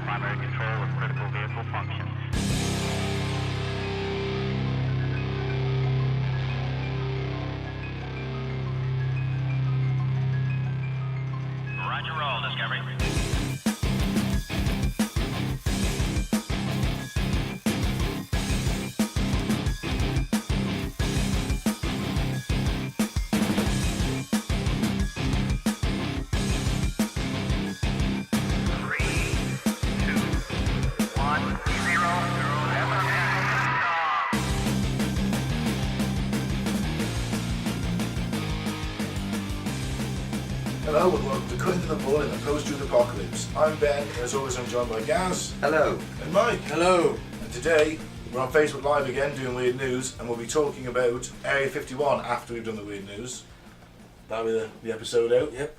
primary control of critical vehicle functions. Roger roll, Discovery. Hello and welcome to Cutting to the Bull in the Post-Truth Apocalypse. I'm Ben, and as always I'm joined by Gaz. Hello. And Mike. Hello. And today we're on Facebook Live again doing weird news, and we'll be talking about Area 51 after we've done the weird news. That'll be the episode out. Yep.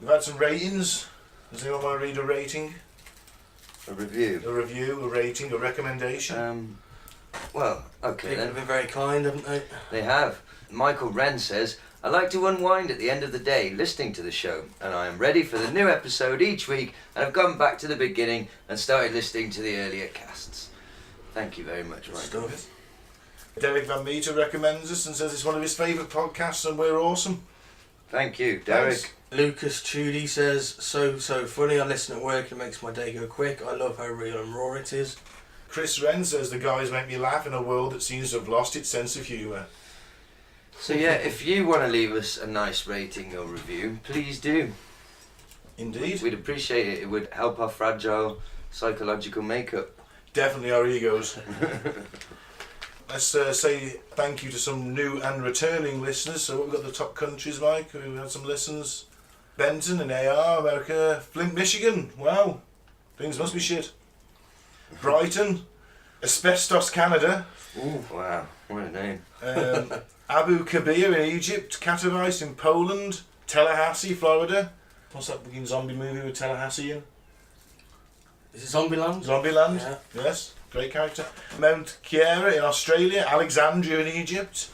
We've had some ratings. Does anyone want to read a rating? A review. A review, a rating, a recommendation? Well, okay People then. have been very kind, haven't they? They have. Michael Wren says, I like to unwind at the end of the day listening to the show, and I am ready for the new episode each week, and I've gone back to the beginning and started listening to the earlier casts. Thank you very much, Michael. Stuff. Derek Van Meter recommends us and says it's one of his favourite podcasts and we're awesome. Thank you, Derek. Thanks. Lucas Chudy says, so funny, I listen at work, it makes my day go quick, I love how real and raw it is. Chris Wren says the guys make me laugh in a world that seems to have lost its sense of humour. So yeah, if you want to leave us a nice rating or review, please do. Indeed. We'd appreciate it. It would help our fragile psychological makeup. Definitely our egos. Let's say thank you to some new and returning listeners. So we've got the top countries, Mike, who had some listens. Benton and A.A.R., America. Flint, Michigan. Wow. Things must be shit. Brighton. Asbestos, Canada. Ooh, wow. What a name. Abu Kabir in Egypt. Katowice in Poland. Tallahassee, Florida. What's that fucking zombie movie with Tallahassee in? Is it Zombieland? Zombieland, Yeah. yes, great character. Mount Kiara in Australia, Alexandria in Egypt,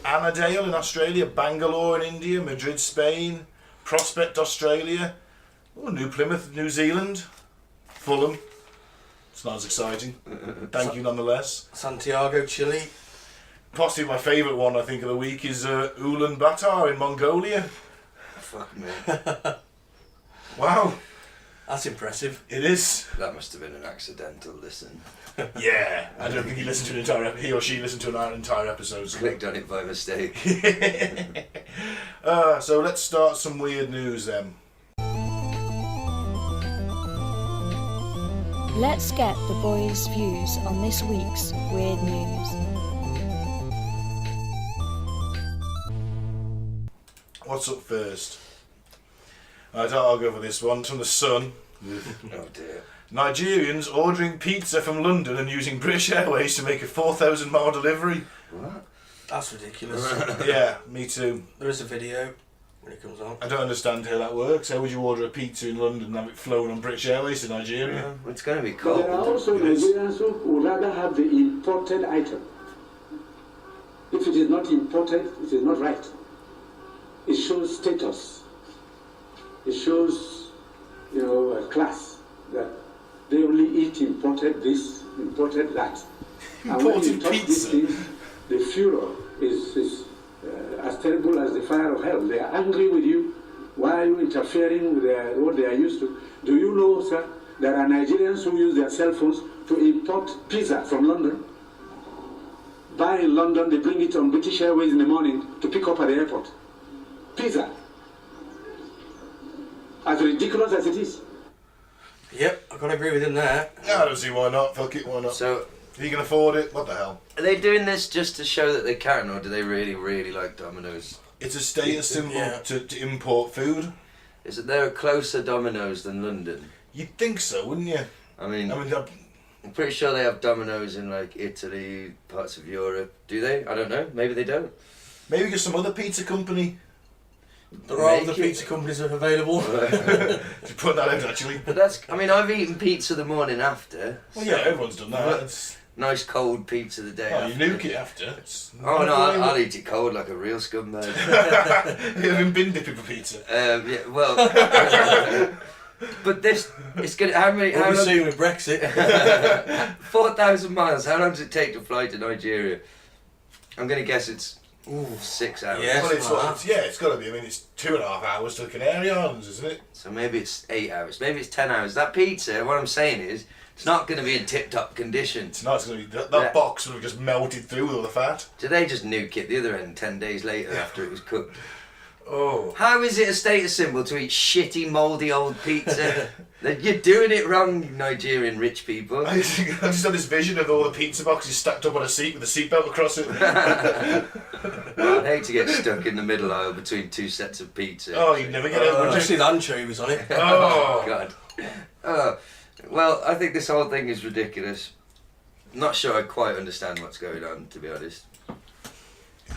Annadale in Australia, Bangalore in India, Madrid, Spain, Prospect, Australia, New Plymouth, New Zealand, Fulham. It's not as exciting. Thank you nonetheless. Santiago, Chile. Possibly my favourite one, I think, of the week is Ulaanbaatar in Mongolia. Fuck me. Wow, That's impressive. it is. That must have been an accidental listen. Yeah, I don't think he listened to an entire he or she listened to an entire episode. So. Clicked on it by mistake. So let's start some weird news then. Let's get the boys' views on this week's weird news. What's up first? I'll go for this one. It's from the Sun. Oh dear. Nigerians ordering pizza from London and using British Airways to make a 4,000-mile delivery. What? That's ridiculous. Yeah, me too. There is a video when it comes on. I don't understand how that works. How would you order a pizza in London and have it flown on British Airways to Nigeria? Well, it's going to be But there are cold. also Nigerians who would rather have the imported item. If it is not imported, it is not right. It shows status. It shows, a class that they only eat imported this, imported that. And when you Imported touch these pizza. things, the furor is as terrible as the fire of hell. They are angry with you. Why are you interfering with what they are used to? Do you know, sir, there are Nigerians who use their cell phones to import pizza from London? Buy in London, they bring it on British Airways in the morning to pick up at the airport. Pizza. As ridiculous as it is. Yep, I gotta agree with him there. I don't see why not. Fuck it, why not? So, If you can afford it, what the hell? are they doing this just to show that they can, or do they really, really like Domino's? It's a status symbol Yeah. to import food. Is it there a closer Domino's than London? You'd think so, wouldn't you? I mean, I mean, I'm pretty sure they have Domino's in like Italy, parts of Europe. Do they? I don't know. Maybe they don't. maybe just some other pizza company. There are Make other it. pizza companies that are available. To put that out, actually. But that's, I mean, I've eaten pizza the morning after. Well, yeah, everyone's done that. It's, Nice cold pizza the day well, you after. nuke it after. It's Oh no, I'll eat it cold like a real scumbag. You haven't been dipping for pizza. Yeah, well, But it's gonna how We'll be long? soon with Brexit. 4,000 miles. How long does it take to fly to Nigeria? I'm gonna guess it's 6 hours. Yeah. Well, it's got to be. I mean, it's 2.5 hours to the Canary Islands, isn't it? So maybe it's 8 hours. Maybe it's 10 hours. That pizza. What I'm saying is, it's not going to be in tip-top condition. It's not. It's going to be that box would have just melted through with all the fat. Do they just nuke it the other end 10 days later after it was cooked? Oh. How is it a status symbol to eat shitty, mouldy old pizza? You're doing it wrong, Nigerian rich people. I just had this vision of all the pizza boxes stacked up on a seat with a seatbelt across it. Well, I'd hate to get stuck in the middle aisle between 2 sets of pizza. Oh, you'd never get out, would Just you? see the anchovies on it. Oh. God. Well, I think this whole thing is ridiculous. Not sure I quite understand what's going on, to be honest.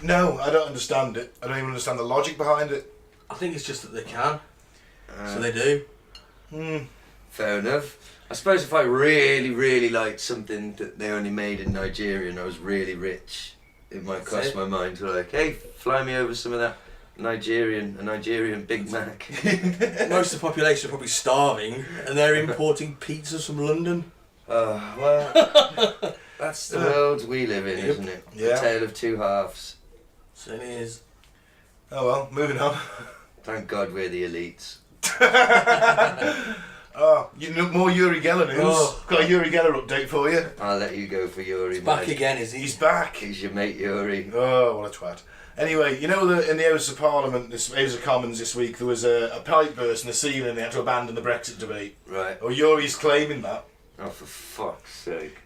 No, I don't understand it. I don't even understand the logic behind it. I think it's just that they can. So they do. Fair enough. I suppose if I really, really liked something that they only made in Nigeria and I was really rich, it might cross my mind to like, hey, fly me over some of that a Nigerian Big Mac. Most of the population are probably starving and they're importing pizzas from London. Well, that's the world we live in, isn't it? Yeah. The tale of two halves. So it is. Oh well, moving on. Thank God we're the elites. Oh, you know more Uri Geller news. Oh. Got a Uri Geller update for you. I'll let you go for Yuri. Back Mike. again, is he? He's back. He's your mate Yuri. Oh, what a twat. Anyway, you know that in the House of Parliament, House of Commons this week, there was a pipe burst in the ceiling and they had to abandon the Brexit debate. Right. Oh, Yuri's claiming that. Oh, for fuck's sake.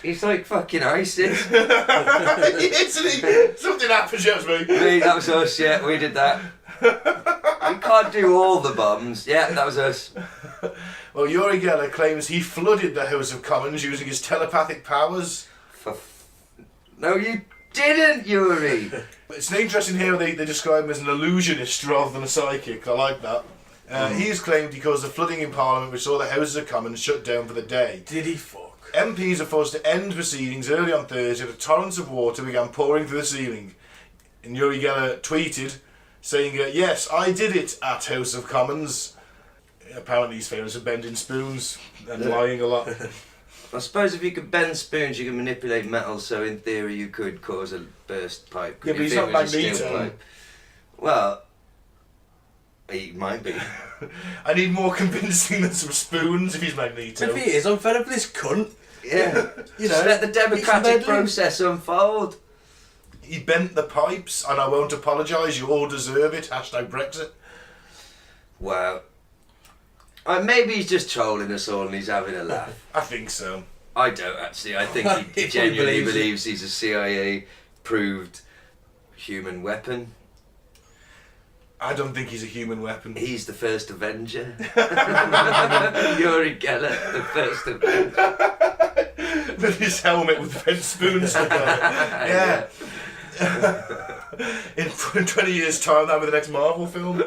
He's like fucking ISIS. Isn't he? Something happened, just me. Mate, that was us, yeah, we did that. We can't do all the bombs. Yeah, that was us. Well, Uri Geller claims he flooded the House of Commons using his telepathic powers. No, you didn't, Yuri. It's interesting here they describe him as an illusionist rather than a psychic. I like that. He's claimed he caused a flooding in Parliament which saw the Houses of Commons shut down for the day. Did he fuck? MPs are forced to end proceedings early on Thursday as torrents of water began pouring through the ceiling. And Uri Geller tweeted saying, yes, I did it at House of Commons. Apparently he's famous for bending spoons and lying a lot. I suppose if you could bend spoons, you could manipulate metal, so in theory you could cause a burst pipe. Yeah, but he's not Magneto. Well, he might be. I need more convincing than some spoons if he's Magneto. If he is, I'm fed up with this cunt. Yeah. You know, just let the democratic meddling. process unfold. He bent the pipes and I won't apologise, you all deserve it. #Brexit. Wow. Maybe he's just trolling us all and he's having a laugh. I think so. I don't actually. I think he He genuinely believes it. believes he's a CIA-proved human weapon. I don't think he's a human weapon. He's the first Avenger. Yuri Geller, the first Avenger. With his helmet with bent spoons stuck on it. Yeah. In 20 years' time, that'll be the next Marvel film.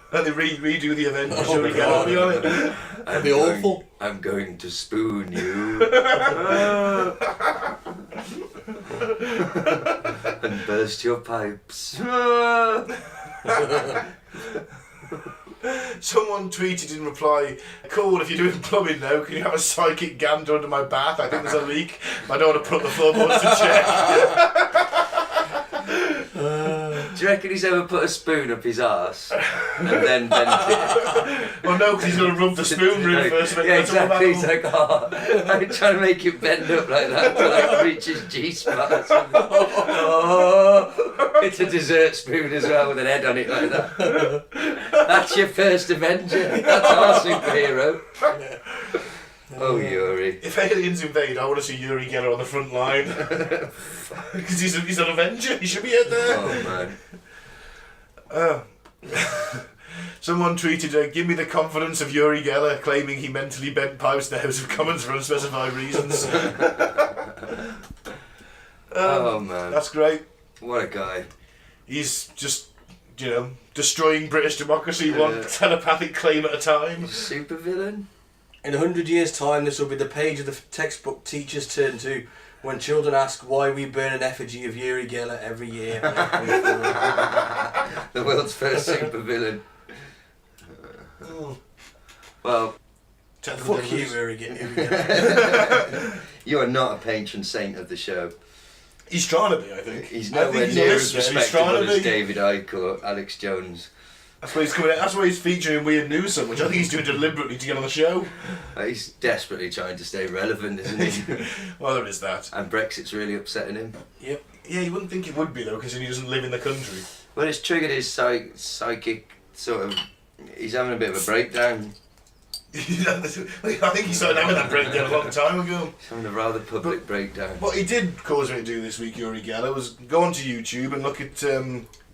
And they redo the Avengers. Oh, Uri Geller will be on it. That'd be awful. I'm going to spoon you. And burst your pipes. Someone tweeted in reply, cool, if you're doing plumbing now, can you have a psychic gander under my bath? I think there's a leak. I don't want to put the floorboards to check. Do you reckon he's ever put a spoon up his arse and then bent it? Well, no, because he's got to rub the spoon room first. To make Yeah, it exactly. He's automatic. like, oh, I'm trying to make it bend up like that to like reach his G-spot. Oh, it's a dessert spoon as well with an head on it like that. That's your first Avenger. That's our superhero. Oh, Yuri. If aliens invade, I want to see Uri Geller on the front line. Because he's an Avenger. He should be out there. Oh, man. Someone tweeted, give me the confidence of Uri Geller, claiming he mentally bent pipes to the House of Commons for unspecified reasons. Oh, man. That's great. What a guy. He's just, destroying British democracy one telepathic claim at a time. Super villain? In 100 years' time, this will be the page of the textbook teachers turn to when children ask why we burn an effigy of Uri Geller every year. The world's first super villain. Well, Fuck you, irrigate. you are not a patron saint of the show. He's trying to be, I think. He's I nowhere think near he's as listening. He's trying respectable to as be. David Icke or Alex Jones. That's why he's coming out. That's why he's featuring weird news so much. I think he's doing deliberately to get on the show. He's desperately trying to stay relevant, isn't he? Well, there is that. And Brexit's really upsetting him. Yep. Yeah, you wouldn't think it would be though, because he doesn't live in the country. Well, it's triggered his psychic sort of. He's having a bit of a breakdown. I think he started having that breakdown a long time ago. He's having a rather public breakdown. What he did cause me to do this week, Uri Geller, was go onto YouTube and look at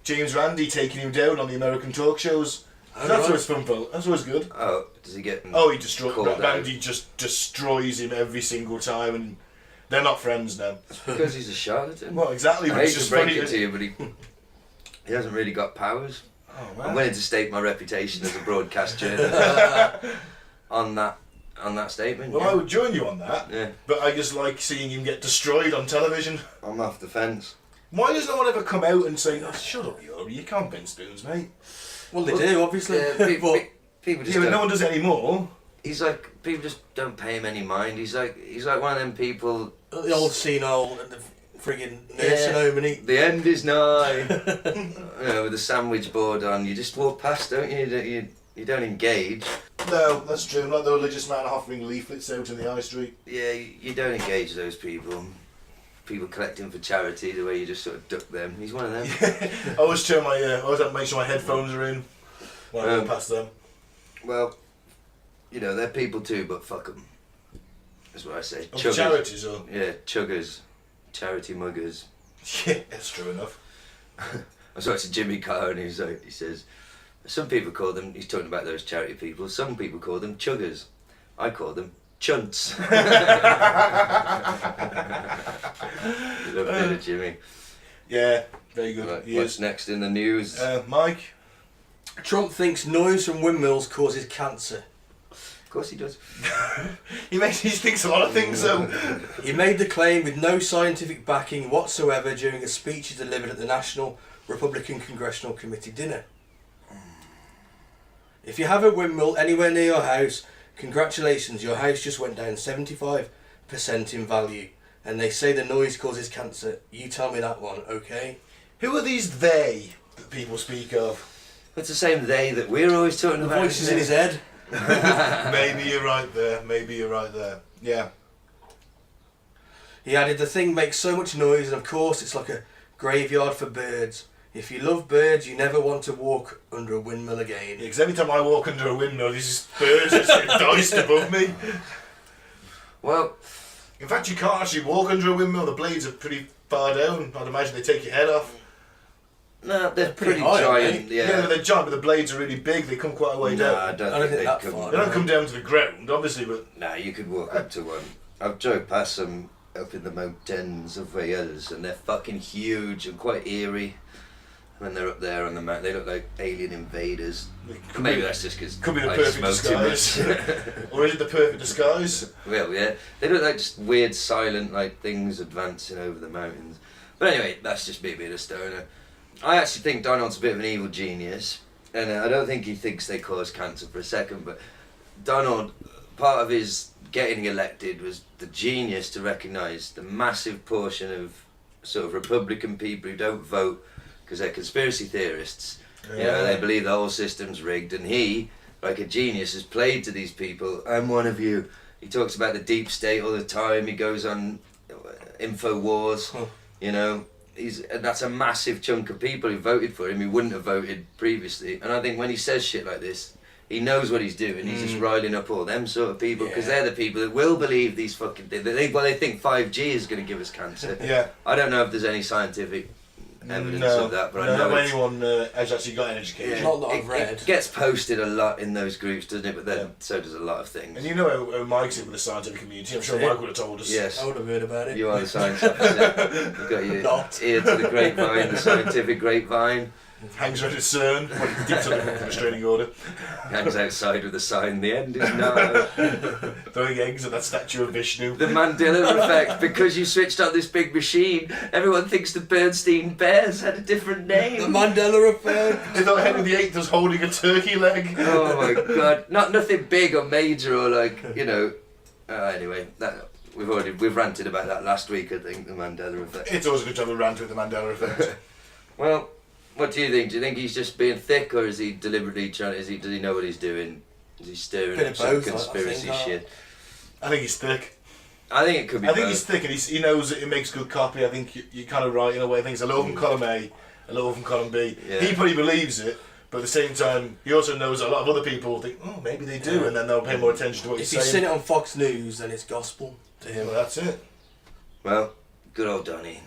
James Randi taking him down on the American talk shows. That's always fun, fella. That's always good. Oh, does he get? Oh, he destroys. called Randy just destroys him every single time, and they're not friends now. Because he's a charlatan. Well, exactly. I But hate it's to just break funny. it to you, but he hasn't really got powers. Oh, I'm man. willing to stake my reputation as a broadcast journalist on that statement. Well, yeah. I would join you on that. Yeah. But I just like seeing him get destroyed on television. I'm off the fence. Why does no one ever come out and say, "Oh, shut up, Yuri, you can't bend spoons, mate"? Well, they do, obviously. Yeah, but people just Yeah, but don't. no one does it anymore. He's like, people just don't pay him any mind. He's like one of them people. the old senile at the friggin' nursing home, and he. The end is nigh. With the sandwich board on, you just walk past, don't you? You don't engage. No, that's true. Like the religious man offering leaflets out in the high street. Yeah, you don't engage those people. People collecting for charity, the way you just sort of duck them. He's one of them. I always turn my, I always have to make sure my headphones are in when I go past them. Well, they're people too, but fuck them. That's what I say. Oh, charities, or Yeah, chuggers. Charity muggers. yeah, that's true enough. I was watching Jimmy Carr and he says, some people call them, he's talking about those charity people, some people call them chuggers. I call them chunts. Love a bit of Jimmy. Yeah, very good. Right, He what's is. next in the news? Mike? Trump thinks noise from windmills causes cancer. Of course he does. He thinks a lot of things though. He made the claim with no scientific backing whatsoever during a speech he delivered at the National Republican Congressional Committee dinner. If you have a windmill anywhere near your house, congratulations, your house just went down 75% in value. And they say the noise causes cancer. You tell me that one, okay? Who are these they that people speak of? It's the same they that we're always talking The about. voices in his head. Maybe you're right there. Yeah. He added, the thing makes so much noise, and of course it's like a graveyard for birds. If you love birds, you never want to walk under a windmill again. Because every time I walk under a windmill, these just birds just get diced above me. Well, In fact, you can't actually walk under a windmill. The blades are pretty far down. I'd imagine they take your head off. no, they're pretty high, aren't giant. they? Yeah, they're giant, but the blades are really big. They come quite a way No, I down. don't I don't think think they'd that come. far. They don't come down to the ground, obviously, but Nah, you could walk up to one. I've drove past some up in the mountains of Wales, and they're fucking huge and quite eerie when they're up there on the mountain. They look like alien invaders. Maybe that's just because could be the I perfect smoke too much. disguise. Or is it the perfect disguise? Well, yeah, they look like just weird, silent, like things advancing over the mountains. But anyway, that's just me being a stoner. I actually think Donald's a bit of an evil genius, and I don't think he thinks they cause cancer for a second. But Donald, part of his getting elected was the genius to recognise the massive portion of sort of Republican people who don't vote because they're conspiracy theorists. You know, they believe the whole system's rigged, and he, like a genius, has played to these people. I'm one of you. He talks about the deep state all the time. He goes on InfoWars. You know, and that's a massive chunk of people who voted for him who wouldn't have voted previously. And I think when he says shit like this, he knows what he's doing. He's just riling up all them sort of people because they're the people that will believe these fucking things. They think 5G is going to give us cancer. Yeah. I don't know if there's any scientific evidence No, of that, but no, I know not it's, anyone has actually got an education. Not that I've read. It gets posted a lot in those groups, doesn't it? But then so does a lot of things. And you know how Mike's in with the scientific community. I'm sure Mike would have told us. Yes. I would have heard about it. You are the science officer. You've got your Not. ear to the grapevine, the scientific grapevine. Hangs around his CERN when he dictates a restraining order. Hangs outside with a sign, the end is nigh. Throwing eggs at that statue of Vishnu. The Mandela effect, because you switched on this big machine, everyone thinks the Bernstein Bears had a different name. The Mandela effect. They thought Henry VIII was holding a turkey leg. Oh my god. Nothing big or major or like, you know. Anyway, we've ranted about that last week, I think, the Mandela effect. It's always good to have a rant with the Mandela effect. Well, what do you think? Do you think he's just being thick, or is he deliberately trying? Does he know what he's doing? Is he stirring Bit up of some both, conspiracy I think, shit? I think he's thick. I think it could be. I think both. he's thick, and he knows that it makes good copy. I think you're kind of right in a way. Things a little from column A, a little from column B. Yeah. He probably believes it, but at the same time, he also knows a lot of other people think, oh, maybe they do, and then they'll pay more attention to what If he's you've saying. seen it on Fox News, then it's gospel to him. Well, that's it. Well, good old Donny.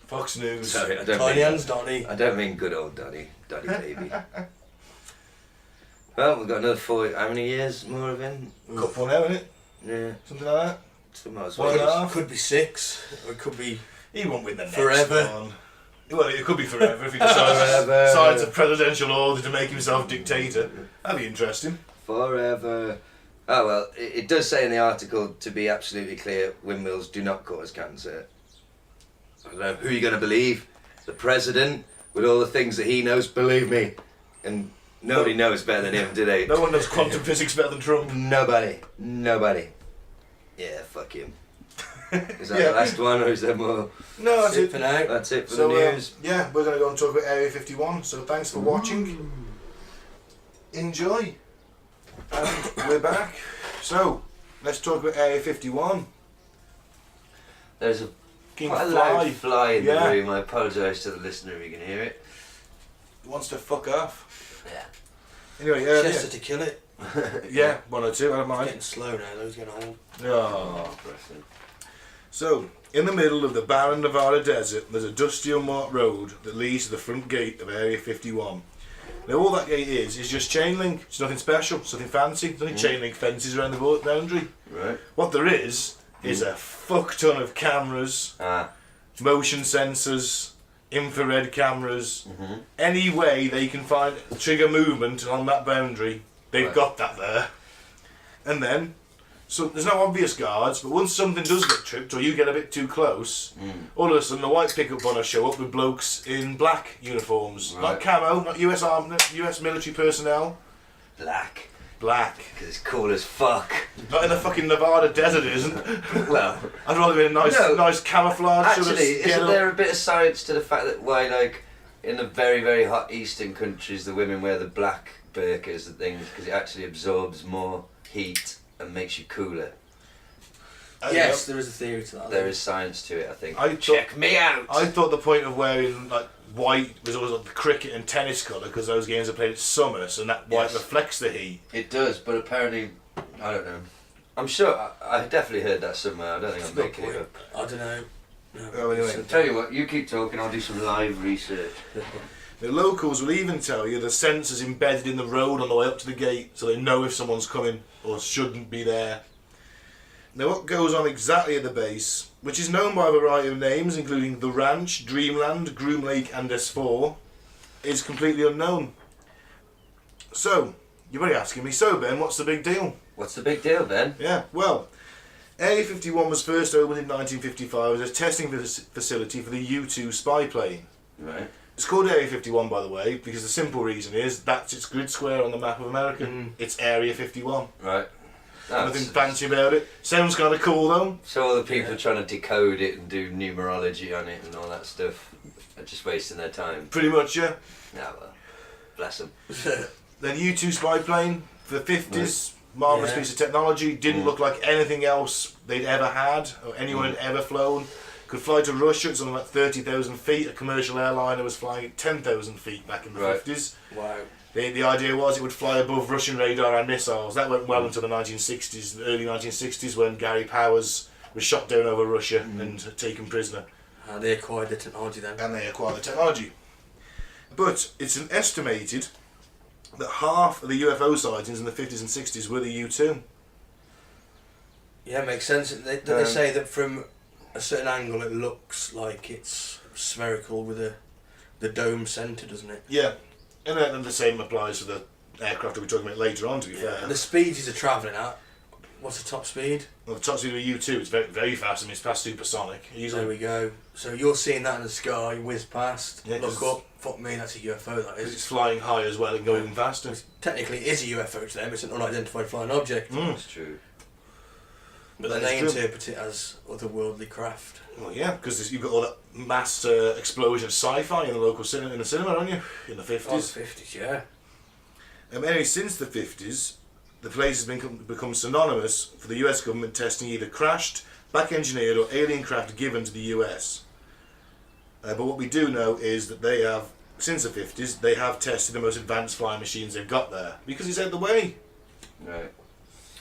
Fox News. Sorry, I Tiny hands, Donny. don't mean good old Donny baby. Well, we've got another 4. How many years more of him? Couple now, innit? Yeah, Something like that. so might as One and a well. half. Could be 6, or it could be. He won't win the next Forever. one. Well, it could be forever if he Forever. signs a presidential order to make himself dictator. That'd be interesting. Forever. Oh well, it does say in the article, to be absolutely clear, windmills do not cause cancer. I don't know, who are you going to believe? The president, with all the things that he knows, believe me. And nobody knows better than him, do they? No one knows quantum physics better than Trump. Nobody. Yeah, fuck him. Is that Yeah. the last one, or is there more? No, that's it. For now. That's it for So, the news. yeah, we're going to go and talk about Area 51. So thanks for watching. Enjoy. And we're back. So, let's talk about Area 51. There's a King quite a Fly. loud fly in Yeah. the room. I apologise to the listener if you can hear it. Wants to fuck off. Yeah. Anyway, Chester to kill it. yeah, 1 or 2, I don't It's mind. getting slow now, though. He's going to hold. Oh. So, in the middle of the barren Nevada desert, there's a dusty unmarked road that leads to the front gate of Area 51. Now, all that gate is just chain link. It's nothing special, it's nothing fancy. There's only chain link fences around the boundary. Right. What there is a fuck ton of cameras, motion sensors, infrared cameras. Any way they can find trigger movement along that boundary, they've Right. got that there. And then, so there's no obvious guards, but once something does get tripped or you get a bit too close, all of a sudden a white pickup runner show up with blokes in black uniforms. Right. Not camo, not US Army, US military personnel. Black. Black. Because it's cool as fuck. Not in the fucking Nevada desert, it isn't. Well, I'd rather be in a nice camouflage. sort of actually, isn't get up. there a bit of science to the fact that why, like, in the very, very hot eastern countries, the women wear the black burqas and things because it actually absorbs more heat and makes you cooler? Yes, there is a theory to that. There is science to it, I think. I thought- Check me out! I thought the point of wearing like white was always like the cricket and tennis colour because those games are played at summer, so that white Yes. reflects the heat. It does, but apparently, I don't know. I'm sure, I definitely heard that somewhere. I don't think I'm Good making it point. up. I don't know. No. Oh, anyway. So tell you what, you keep talking, I'll do some live research. The locals will even tell you the sensors embedded in the road on the way up to the gate, so they know if someone's coming or shouldn't be there. Now, what goes on exactly at the base, which is known by a variety of names, including The Ranch, Dreamland, Groom Lake, and S4, is completely unknown. So, you're probably asking me, so Ben, what's the big deal? What's the big deal, Ben? Yeah, well, Area 51 was first opened in 1955 as a testing facility for the U-2 spy plane. Right. It's called Area 51, by the way, because the simple reason is that's its grid square on the map of America. It's Area 51. Right. Nothing fancy about it. Sounds kind of cool, though. So all the people trying to decode it and do numerology on it and all that stuff are just wasting their time. Pretty much, yeah. Yeah, well, bless them. The U-2 spy plane for the 50s, marvellous Yeah. piece of technology, didn't look like anything else they'd ever had or anyone had ever flown. Could fly to Russia, it's only about 30,000 feet. A commercial airliner was flying at 10,000 feet back in the Right. 50s. Wow. The idea was it would fly above Russian radar and missiles. That went well until the 1960s, the early 1960s, when Gary Powers was shot down over Russia and taken prisoner. They acquired the technology then. And they acquired the technology. But it's an estimated that half of the UFO sightings in the 50s and 60s were the U-2. Yeah, it makes sense. They say that from a certain angle it looks like it's spherical with a the dome centre, doesn't it? Yeah, and then the same applies for the aircraft that we're talking about later on, to be fair. And the speeds he's travelling at, what's the top speed? Well, the top speed of a U2 is very, very fast. I mean, it's past supersonic. Easily. There we go. So you're seeing that in the sky, whiz past, Yeah, look up, fuck me, that's a UFO, that is. It's flying high as well and going even faster. Technically it is a UFO to them, it's an unidentified flying object. That's true. But then they interpret it as otherworldly craft. Well, yeah, because you've got all that mass explosion of sci-fi in the local cinema, haven't you? In the 50s. Oh, 50s, yeah. Anyway, since the 50s, the place has become synonymous for the US government testing either crashed, back-engineered or alien craft given to the US. But what we do know is that they have, since the 50s, they have tested the most advanced flying machines they've got there. Because it's out of the way. Right.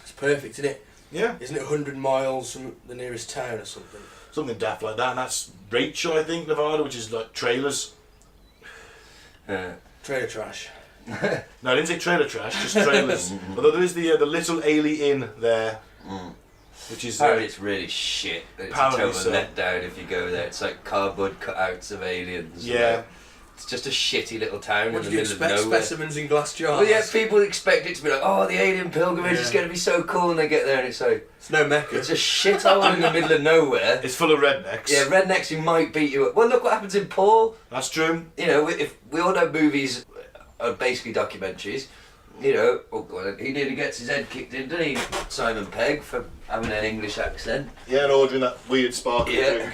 It's perfect, isn't it? Yeah. Isn't it 100 miles from the nearest town or something? Something daft like that, and that's Rachel, I think, Nevada, which is like trailers. Trailer trash. No, I didn't say trailer trash, just trailers. Although there is the little alien inn there, which is... Apparently it's really shit. It's a apparently total so. letdown if you go there. It's like cardboard cutouts of aliens. Yeah. Like, it's just a shitty little town What in do the you middle of expect? nowhere. Specimens in glass jars? Well, yeah, people expect it to be like, oh, the alien pilgrimage is going to be so cool, and they get there and it's like... It's no Mecca. It's a shithole in the middle of nowhere. It's full of rednecks. Yeah, rednecks who might beat you up. Well, look what happens in Paul. That's true. You know, if we all know movies are basically documentaries. You know, oh God, he nearly gets his head kicked in, doesn't he, Simon Pegg, for having an English accent. Yeah, and ordering that weird sparkling drink.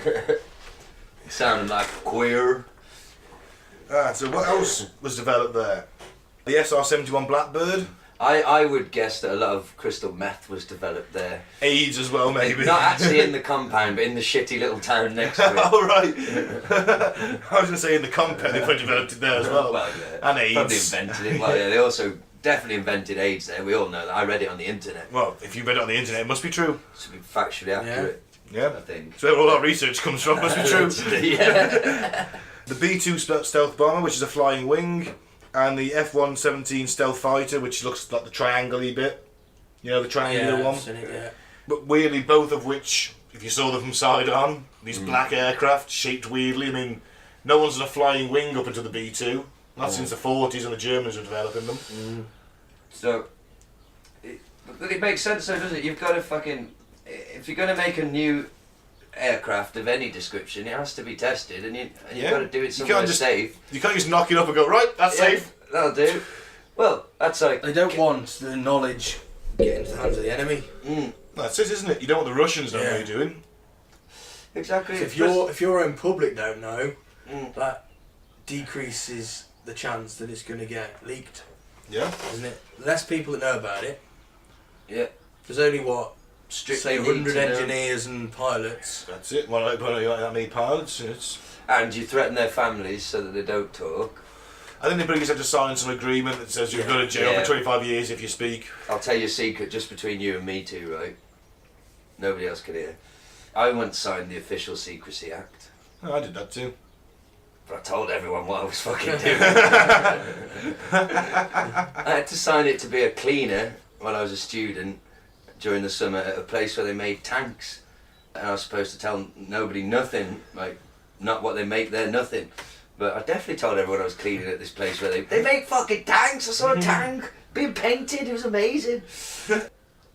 Sounding like queer. So what else was developed there? The SR-71 Blackbird. I would guess that a lot of crystal meth was developed there. AIDS as well, maybe. Not actually in the compound, but in the shitty little town next to it. Oh, right. I was going to say in the compound, they probably developed it there as well. Well, yeah. And AIDS. Probably invented it. Well, yeah, they also definitely invented AIDS there. We all know that. I read it on the internet. Well, if you read it on the internet, it must be true. To be factually accurate, Yeah. I think. So where all our research comes from, must be true. Yeah. The B-2 stealth bomber, which is a flying wing, and the F-117 stealth fighter, which looks like the triangle-y bit. You know, the triangular one. I've seen it, yeah. But weirdly, both of which, if you saw them from side on, these black aircraft shaped weirdly. I mean, no one's on a flying wing up into the B-2. Not since the 40s when the Germans were developing them. So, it makes sense though, doesn't it? You've got to fucking... If you're going to make a new aircraft of any description, it has to be tested, and you've got to do it somewhere safe. You can't just knock it up and go, right, that's safe. That'll do. Well, that's like... They don't want the knowledge getting into the hands of the enemy. That's it, isn't it? You don't want the Russians knowing what you're doing. Exactly. So if your own public don't know, that decreases the chance that it's going to get leaked, Yeah. isn't it? Less people that know about it. Yeah. There's only say 100 need to know. engineers and pilots. That's it. Well, like that many pilots. And you threaten their families so that they don't talk. I think they probably just have to sign some agreement that says you've got to jail for 25 years if you speak. I'll tell you a secret just between you and me two, right? Nobody else can hear. I once signed the Official Secrecy Act. Oh, I did that too. But I told everyone what I was fucking doing. I had to sign it to be a cleaner while I was a student during the summer at a place where they made tanks. And I was supposed to tell nobody nothing, like, not what they make there, nothing. But I definitely told everyone I was cleaning at this place where they make fucking tanks. I saw a tank being painted, it was amazing.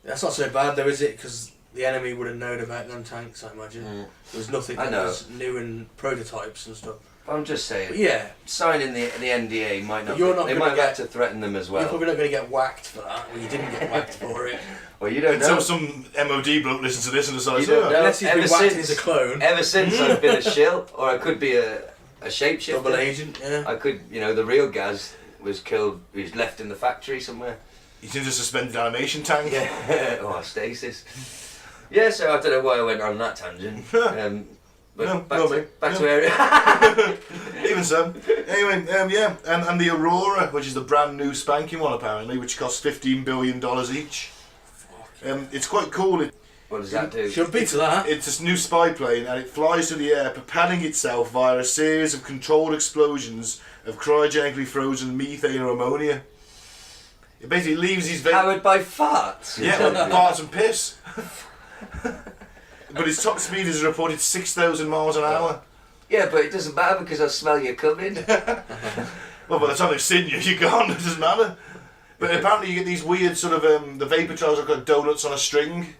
That's not so bad though, is it? Because the enemy would have known about them tanks, I imagine. There was nothing that was new in prototypes and stuff. I'm just saying, But yeah, signing the NDA might not. You're not they gonna might have to threaten them as well. you're probably not going to get whacked for that. Well, you didn't get whacked for it. Well, you don't Until know. some MOD bloke listens to this and decides, You don't know. Unless he's been Ever whacked since- as a clone. Ever since I've been a shill, or I could be a shapeshifter. Double agent, yeah. I could, the real Gaz was killed. He was left in the factory somewhere. he's in a suspended animation tank. Yeah. Oh, stasis. Yeah. So I don't know why I went on that tangent. But No, back to area. Even so. Anyway, and the Aurora, which is the brand new spanking one apparently, which costs $15 billion each. It's quite cool. What does that do? Should be to that. It's this new spy plane and it flies through the air, propelling itself via a series of controlled explosions of cryogenically frozen methane or ammonia. It basically leaves these... Powered by farts? Yeah, parts and piss. But its top speed is reported 6,000 miles an hour. Yeah, but it doesn't matter because I smell you coming. Well, by the time they've seen you, you're gone. It doesn't matter. But apparently you get these weird sort of, the vapor trails have got donuts on a string.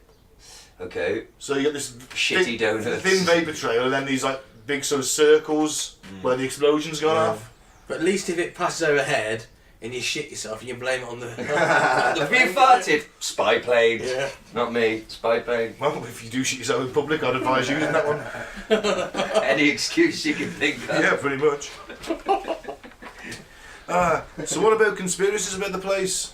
Okay. So you get this Shitty donuts. thin vapor trail, and then these like big sort of circles where the explosion's gone off. But at least if it passes overhead and you shit yourself, you can blame it on the... Have you farted? Spy plane. Yeah. Not me. Spy plane. Well, if you do shit yourself in public, I'd advise using that one. Any excuse you can think of. Yeah, pretty much. So what about conspiracies about the place?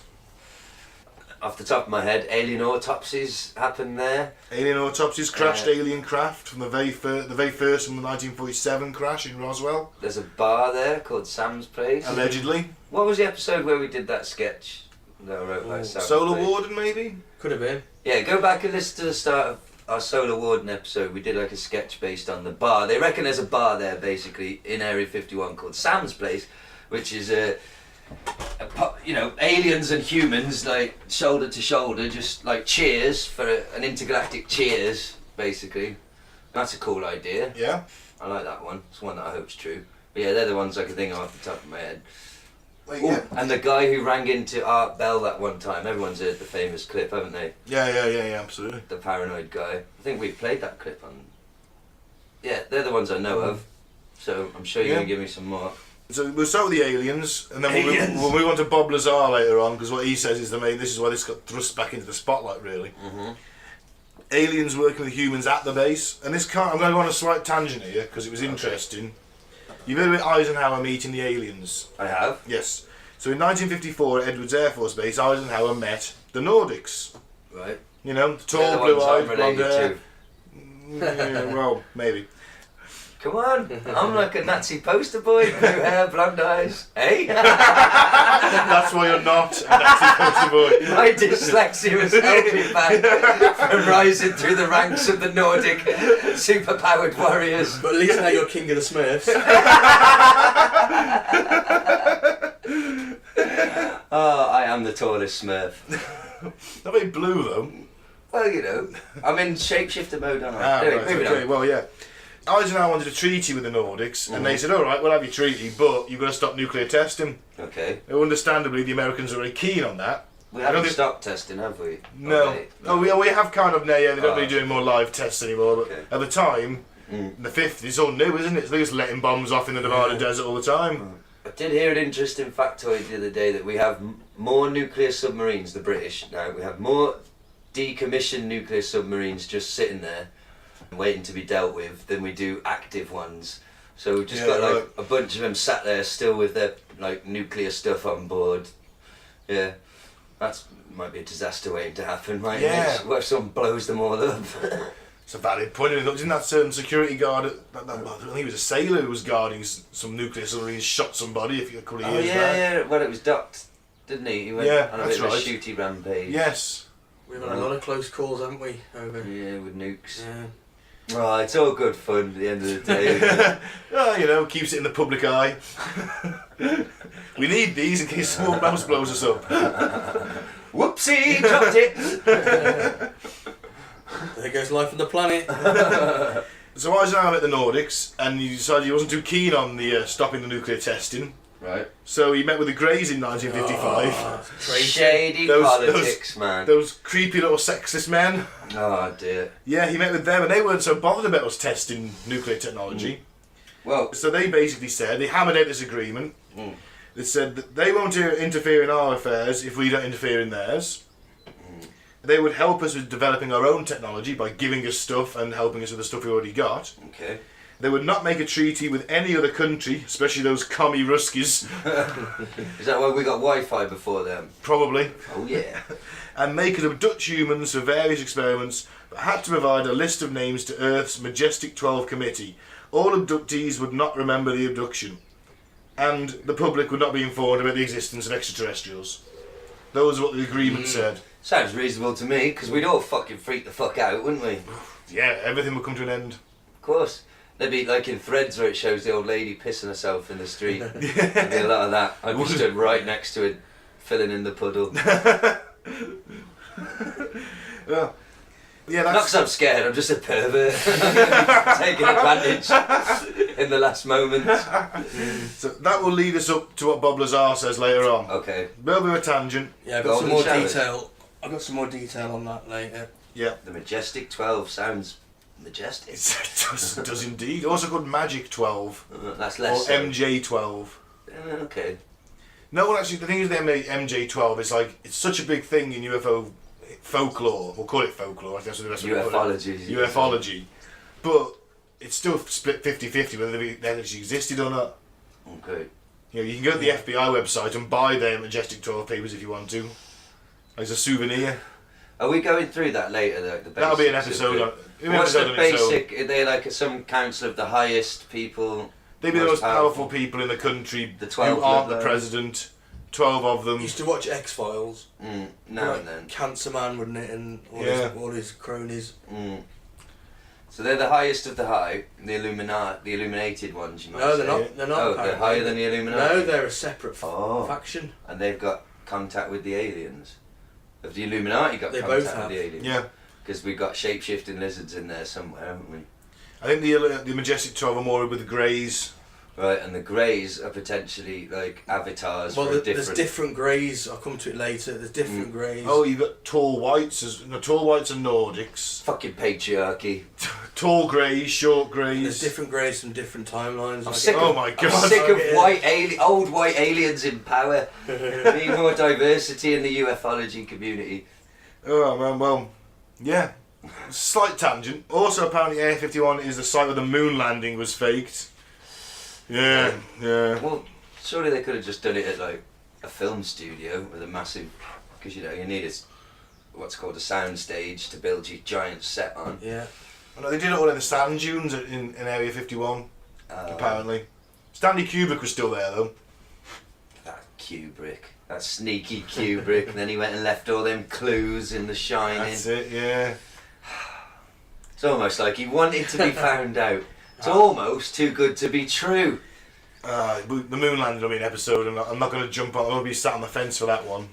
Off the top of my head, alien autopsies happen there. Alien autopsies, crashed alien craft from the very first from the 1947 crash in Roswell, There's a bar there called Sam's Place. allegedly. What was the episode where we did that sketch that I wrote about Sam's Solar Place? Warden, maybe? Could have been. Yeah, go back and listen to the start of our Solar Warden episode. We did like a sketch based on the bar. They reckon there's a bar there basically in Area 51 called Sam's Place, which is aliens and humans like shoulder to shoulder, just like cheers for an intergalactic cheers, basically. That's a cool idea. Yeah. I like that one. It's one that I hope's true. But yeah, they're the ones I can think of off the top of my head. Wait, Ooh, yeah. and the guy who rang into Art Bell that one time, everyone's heard the famous clip, haven't they? Yeah, absolutely. The paranoid guy. I think we played that clip on... Yeah, they're the ones I know of. So I'm sure you're going to give me some more. So we'll start with the aliens, and then Aliens. we'll move on to Bob Lazar later on, because what he says is this is why this got thrust back into the spotlight, really. Mm-hmm. Aliens working with humans at the base, and I'm going to go on a slight tangent here, because it was interesting. You've heard about Eisenhower meeting the aliens? I have. Yes. So in 1954 at Edwards Air Force Base, Eisenhower met the Nordics. Right. You know, the They're tall, the ones blue-eyed, I'm blonde related hair. to. Yeah, well, maybe. Come on, I'm like a Nazi poster boy, blue hair, blonde eyes. Hey? That's why you're not a Nazi poster boy. My dyslexia has held me back from rising through the ranks of the Nordic superpowered warriors. But at least now you're king of the Smurfs. Oh, I am the tallest Smurf. Not very blue, though. Well, you know, I'm in shapeshifter mode, aren't I? Ah, Anyway, right, moving okay, on. well, yeah. Eisenhower wanted a treaty with the Nordics, and they said, all right, we'll have your treaty, but you've got to stop nuclear testing. Okay. Now, understandably, the Americans are very keen on that. We haven't stopped testing, have we? No. Okay. Oh, we have kind of now, yeah, they're not really doing more live tests anymore, but Okay. at the time, in the 50s, it's all new, isn't it? They're just letting bombs off in the Nevada desert all the time. I did hear an interesting factoid the other day that we have more nuclear submarines, the British now, we have more decommissioned nuclear submarines just sitting there waiting to be dealt with than we do active ones. So we've just got like right. a bunch of them sat there still with their like nuclear stuff on board. Yeah, that's might be a disaster waiting to happen, right? Yeah. What if someone blows them all up? It's a valid point. Didn't that security guard, I think he was a sailor who was guarding some nuclear submarines, shot somebody a couple of years back? Yeah. Well, it was docked, didn't he? He went Yeah, on a that's bit of a right. shooty rampage. Yes. We've had a lot of close calls, haven't we? Over. Yeah, with nukes. Yeah. Oh, it's all good fun at the end of the day. Well, you know, keeps it in the public eye. We need these in case someone else blows us up. Whoopsie, dropped it. There goes life on the planet. So Eisenhower met the Nordics, and he decided he wasn't too keen on the stopping the nuclear testing. Right. So he met with the Greys in 1955. Shady politics, man. Those creepy little sexist men. Oh dear. Yeah, he met with them, and they weren't so bothered about us testing nuclear technology. Well, So they basically said, they hammered out this agreement. They said that they won't interfere in our affairs if we don't interfere in theirs. They would help us with developing our own technology by giving us stuff and helping us with the stuff we already got. okay. They would not make a treaty with any other country, especially those commie Ruskies, Is that why we got Wi-Fi before them? probably, Oh yeah. and they could abduct humans for various experiments, but had to provide a list of names to Earth's Majestic 12 Committee. All abductees would not remember the abduction, and the public would not be informed about the existence of extraterrestrials. Those are what the agreement said. Sounds reasonable to me, because we'd all fucking freak the fuck out, wouldn't we? Yeah, everything would come to an end. Of course. There'd be like in Threads where it shows the old lady pissing herself in the street. There'd be a lot of that. I'd be stood right next to it, filling in the puddle. Well, yeah, Not that's... because I'm scared, I'm just a pervert. Taking advantage. in the last moments. So that will lead us up to what Bob Lazar says later on. Okay. A little bit of a tangent. Yeah, I've got some Golden more showers. detail. I've got some more detail on that later. Yeah. The Majestic 12 sounds majestic. It does indeed. Also called Magic 12. That's Or less so. MJ12. Okay. No, well, actually, the thing is, the MJ12 is like, it's such a big thing in UFO folklore. We'll call it folklore. I think that's the best way to put it. Ufology. UFology. But it's still split 50-50 whether they actually existed or not. Okay. You know, you can go to the FBI website and buy their Majestic 12 papers if you want to. As a souvenir. Are we going through that later, though? The That'll be an basics episode. of it? What's the basic? Are they like some council of the highest people? They'd be the most powerful people in the country The 12 who aren't the of them. president. 12 of them. Used to watch X-Files. Now Like and then. Cancer Man, wouldn't it? And all his cronies. So they're the highest of the high, the illuminated ones, you might No, say. they're not. They're not. Oh, they're apparently. higher than the Illuminati? No, they're a separate Oh. faction. And they've got contact with the aliens. Have the Illuminati got They contact both have. with the aliens? Yeah. Because we've got shape-shifting lizards in there somewhere, haven't we? I think the Majestic 12 are more with the Greys. Right, and the Greys are potentially like avatars Well, for a there's different... different greys. I'll come to it later. There's different greys. Oh, you've got tall whites. Tall whites are Nordics. Fucking patriarchy. Tall Greys, short There's Greys. different greys from different timelines. I'm I sick get- Oh my god. I'm sick of Yeah. old white aliens in power. We need more diversity in the ufology community. Oh man, well, yeah. Slight tangent. Also, apparently, Area 51 is the site where the moon landing was faked. Yeah, yeah. Well, surely they could have just done it at like a film studio with a massive, because you know you need what's called a sound stage to build your giant set on. Yeah. No, they did it all in the sand dunes in Area 51. Apparently, Stanley Kubrick was still there though. That Kubrick, that sneaky Kubrick, and then he went and left all them clues in The Shining. That's it. Yeah. It's almost like he wanted to be found out. It's almost too good to be true. The moon landing will be an episode, and I'm not going to jump on. I'm going to be sat on the fence for that one.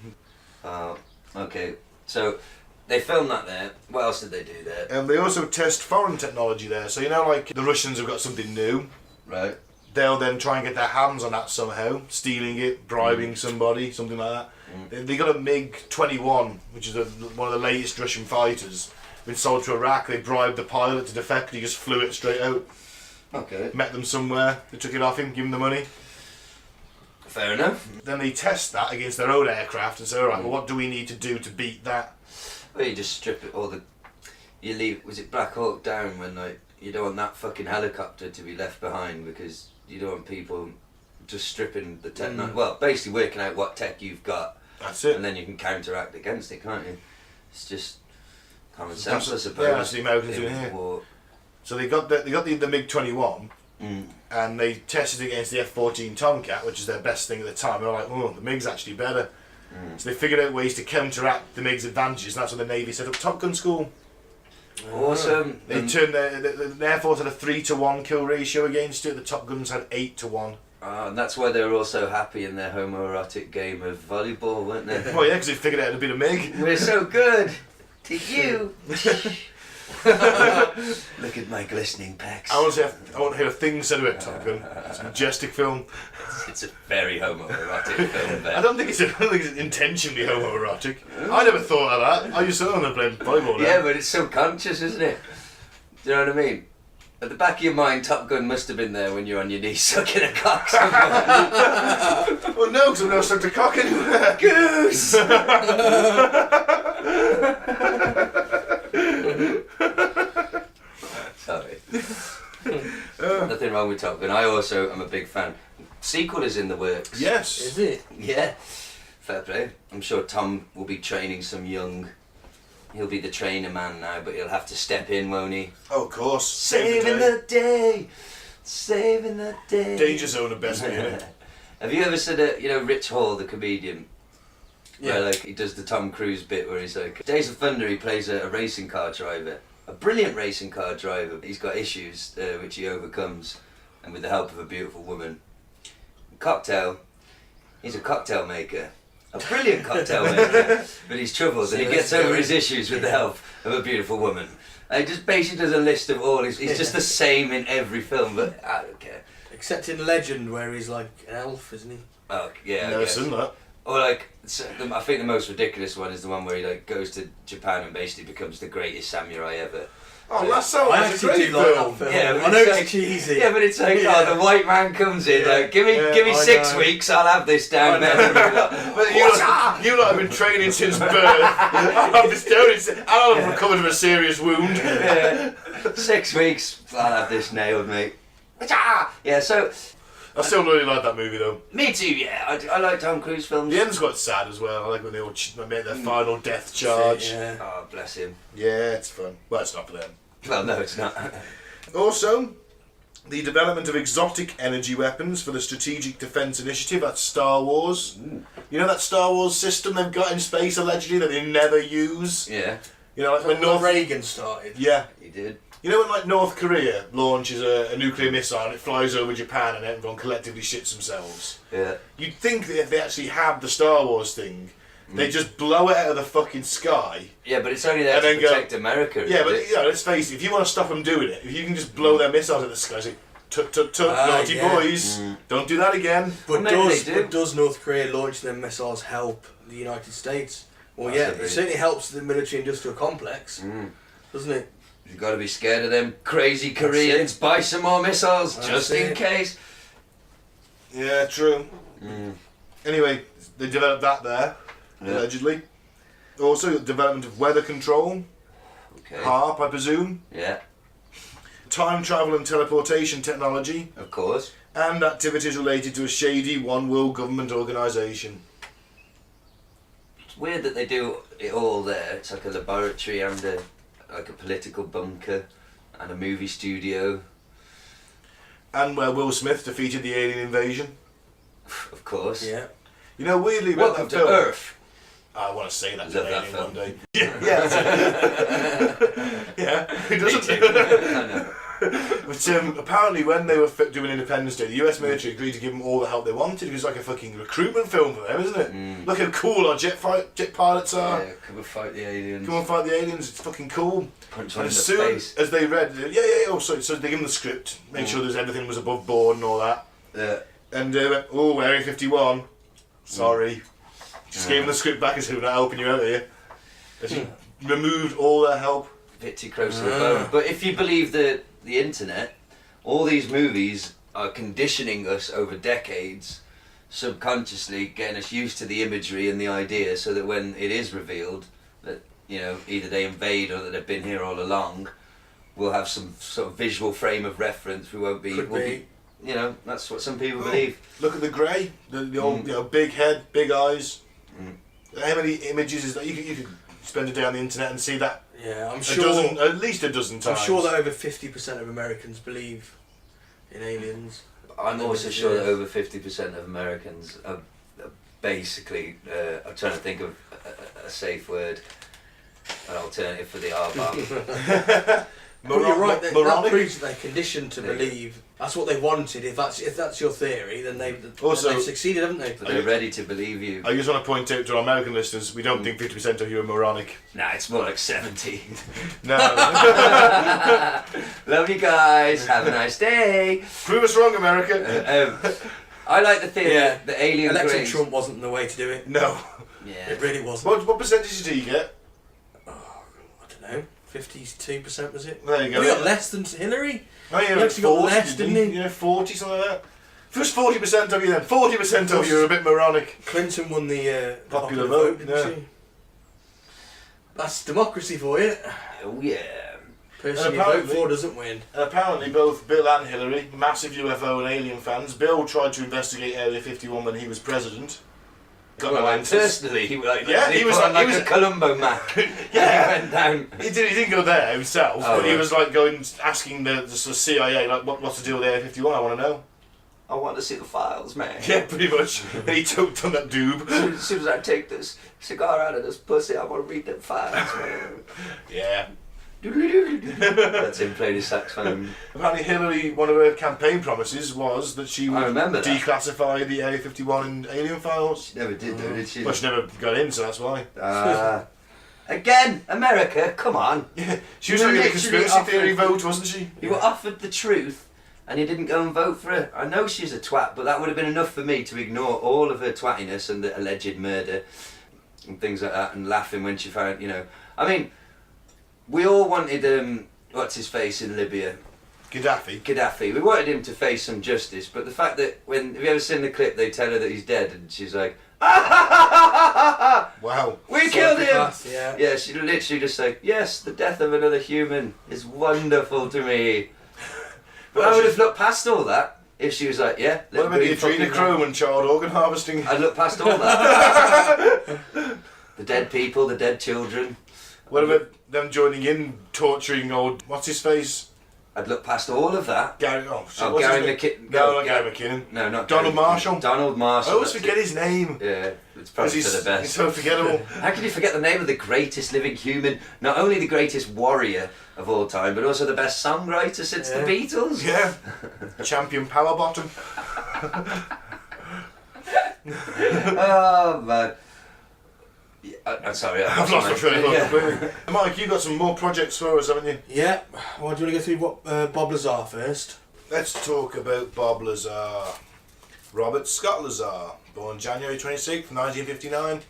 Okay, so they filmed that there. What else did they do there? And they also test foreign technology there. So you know, like the Russians have got something new. Right. They'll then try and get their hands on that somehow, stealing it, bribing somebody, something like that. They got a MiG-21, which is one of the latest Russian fighters. Been sold to Iraq. They bribed the pilot to defect. He just flew it straight out. Okay. Met them somewhere. They took it off him, give him the money. Fair enough. Then they test that against their own aircraft and say, all right, well, what do we need to do to beat that? Well, you just strip it all you leave. Was it Black Hawk Down when like you don't want that fucking helicopter to be left behind because you don't want people just stripping the tech. Well, basically working out what tech you've got. That's it. And then you can counteract against it, can't you? It's just common sense, I suppose. Yeah, that's the Americans doing here. War. So they got the MiG-21, and they tested it against the F-14 Tomcat, which is their best thing at the time. They were like, oh, the MiG's actually better. So they figured out ways to counteract the MiG's advantages, and that's when the Navy set up Top Gun School. Awesome. They turned the Air Force had a 3-to-1 kill ratio against it. The Top Guns had 8-to-1. And that's why they were all so happy in their homoerotic game of volleyball, weren't they? Well, yeah, because they figured out a bit of MiG. We're so good. To you. Look at my glistening pecs. I want to hear a thing said about Top Gun. It's a majestic film. It's a very homoerotic film. Ben. I don't think it's intentionally homoerotic. I never thought of that. I used to know playing volleyball. Yeah, but it's subconscious, isn't it? Do you know what I mean? At the back of your mind, Top Gun must have been there when you're on your knees sucking a cock somewhere. Well, no, because I've never sucked a cock anywhere. Goose! Sorry. Nothing wrong with Top Gun. I also am a big fan. Sequel is in the works. Yes. Is it? Yeah. Fair play. I'm sure Tom will be training some young... He'll be the trainer man now, but he'll have to step in, won't he? Oh, of course. Saving the day! Saving the day! Danger Zone are best being Have you ever seen Rich Hall, the comedian? Yeah. Where, like, he does the Tom Cruise bit where he's like... Days of Thunder, he plays a racing car driver. A brilliant racing car driver. He's got issues which he overcomes, and with the help of a beautiful woman. Cocktail, he's a cocktail maker. A brilliant cocktail maker, but he's troubled and he gets over his issues with the help of a beautiful woman. And he just basically does a list of all his... He's just the same in every film, but I don't care. Except in Legend, where he's like an elf, isn't he? Oh, yeah, Never seen that. Or like, I think the most ridiculous one is the one where he like goes to Japan and basically becomes the greatest samurai ever. Oh, that sounds I like a actually great do like film. that film. Yeah, but I know it's like, cheesy. Yeah, but it's like, oh, the white man comes in, like, give me I 6 know. weeks, I'll have this down there. But you lot have been training since birth. I've recovered from a serious wound. Yeah. 6 weeks, I'll have this nailed, mate. Yeah, so... I still really like that movie though. Me too, yeah. I like Tom Cruise films. The end's quite sad as well. I like when they all make their final death charge. Yeah. Oh, bless him. Yeah, it's fun. Well, it's not for them. Well, no, it's not. Also, the development of exotic energy weapons for the Strategic Defence Initiative at Star Wars. You know that Star Wars system they've got in space allegedly that they never use? Yeah, You know, like when When Reagan started. Yeah. he did. You know when like North Korea launches a nuclear missile and it flies over Japan and everyone collectively shits themselves? Yeah. You'd think that if they actually have the Star Wars thing, they just blow it out of the fucking sky. Yeah, but it's only there And to then go- protect America. Yeah, but isn't it? you know, let's face it, if you want to stop them doing it, if you can just blow their missiles at the sky, say, tut tut tut, naughty yeah. boys, don't do that again. But Maybe they do. does North Korea launch their missiles help the United States? Well, That's yeah, a it bit- certainly helps the military-industrial complex, doesn't it? You've got to be scared of them crazy Koreans. Buy some more missiles, That's just in it. case. Yeah, true. Anyway, they developed that there, allegedly. Also, the development of weather control, Okay. H.A.R.P, I presume. Yeah, Time travel and teleportation technology, of course. and activities related to a shady one world government organisation. It's weird that they do it all there. It's like a laboratory and a political bunker and a movie studio. And where Will Smith defeated the alien invasion. Of course. Yeah. You know, weirdly about Welcome that to film, Earth. I want to say that to Love an that alien film. one day. Yeah, that's it. Yeah, who doesn't? I know. But apparently when they were doing Independence Day, the US military agreed to give them all the help they wanted. It was like a fucking recruitment film for them, isn't it? Look how cool our jet pilots are. Yeah, come and fight the aliens. Come and fight the aliens, it's fucking cool. Punch And one in as the soon face. as they read, so they give them the script, make sure everything was above board and all that. Yeah. And they went, oh, Area 51, sorry. Just gave them the script back and said, we're not helping you out here. They removed all their help. A bit too close to the bone. But if you believe the internet, all these movies are conditioning us over decades, subconsciously getting us used to the imagery and the idea, so that when it is revealed that, you know, either they invade or that they've been here all along, we'll have some sort of visual frame of reference. We won't be. Could be. You know, that's what some people believe. Look at the grey, the old, you know, big head, big eyes. How many images is that? You could spend a day on the internet and see that Yeah, I'm at sure. least a dozen times. I'm sure that over 50% of Americans believe in aliens. I'm also sure that over 50% of Americans are basically, I'm trying to think of a safe word, an alternative for the R-bomb. But you're right, that moronic? proves that they're conditioned to believe. That's what they wanted. If that's your theory, then they've succeeded, haven't they? But they're ready to believe you. I just want to point out to our American listeners, we don't think 50% of you are moronic. Nah, it's more like 70. No. Love you guys. Have a nice day. Prove us wrong, America. I like the theory that alien Electing craze. Trump wasn't the way to do it. No. Yeah. It really wasn't. What percentage did he get? I don't know. 52% was it? There you go. We got less than Hillary. Oh, yeah, He actually got 40, less, didn't he? Yeah, 40, something like that. If it was 40% of you then, 40% of you are a bit moronic. Clinton won the Popular vote, vote, didn't yeah. she? That's democracy for you. Oh yeah. Person you vote apparently- for doesn't win. Apparently both Bill and Hillary, massive UFO and alien fans, Bill tried to investigate Area 51 when he was president. Got no answers. Personally, he was like, Yeah, he he was put on like- like he a was- Columbo map. Yeah. He went down. He didn't go there himself, Oh, but he right. was like going, asking the sort of CIA, like, what's the deal with Area 51, I want to know. I want to see the files, man. Yeah, pretty much. And he toked on that doob. As soon as I take this cigar out of this pussy, I want to read them files, man. Yeah. That's him playing his saxophone. Apparently Hillary, one of her campaign promises was that she would remember that. declassify the Area 51 and alien files. She never did though, did she? Well, she never got in, so that's why. Again, America, come on. Yeah, she was You like a literally conspiracy theory offered- vote, wasn't she? You were offered the truth and you didn't go and vote for her. I know she's a twat, but that would have been enough for me to ignore all of her twattiness and the alleged murder and things like that, and laughing when she found, you know. I mean, we all wanted, what's his face in Libya? Gaddafi. We wanted him to face some justice, but the fact that have you ever seen the clip, they tell her that he's dead and she's like, Wow. we killed him! Psychopath, yeah. Yeah, she literally just like, yes, the death of another human is wonderful to me. But I would have looked past all that if she was like, yeah. What about the adrenochrome and child organ harvesting? I'd look past all that. The dead people, the dead children. What about them joining in, torturing old, what's his face? I'd look past all of that. Gary, what's his Gary name? McKinnon. No, not Gary McKinnon. No, not Donald Gary. Marshall. Donald Marshall. I always that's forget it. his name. Yeah, it's probably for the He's best. so forgettable. How can you forget the name of the greatest living human? Not only the greatest warrior of all time, but also the best songwriter since the Beatles. Yeah. Champion power bottom. Oh man. I'm sorry. I've lost my train of thought completely. Mike, you've got some more projects for us, haven't you? Yeah. Well, do you want to go through what Bob Lazar first? Let's talk about Bob Lazar. Robert Scott Lazar, born January 26th, 1959,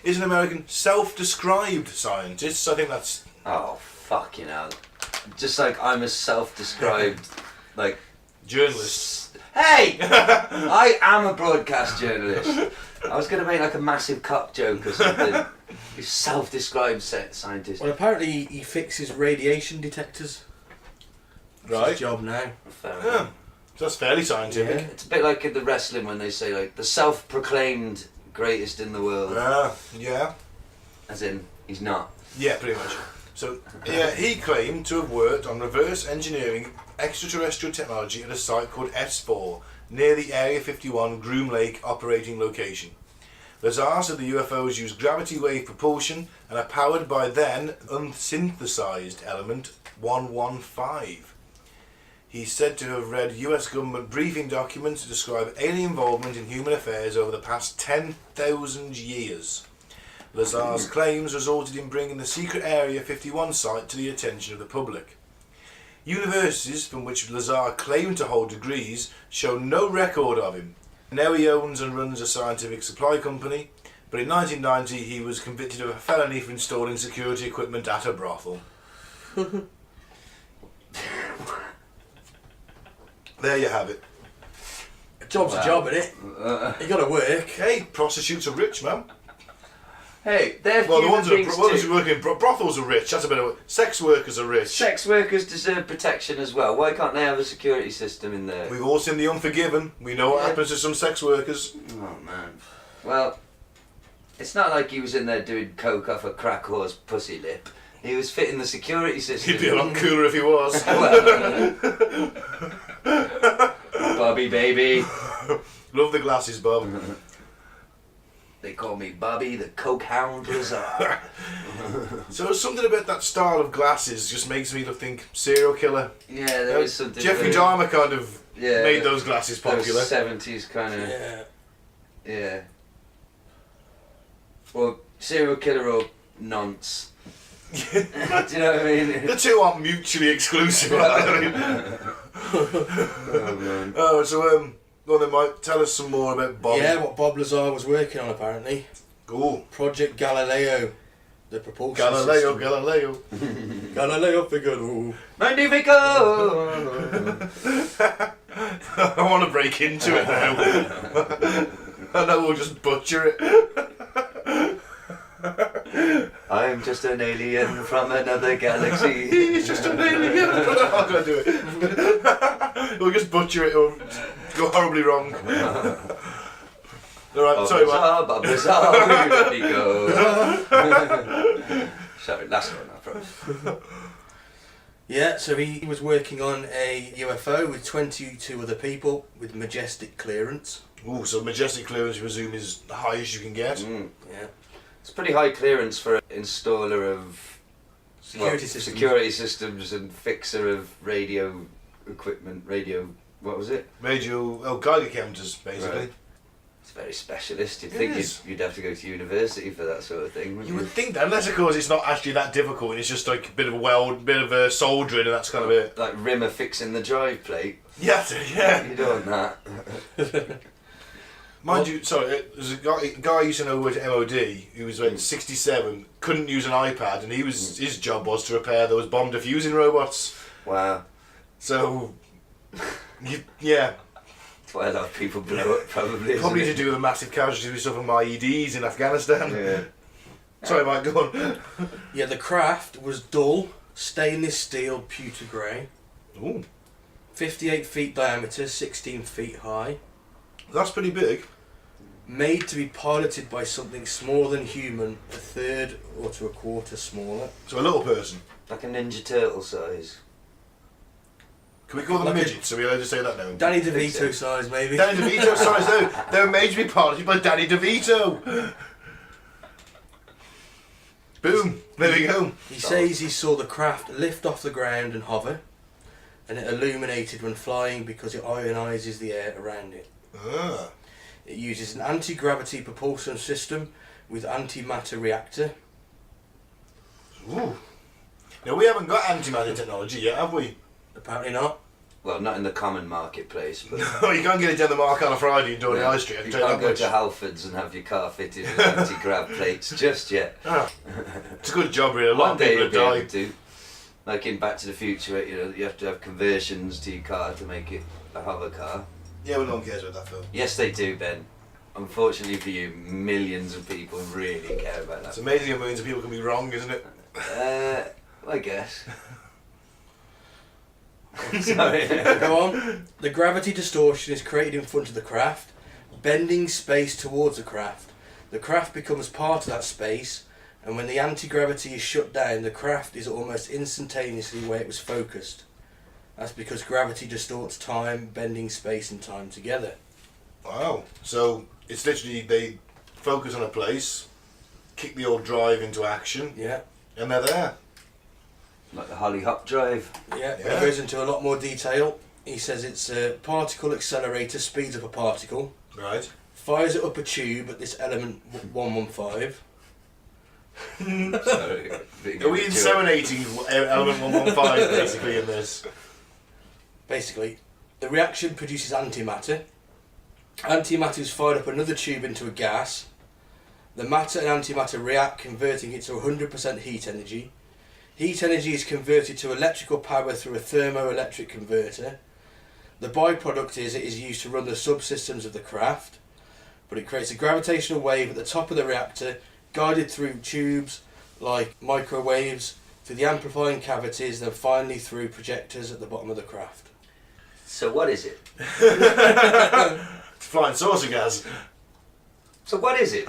is an American self-described scientist. I think that's... Oh fucking hell! Just like I'm a self-described like journalist. Hey, I am a broadcast journalist. I was going to make like a massive cock joke or something. He's self-described scientist. Well, apparently he fixes radiation detectors. That's Right. his job now. Fair Yeah. enough. So that's fairly scientific. Yeah. It's a bit like in the wrestling when they say like the self-proclaimed greatest in the world, Yeah. as in he's not. Yeah, pretty much. So, yeah, he claimed to have worked on reverse engineering extraterrestrial technology at a site called S4 near the Area 51 Groom Lake operating location. Lazar said the UFOs use gravity wave propulsion and are powered by then unsynthesized element 115. He's said to have read US government briefing documents to describe alien involvement in human affairs over the past 10,000 years. Lazar's claims resulted in bringing the secret Area 51 site to the attention of the public. Universities from which Lazar claimed to hold degrees show no record of him. Now he owns and runs a scientific supply company, but in 1990 he was convicted of a felony for installing security equipment at a brothel. There you have it. A job's a job, innit? You got to work. Hey, prostitutes are rich, man. Hey, they're Well, the human ones that beings are too. working in brothels are rich. That's a bit of sex workers are rich. Sex workers deserve protection as well. Why can't they have a security system in there? We've all seen The Unforgiven. We know what happens to some sex workers. Oh man. Well, it's not like he was in there doing coke off a crack horse pussy lip. He was fitting the security system. He'd be a lot cooler if he was. Bobby baby. Love the glasses, Bob. They call me Bobby the Coke Hound Lazar. So something about that style of glasses just makes me think serial killer. Yeah, there is something. Jeffrey very- Dahmer kind of Yeah, made those glasses popular. Those 70s kind of. Yeah. Yeah. Well, serial killer or nonce. Do you know what I mean? The two aren't mutually exclusive. Are they? Oh man. Oh, so well then, Mike, tell us some more about Bob. Yeah, what Bob Lazar was working on apparently. Cool. Project Galileo, the propulsion Galileo, system. Galileo. Galileo Figaro. Magnifico! I want to break into it now. I know we'll just butcher it. I'm just an alien from another galaxy. He's just an alien. I'm not going to do it. We'll just butcher it or go horribly wrong. Alright, sorry, Mike. Bob Lazar, Magnifico. Sorry, last one, I promise. Yeah, so he was working on a UFO with 22 other people with majestic clearance. Ooh, so majestic clearance, you presume, is the highest you can get. Mm. Yeah. It's pretty high clearance for an installer of Security systems and fixer of radio equipment, what was it? Geiger counters, basically. Right. It's very specialist. You'd It think is. you'd have to go to university for that sort of thing, wouldn't You you? would think that, unless of course it's not actually that difficult and it's just like a bit of a bit of a soldering and that's kind of it. Like Rimmer fixing the drive plate. Yeah. You don't want that. Mind you, sorry, there's a guy I used to know who was MOD, who was like 67, couldn't use an iPad, and his job was to repair those bomb defusing robots. Wow. So, yeah. That's why a lot of people blow up, probably. Probably isn't to do with the massive casualties we suffered from IEDs in Afghanistan. Yeah. Sorry, Mike, go on. Yeah, the craft was dull, stainless steel pewter grey, Ooh, 58 feet diameter, 16 feet high, that's pretty big. made to be piloted by something smaller than human, a third or to a quarter smaller. So a little person. Like a Ninja Turtle size. Can we call them Like midgets? Are we allowed to say that now? Danny think DeVito so. size, maybe. Danny DeVito, sorry, they were made to be piloted by Danny DeVito. Boom, there we go. He says he saw the craft lift off the ground and hover, and it illuminated when flying because it ionises the air around it. Ah. It uses an anti-gravity propulsion system with antimatter reactor. Ooh. Now we haven't got antimatter technology yet, have we? Apparently not. Well, not in the common marketplace, but... No, you can't get it down the mark on a Friday and do it on the high street. I You can tell can't you go that to much. Halfords and have your car fitted with anti-grav plates just yet. Ah. It's a good job, really. A lot One of day people you'll have be able died. to. Like in Back to the Future, you know, you have to have conversions to your car to make it a hover car. Yeah, well, no one cares about that film. Yes, they do, Ben. Unfortunately for you, millions of people really care about It's that. amazing how millions of people can be wrong, isn't it? I guess. Sorry. Go on. The gravity distortion is created in front of the craft, bending space towards the craft. The craft becomes part of that space, and when the anti-gravity is shut down, the craft is almost instantaneously where it was focused. That's because gravity distorts time, bending space and time together. Wow. So it's literally they focus on a place, kick the old drive into action, Yeah. and they're there. Like the Holly Hop drive. Yeah, Yeah. He goes into a lot more detail. He says it's a particle accelerator, speeds up a particle, Right. fires it up a tube at this element 115. Sorry. Are we inseminating element 115 basically in this? Basically, the reaction produces antimatter. Antimatter is fired up another tube into a gas. The matter and antimatter react, converting it to 100% heat energy. Heat energy is converted to electrical power through a thermoelectric converter. The byproduct is it is used to run the subsystems of the craft, but it creates a gravitational wave at the top of the reactor, guided through tubes like microwaves, through the amplifying cavities, then finally through projectors at the bottom of the craft. So what is it? It's flying saucer gas. So what is it?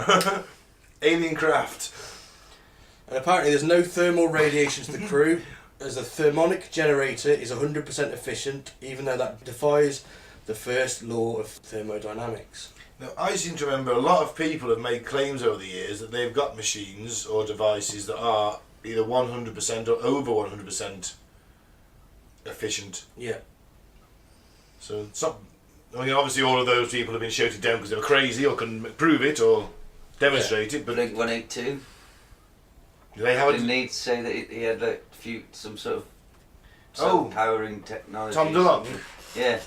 Alien craft. And apparently there's no thermal radiation to the crew, as the thermonic generator is 100% efficient, even though that defies the first law of thermodynamics. Now, I seem to remember a lot of people have made claims over the years that they've got machines or devices that are either 100% or over 100% efficient. Yeah. So it's not. I mean, obviously, all of those people have been shouted down because they were crazy or couldn't prove it or demonstrate it. But Blink 182. do they have Didn't it? he say that he had like some sort of Oh. self-powering technology? Tom DeLonge. Yeah,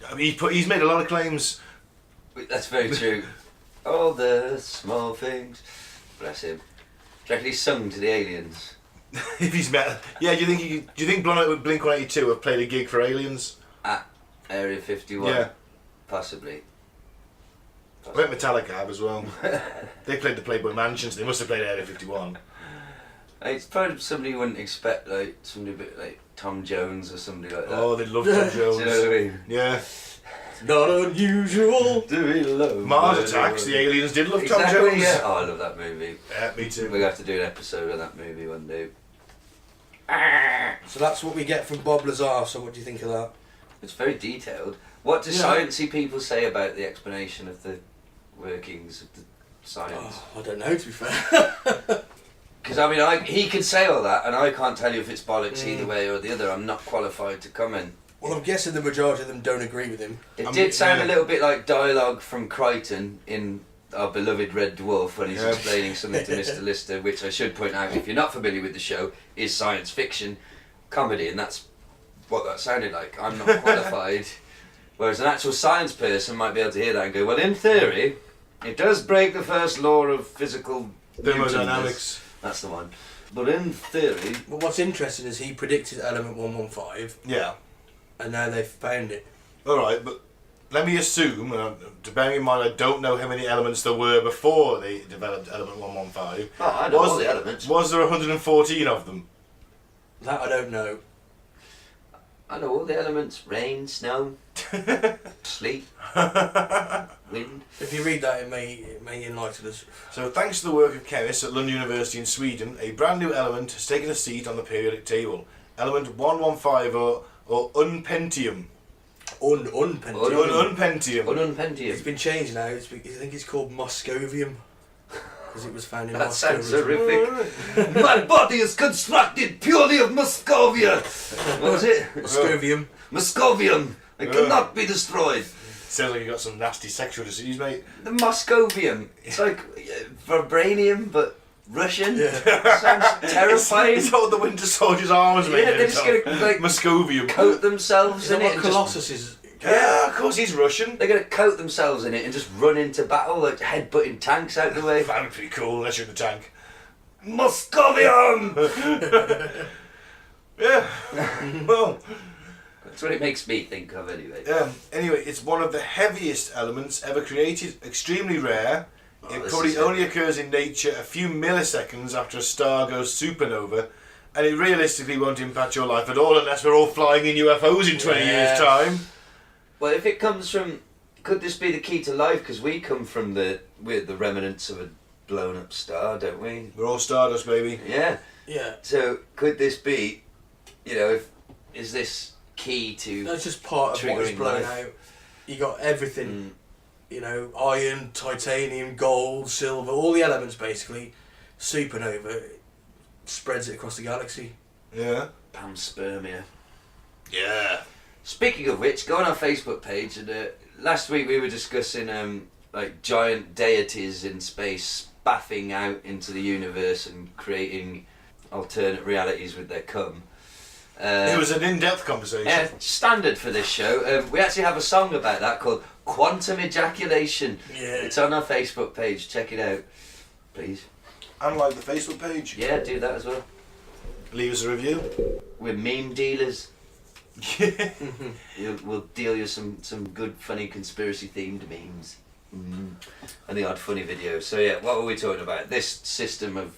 I mean, he's made a lot of claims. that's very true. All the small things. Bless him. Do you reckon he sung to the aliens? If he's met, yeah. Do you think Blink 182 have played a gig for aliens? At Area 51? Yeah. Possibly. I bet Metallica have as well. They played the Playboy Mansions. They must have played Area 51. It's probably somebody you wouldn't expect, like somebody a bit like Tom Jones or somebody like that. Oh, they love Tom Do you know what I Jones. mean? Yeah. Not unusual. Do we love Mars Attacks. The aliens did love Tom Exactly, Jones. yeah. Oh, I love that movie. Yeah, me too. We'll have to do an episode on that movie one day. So that's what we get from Bob Lazar, so what do you think of that? It's very detailed. What do Yeah. sciencey people say about the explanation of the workings of the science? Oh, I don't know, to be fair. Because I mean, he could say all that, and I can't tell you if it's bollocks either way or the other. I'm not qualified to comment. Well, I'm guessing the majority of them don't agree with him. It did sound a little bit like dialogue from Crichton in our beloved Red Dwarf when he's explaining something to Mr. Lister, which I should point out, if you're not familiar with the show, is science fiction comedy, and that's what that sounded like. I'm not qualified. Whereas an actual science person might be able to hear that and go, well, in theory, it does break the first law of physical thermodynamics. That's the one. But in theory... Well, what's interesting is he predicted element 115. Yeah. And now they've found it. Alright, but let me assume, to bear in mind I don't know how many elements there were before they developed element 115. Oh, I know all the elements. Was there 114 of them? That I don't know. I know all the elements. Rain, snow, sleep, wind. If you read that, it may enlighten us. So thanks to the work of chemists at Lund University in Sweden, a brand new element has taken a seat on the periodic table. Element 115 or unpentium. Unpentium. Unpentium. It's been changed now. I think it's called Moscovium. Because it was found in That Moscow. sounds horrific. My body is constructed purely of Moscovia. What was it? Moscovium. Moscovium. It cannot be destroyed. Sounds like you got some nasty sexual disease, mate. The Moscovium. It's like vibranium, but Russian. Yeah. Sounds terrifying. It's all the Winter Soldier's arms, mate. Yeah, they're just going to like Moscovium. coat themselves Is in that it. what And Colossus is? Yeah, of course he's Russian. they're going to coat themselves in it and just run into battle, like headbutting tanks out the way. That'd be pretty cool, unless you're in the tank. Moscovium! Yeah. Well, That's what it makes me think of anyway. anyway, it's one of the heaviest elements ever created. Extremely rare. It this probably is only heavy. occurs in nature a few milliseconds after a star goes supernova, and it realistically won't impact your life at all unless we're all flying in UFOs in 20 years' time. Well, if it comes from... Could this be the key to life? Because we come from we're the remnants of a blown up star, don't we? We're all stardust, baby. Yeah. Yeah. So could this be, is this key to... That's just part of what is triggering blown life? out. You got everything. Iron, titanium, gold, silver, all the elements basically. Supernova spreads it across the galaxy. Yeah. Panspermia. Yeah. Speaking of which, go on our Facebook page, and last week we were discussing like giant deities in space spaffing out into the universe and creating alternate realities with their cum. It was an in-depth conversation. Yeah, standard for this show. We actually have a song about that called Quantum Ejaculation. Yeah. It's on our Facebook page. Check it out, please. And like the Facebook page. Yeah, do that as well. Leave us a review. We're meme dealers. We'll deal you some good, funny, conspiracy-themed memes. And the odd funny videos. So yeah, what were we talking about? This system of...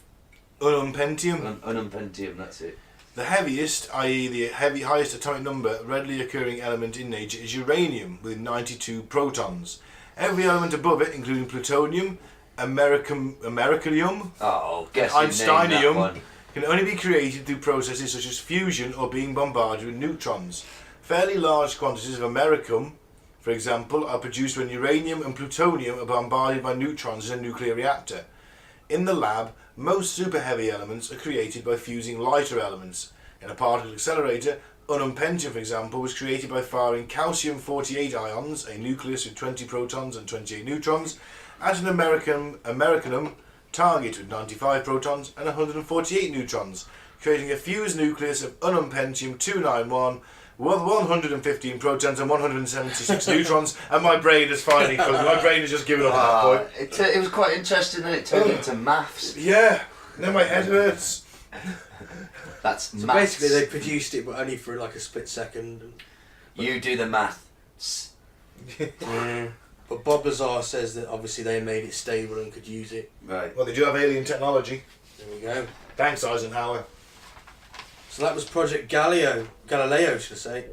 Unpentium. Unpentium, that's it. The heaviest, i.e. the highest atomic number readily occurring element in nature is uranium with 92 protons. Every element above it, including plutonium, americium, Oh, guess you named that einsteinium, one. can only be created through processes such as fusion or being bombarded with neutrons. Fairly large quantities of americium, for example, are produced when uranium and plutonium are bombarded by neutrons in a nuclear reactor. In the lab, most super heavy elements are created by fusing lighter elements. In a particle accelerator, unpentium, for example, was created by firing calcium-48 ions, a nucleus with 20 protons and 28 neutrons, at an americanum target with 95 protons and 148 neutrons, creating a fused nucleus of unpentium 291 with 115 protons and 176 neutrons, and my brain has finally just given up at that point. It was quite interesting that it turned into maths. Yeah, now my head hurts. That's So maths. basically they produced it but only for like a split second. You do the math. But Bob Lazar says that obviously they made it stable and could use it. Right. Well, they do have alien technology. There we go. Thanks, Eisenhower. So that was Project Galileo, should I say.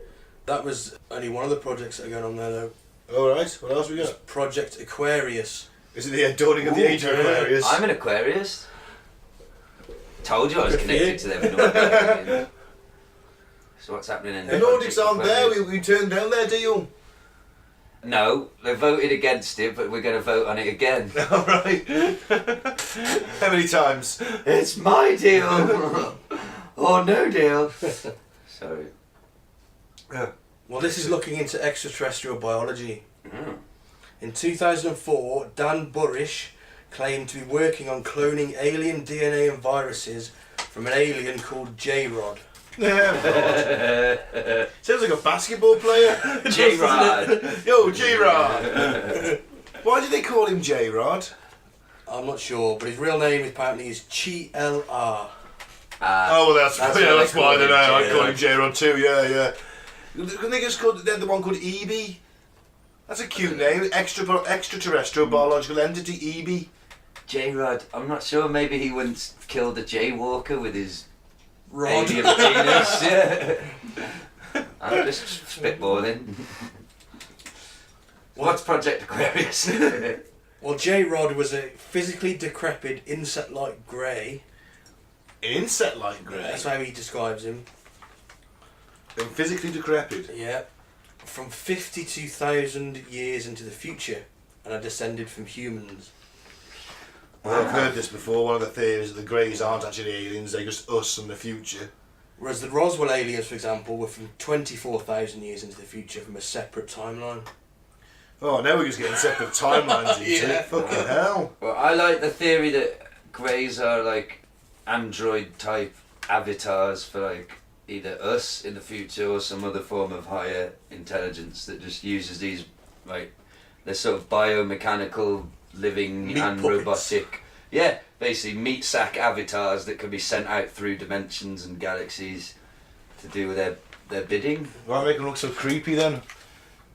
That was only one of the projects that are going on there though. Alright, what else we It's got? Project Aquarius. Is it the dawning of the age of Aquarius? I'm an Aquarius. Told you I was Good for connected you. to them. Nordic. So what's happening in The Nordics aren't there, we turned down their deal. No, they voted against it, but we're going to vote on it again. All right. How many times? It's my deal! Or no deal. Sorry. Well, this is looking into extraterrestrial biology. Mm. In 2004, Dan Burrish claimed to be working on cloning alien DNA and viruses from an alien called J.A.R.P. Sounds like a basketball player. J-Rod. Yo, J-Rod. Why did they call him J-Rod? I'm not sure, but his real name apparently is H.A.A.R.P. Oh, well, that's why I don't know. I J-Rod. call him J-Rod too. Yeah. Couldn't they just call the one called E.B.? That's a cute name. Extraterrestrial biological entity, E.B. J-Rod. I'm not sure. Maybe he once killed a jaywalker with his Rod. alien penis. Yeah. I'm just spitballing. What's Project Aquarius? Well, J.A.R.P. was a physically decrepit insect-like grey. Insect-like grey. That's how he describes him. And physically decrepit. Yeah. From 52,000 years into the future, and are descended from humans. Well, I've heard this before. One of the theories is that the Greys aren't actually aliens, they're just us in the future. Whereas the Roswell aliens, for example, were from 24,000 years into the future from a separate timeline. Oh, now we're just getting separate timelines into Yeah. it. Fucking hell. Well, I like the theory that Greys are like android type avatars for like either us in the future or some other form of higher intelligence that just uses these, like, they're sort of biomechanical, living Meat and puppets. robotic. Yeah, basically meat sack avatars that can be sent out through dimensions and galaxies to do their bidding. Why make them look so creepy then?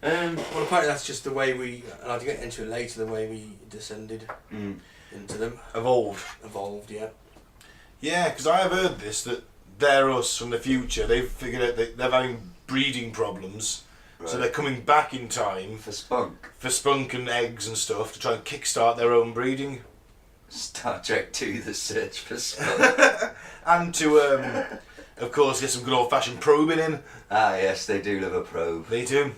Well, apparently that's just the way we, and I'll get into it later, the way we descended into them. Evolved, yeah. Yeah, because I have heard this, that they're us from the future. They've figured out that they're having breeding problems. Right. So they're coming back in time For spunk. for spunk and eggs and stuff to try and kickstart their own breeding. Star Trek 2, The Search for Spunk. And to, of course, get some good old-fashioned probing in. Ah yes, they do love a probe. They do.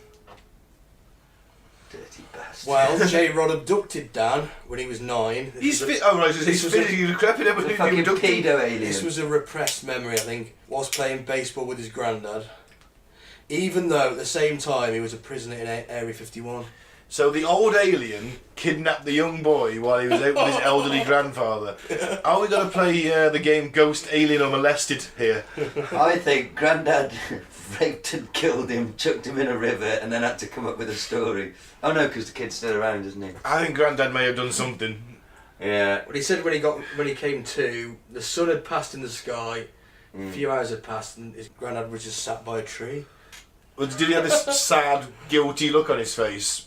Dirty bastard. Well, J.A.R.P. abducted Dan when he was 9. He's he's was a- physically decrepit. He's a fucking pedo alien. This was a repressed memory, I think, whilst playing baseball with his granddad. Even though at the same time he was a prisoner in Area 51. So the old alien kidnapped the young boy while he was out with his elderly grandfather. Are we going to play the game Ghost, Alien or Molested here? I think Grandad raped and killed him, chucked him in a river, and then had to come up with a story. Oh no, because the kid's still around, isn't he? I think Granddad may have done something. Yeah. Well, he said when he came to, the sun had passed in the sky, a few hours had passed, and his granddad was just sat by a tree. Well, did he have this sad, guilty look on his face?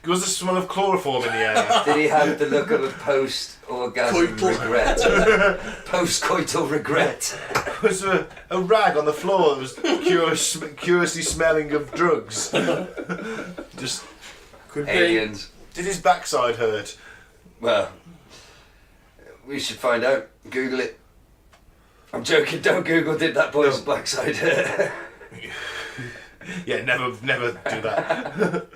Was the smell of chloroform in the air? Did he have the look of a post-orgasm Coital. regret? Post-coital regret. Was there a rag on the floor that was curiously smelling of drugs? Just, Could be. Aliens. did his backside hurt? Well, we should find out. Google it. I'm joking, don't Google did that boy's backside hurt. Yeah, never do that.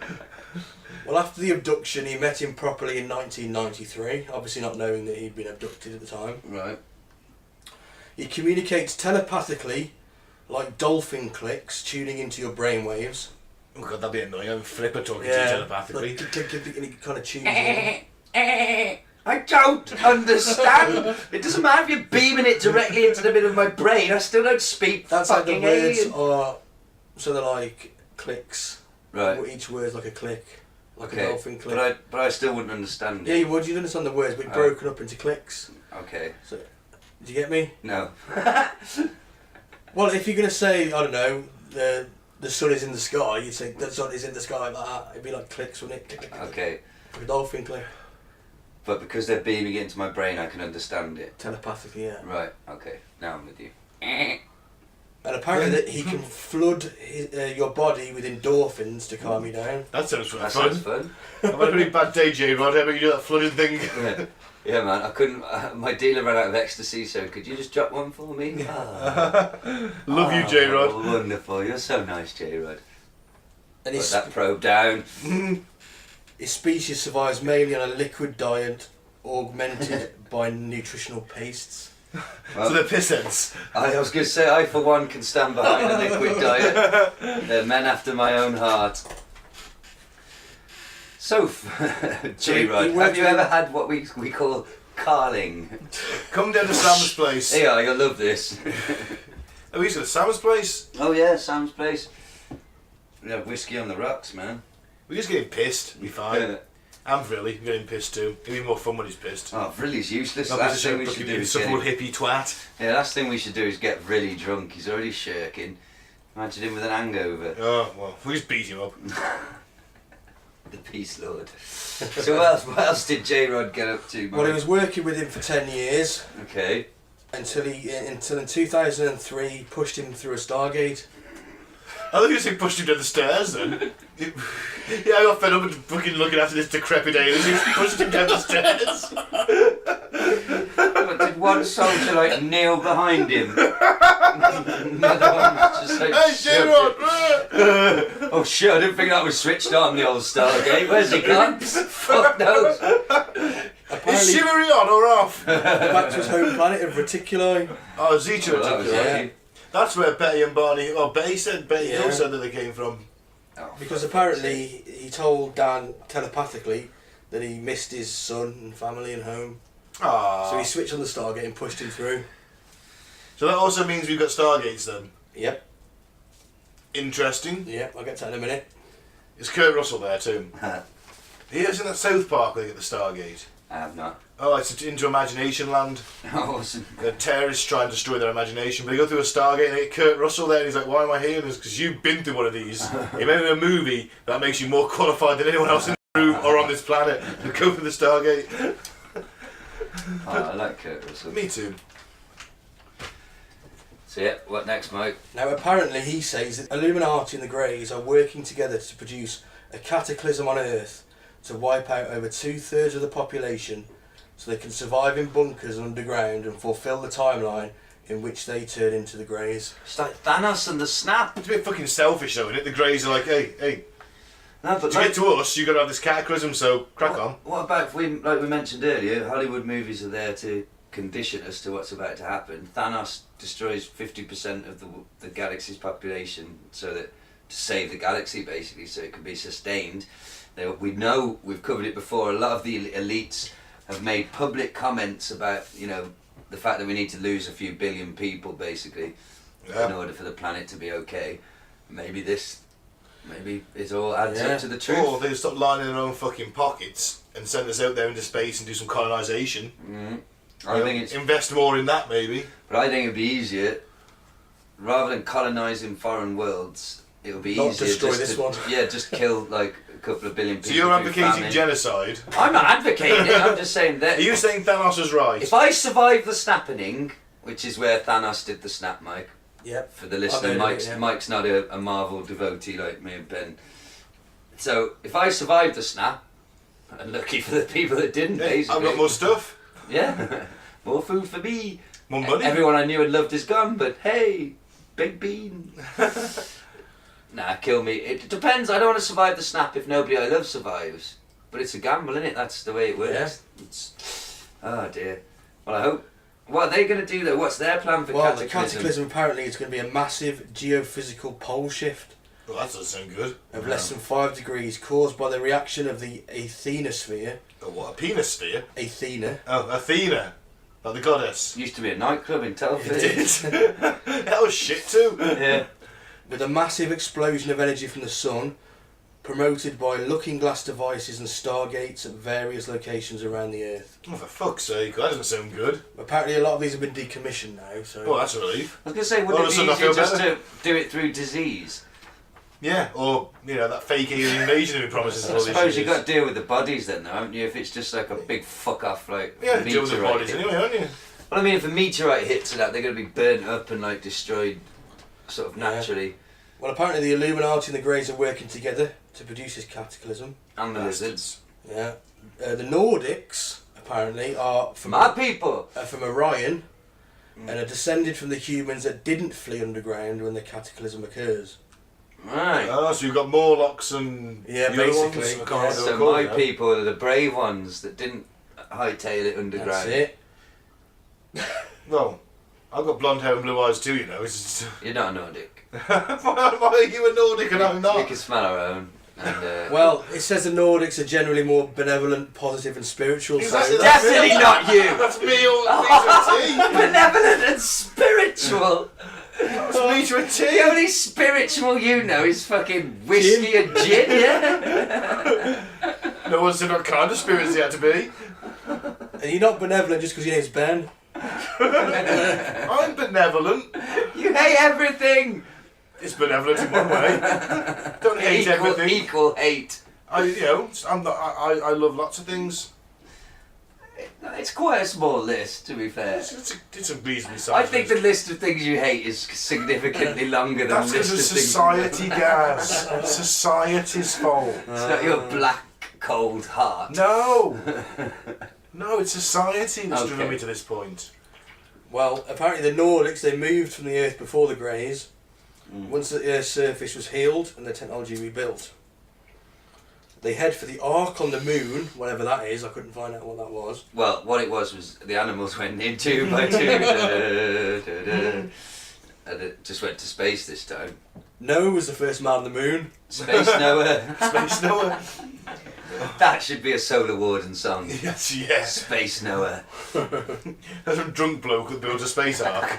Well, after the abduction, he met him properly in 1993, obviously not knowing that he'd been abducted at the time. Right. He communicates telepathically, like dolphin clicks, tuning into your brainwaves. Oh god, that'd be annoying. I'm Flipper talking to you telepathically. Like, click, click, click, and he kind of tunes in. I don't understand. It doesn't matter if you're beaming it directly into the middle of my brain. I still don't speak That's how the fucking words alien. are. So they're like clicks. Right. Each word's like a click, like a Okay. dolphin click. But I still wouldn't understand Yeah, it. you would. You'd understand the words, but Oh. broken up into clicks. Okay. So, do you get me? No. Well, if you're gonna say, I don't know, the sun is in the sky, you'd say the sun is in the sky like that. It'd be like clicks, wouldn't it? Click, click, click, Okay. like a dolphin click. But because they're beaming it into my brain, I can understand it. Telepathically, yeah. Right. Okay. Now I'm with you. And apparently that he can flood your body with endorphins to calm you down. That sounds That fun. sounds fun. I've had a really bad day, J-Rod. How about you do that flooded thing? Yeah. Yeah, man. I couldn't. My dealer ran out of ecstasy, so could you just drop one for me? Ah. Love you, J-Rod. Oh, wonderful. You're so nice, J-Rod. And Put that probe down. his species survives mainly on a liquid diet augmented by nutritional pastes. So they're pissheads. I was going to say, I for one can stand behind a liquid diet. They're men after my own heart. So, J-Rod, have you ever had what we call carling? Come down to Sam's place. Yeah, you'll love this. Oh, we used to go to Sam's place. Oh yeah, Sam's place. We have whiskey on the rocks, man. We're just getting pissed. Be fine. Yeah. And Vrilly, getting pissed too. It'd be more fun when he's pissed. Oh, Vrilly's useless. Not Last just thing a we should do fucking is get insufferable him. hippie twat. Yeah, last thing we should do is get Vrilly drunk. He's already shirking. Imagine him with an hangover. Oh, well, we just beat him up. The Peace Lord. So what else did J-Rod get up to, man? Well, he was working with him for 10 years Okay. until in 2003 he pushed him through a Stargate. I thought you said pushed him down the stairs then. Yeah, I got fed up and fucking looking after this decrepit alien. He pushed him down the stairs. But did one soldier like kneel behind him? Another one was just like Hey, shoved J-Rod! it. Oh shit, I didn't think that was switched on, the old Stargate. Where's he gone? Fuck knows. Is Apparently chivalry on or off? back to his home planet of Reticuli. Oh, Zeta Well, that was Reticuli. lucky. That's where Betty and Barney, Betty Yeah. Hill said that they came from. Oh, Because fuck. apparently he told Dan telepathically that he missed his son and family and home. Ah. So he switched on the Stargate and pushed him through. So that also means we've got Stargates then. Yep, Interesting. yep, I'll get to that in a minute. Is Kurt Russell there too? He is in that South Park where they get the Stargate. I have not. Oh, it's into Imagination Land. Awesome. The terrorists try and destroy their imagination, but they go through a Stargate and they get Kurt Russell there and he's like, why am I here? It's because you've been through one of these. You made a movie that makes you more qualified than anyone else in the room or on this planet to go through the Stargate. Oh, I like Kurt Russell. Me too. So yeah, what next, Mike? Now apparently he says that Illuminati and the Greys are working together to produce a cataclysm on Earth to wipe out over 2/3 of the population so they can survive in bunkers underground and fulfill the timeline in which they turn into the Greys. It's like Thanos and the Snap. It's a bit fucking selfish though, isn't it? The Greys are like, hey, No, but to get to us, you've got to have this cataclysm, so crack on. What about, if we, like we mentioned earlier, Hollywood movies are there to condition us to what's about to happen. Thanos destroys 50% of the galaxy's population so that to save the galaxy basically, so it can be sustained. We know, we've covered it before, a lot of the elites have made public comments about, you know, the fact that we need to lose a few billion people basically in order for the planet to be okay. Maybe it all adds up to the truth. Or they stop lining their own fucking pockets and send us out there into space and do some colonisation. I think it's, invest more in that maybe. but I think it'd be easier, rather than colonising foreign worlds, it would be Not easier destroy just this to, one. yeah, just kill like a couple of billion people. So you're through advocating famine. genocide. I'm not advocating it, I'm just saying that Are you saying Thanos was right? if I survive the snapping, which is where Thanos did the snap, Mike, Yep. for the listener, I've heard of it, yeah. Mike's not a Marvel devotee like me and Ben. So if I survived the snap, and lucky for the people that didn't, Hey, basically. I've got more stuff. Yeah, more food for me. More money. Everyone I knew and loved is gone, but hey, Big Bean. Nah, kill me. It depends. I don't want to survive the snap if nobody I love survives. But it's a gamble, innit? That's the way it works. It's, oh dear. Well, I hope. What are they going to do though? What's their plan for Well, the cataclysm? cataclysm apparently is going to be a massive geophysical pole shift Well, that doesn't sound good. of less than 5 degrees caused by the reaction of the Athenosphere. Oh, what, a penis sphere? Athena. Oh, Athena. Like the goddess. Used to be a nightclub in It Telford. did. That was shit too. Yeah. With a massive explosion of energy from the sun, promoted by looking glass devices and stargates at various locations around the Earth. Oh, for fuck's sake, that doesn't sound good. Apparently a lot of these have been decommissioned now, so... Oh, that's a relief. I was going to say, All of wouldn't a it sudden be I feel easier just better. to do it through disease? Yeah, or, you know, that fake alien invasion who promises I all these suppose you've years. got to deal with the bodies then, though, haven't you? If it's just like a big fuck off, like Yeah, deal with the meteorite bodies hit. anyway, aren't you? Well, I mean, if a meteorite hits that, they're going to be burnt up and like destroyed, sort of naturally. Well, apparently the Illuminati and the Greys are working together to produce this cataclysm. And the lizards. Yeah. The Nordics, apparently, are from, My people. from Orion and are descended from the humans that didn't flee underground when the cataclysm occurs. Right. Oh, so you've got Morlocks and Yeah, the other ones? basically. I can't remember So what they're called my now. people are the brave ones that didn't hightail it underground. That's it. Well, I've got blonde hair and blue eyes too, you know. It's just... You're not a Nordic. Why are you a Nordic and I'm We not? can smell our own. And, Well, it says the Nordics are generally more benevolent, positive, and spiritual. Exactly, So that's definitely me. not you. That's me all me to a T. benevolent and spiritual. That's me to a The T. only spiritual you know is fucking whiskey and gin, yeah? No one said what kind of spirits he had to be. and you're not benevolent just because your name's Ben. I'm benevolent. You hate everything. It's benevolent in one way. Don't hate everything. Equal hate. I love lots of things. It's quite a small list, to be fair. It's a reasonably sized I think the list. list of things you hate is significantly longer than That's the list because of of things. society, Gaz. It's society's fault. It's not your black, cold heart. No. No, it's society that's driven Okay. me to this point. Well, apparently the Nordics, they moved from the Earth before the Greys. Once the Earth's surface was healed and the technology rebuilt. They head for the Ark on the Moon, whatever that is. I couldn't find out what that was. Well, what it was the animals went in 2 by 2. And it just went to space this time. Noah was the first man on the Moon. Space Noah. Space Noah. That should be a Solar Warden song. Yes, yes. Space Noah. That's some drunk bloke that builds a space ark.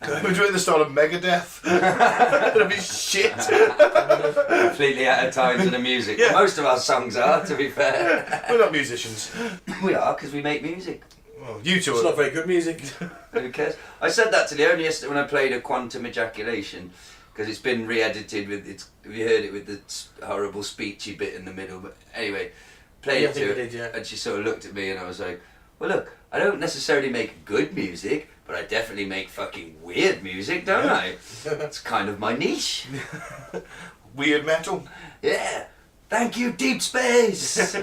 We're doing the style of Megadeth. That'd be shit. Completely out of time to the music. Yeah. Most of our songs are, to be fair. We're not musicians. We are, because we make music. Well, you two It's are. not very good music. Who cares? I said that to Leon yesterday when I played a Quantum Ejaculation, because it's been re-edited with its. Have you heard it with the horrible speechy bit in the middle? But anyway, played Yeah, I it think to I her, did, yeah. and she sort of looked at me, and I was like, "Well, look, I don't necessarily make good music, but I definitely make fucking weird music, don't I? It's kind of my niche." Weird metal. Yeah. Thank you, Deep Space.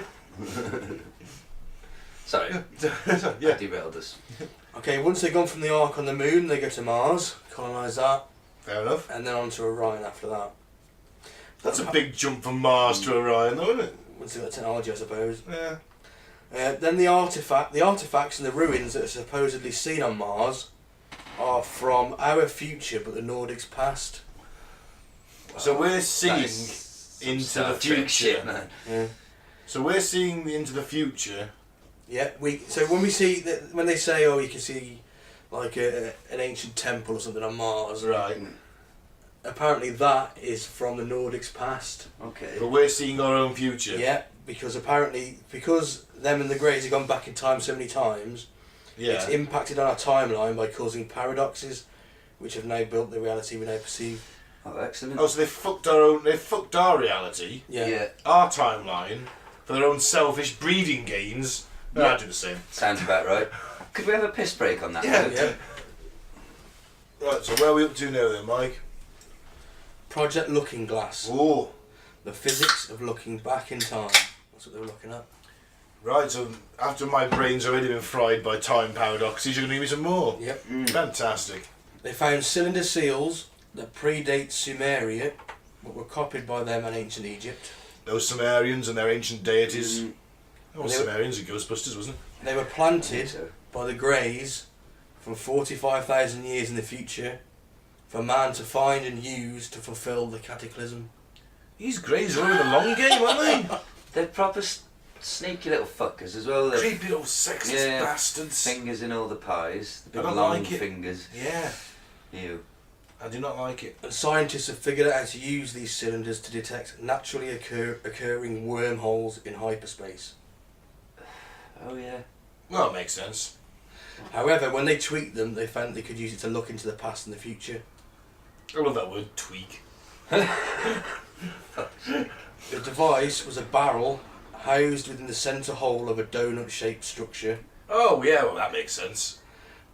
Sorry, I Yeah. derailed us. Okay, once they've gone from the Ark on the Moon, they go to Mars, colonise that, Fair enough. and then on to Orion after that. That's a big jump from Mars to Orion, though, isn't it? Once they've got technology, I suppose. Yeah. Then the artifacts and the ruins that are supposedly seen on Mars are from our future, but the Nordics' past. So we're That seeing is some into Star the Trek future. shit, man. Yeah. So we're seeing into the future. Yeah. So when we see that, when they say, oh, you can see like an ancient temple or something on Mars, Right. apparently that is from the Nordics' past. Okay. But we're seeing our own future. Yeah, because them and the Greys have gone back in time so many times, it's Yeah. impacted on our timeline by causing paradoxes, which have now built the reality we now perceive. Oh, excellent. Oh, so they fucked our reality, Yeah. our timeline, for their own selfish breeding gains. No, Yeah. I do the same. Sounds about right. Could we have a piss break on that? Yeah. Yeah. Right, so where are we up to now then, Mike? Project Looking Glass. Oh, The physics of looking back in time. That's what they were looking at. right, so after my brain's already been fried by time paradoxes, you're going to give me some more? Yep. Fantastic. They found cylinder seals that predate Sumeria, but were copied by them in ancient Egypt. Those Sumerians and their ancient deities. Oh, They were- Sumerians and Ghostbusters, wasn't They were planted by the Greys from 45,000 years in the future for man to find and use to fulfill the cataclysm. it? These Greys are over the long game, aren't they? They're proper sneaky little fuckers as well. They're Creepy little sexist Yeah. bastards. fingers in all the pies. The I big don't long like it. fingers. Yeah, Ew. I do not like it. And scientists have figured out how to use these cylinders to detect naturally occurring wormholes in hyperspace. Oh yeah. Well, it makes sense. However, when they tweaked them, they found they could use it to look into the past and the future. I love that word, tweak. The device was a barrel housed within the centre hole of a donut-shaped structure. Oh, yeah, well, that makes sense.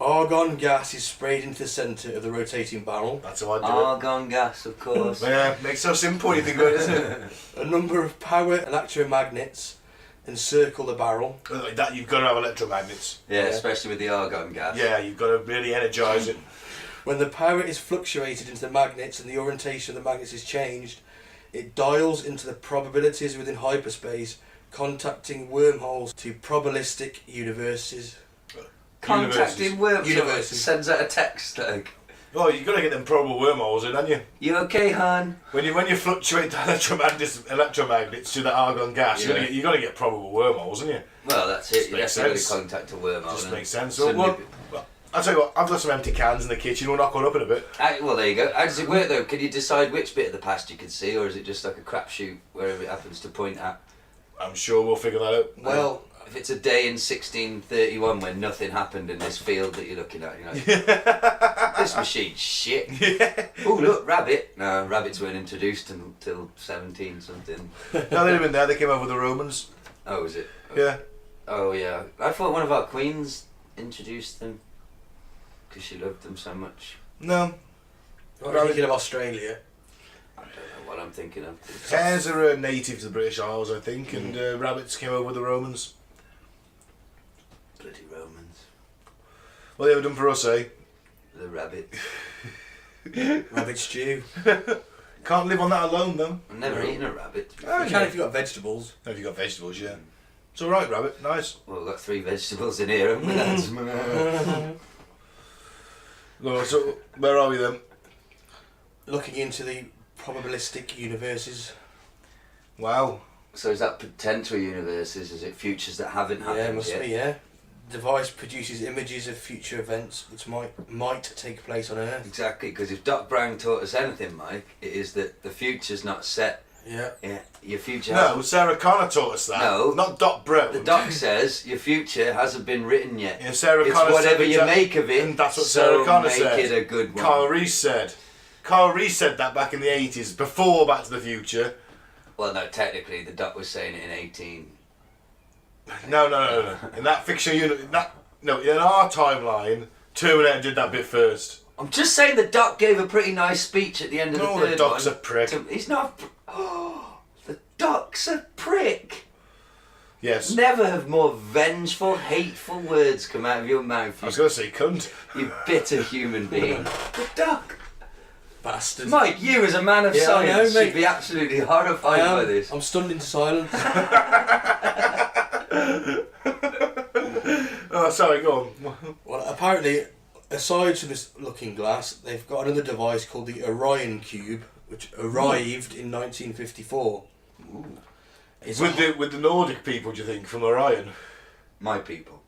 Argon gas is sprayed into the centre of the rotating barrel. That's how I do Argon gas, of course. it. Yeah, makes so simple when you think about it, doesn't it? A number of power electromagnets encircle the barrel. Like that, you've got to have electromagnets. Yeah, Yeah. especially with the argon gas. Yeah, you've got to really energise it. When the power is fluctuated into the magnets and the orientation of the magnets is changed, it dials into the probabilities within hyperspace, contacting wormholes to probabilistic universes. Contacting wormholes. Universes. Sends out a text like, Oh, you've got to get them probable wormholes in, haven't you? "You okay, hon?" When you fluctuate the electromagnets to the argon gas, Yeah. you got to get probable wormholes, haven't you? Well, that's Just it. You makes definitely sense. contact a wormhole. Just and makes sense. suddenly Well, I'll tell you what, I've got some empty cans in the kitchen, we'll knock one up in a bit. Well, there you go. How does it work though? Can you decide which bit of the past you can see, or is it just like a crapshoot wherever it happens to point at? I'm sure we'll figure that out. Well, If it's a day in 1631 when nothing happened in this field that you're looking at, you're like, this machine's shit. Oh look, rabbit. No, rabbits weren't introduced until 17 something. No, they'd have been there, they came over with the Romans. Oh, was it? Yeah. Oh yeah. I thought one of our queens introduced them because she loved them so much. No. what are you thinking of Australia? I don't know what I'm thinking of. Hares are native to the British Isles, I think, and rabbits came over with the Romans. Bloody Romans. Well, they were done for us, eh? The rabbit. Rabbit stew. Can't live on that alone, though. I've never eaten a rabbit. You can if you've got vegetables. Have you got vegetables, yeah. It's alright, rabbit, nice. Well, we've got 3 vegetables in here, haven't we, lads? Well, so, where are we then? Looking into the probabilistic universes. Wow. So is that potential universes? Is it futures that haven't happened Yeah, it must yet? be, yeah. Device produces images of future events which might take place on Earth. Exactly, because if Doc Brown taught us anything, Mike, it is that the future's not set. Yeah. Yeah, your future No, hasn't. Sarah Connor taught us that. No. Not Doc Brown. The Doc says your future hasn't been written yet. Yeah, Sarah It's Connor whatever said you that- make of it. And that's what so Sarah Connor make said. it a good one. Carl Reese said. Carl Reese said that back in the 80s, before Back to the Future. Well, no, technically the Doc was saying it in 18. No. In that fictional in our timeline, Terminator did that bit first. I'm just saying the Doc gave a pretty nice speech at the end of No, the the third Doc's one. a prick. He's not. The Doc's a prick. Yes. Never have more vengeful, hateful words come out of your mouth. I was going to say cunt. You bitter human being. The Doc. Bastard. Mike, you as a man of Yeah, I know, science mate. should be absolutely horrified by this. I'm stunned into silence. Oh, sorry, go on. Well, apparently, aside from this looking glass, they've got another device called the Orion Cube, which arrived in 1954. It's With the Nordic people, do you think, from Orion? My people.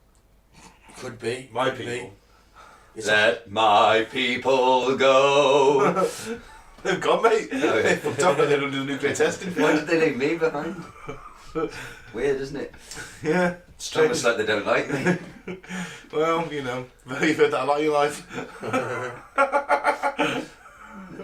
could be. My could be. people. It's Let my people go. They've gone, mate. Oh, yeah. They fucked up and they don't do the nuclear testing. Why did they leave me behind? Weird, isn't it? Yeah, It's strange. almost like they don't like me. Well, you know, you've heard that a lot in your life.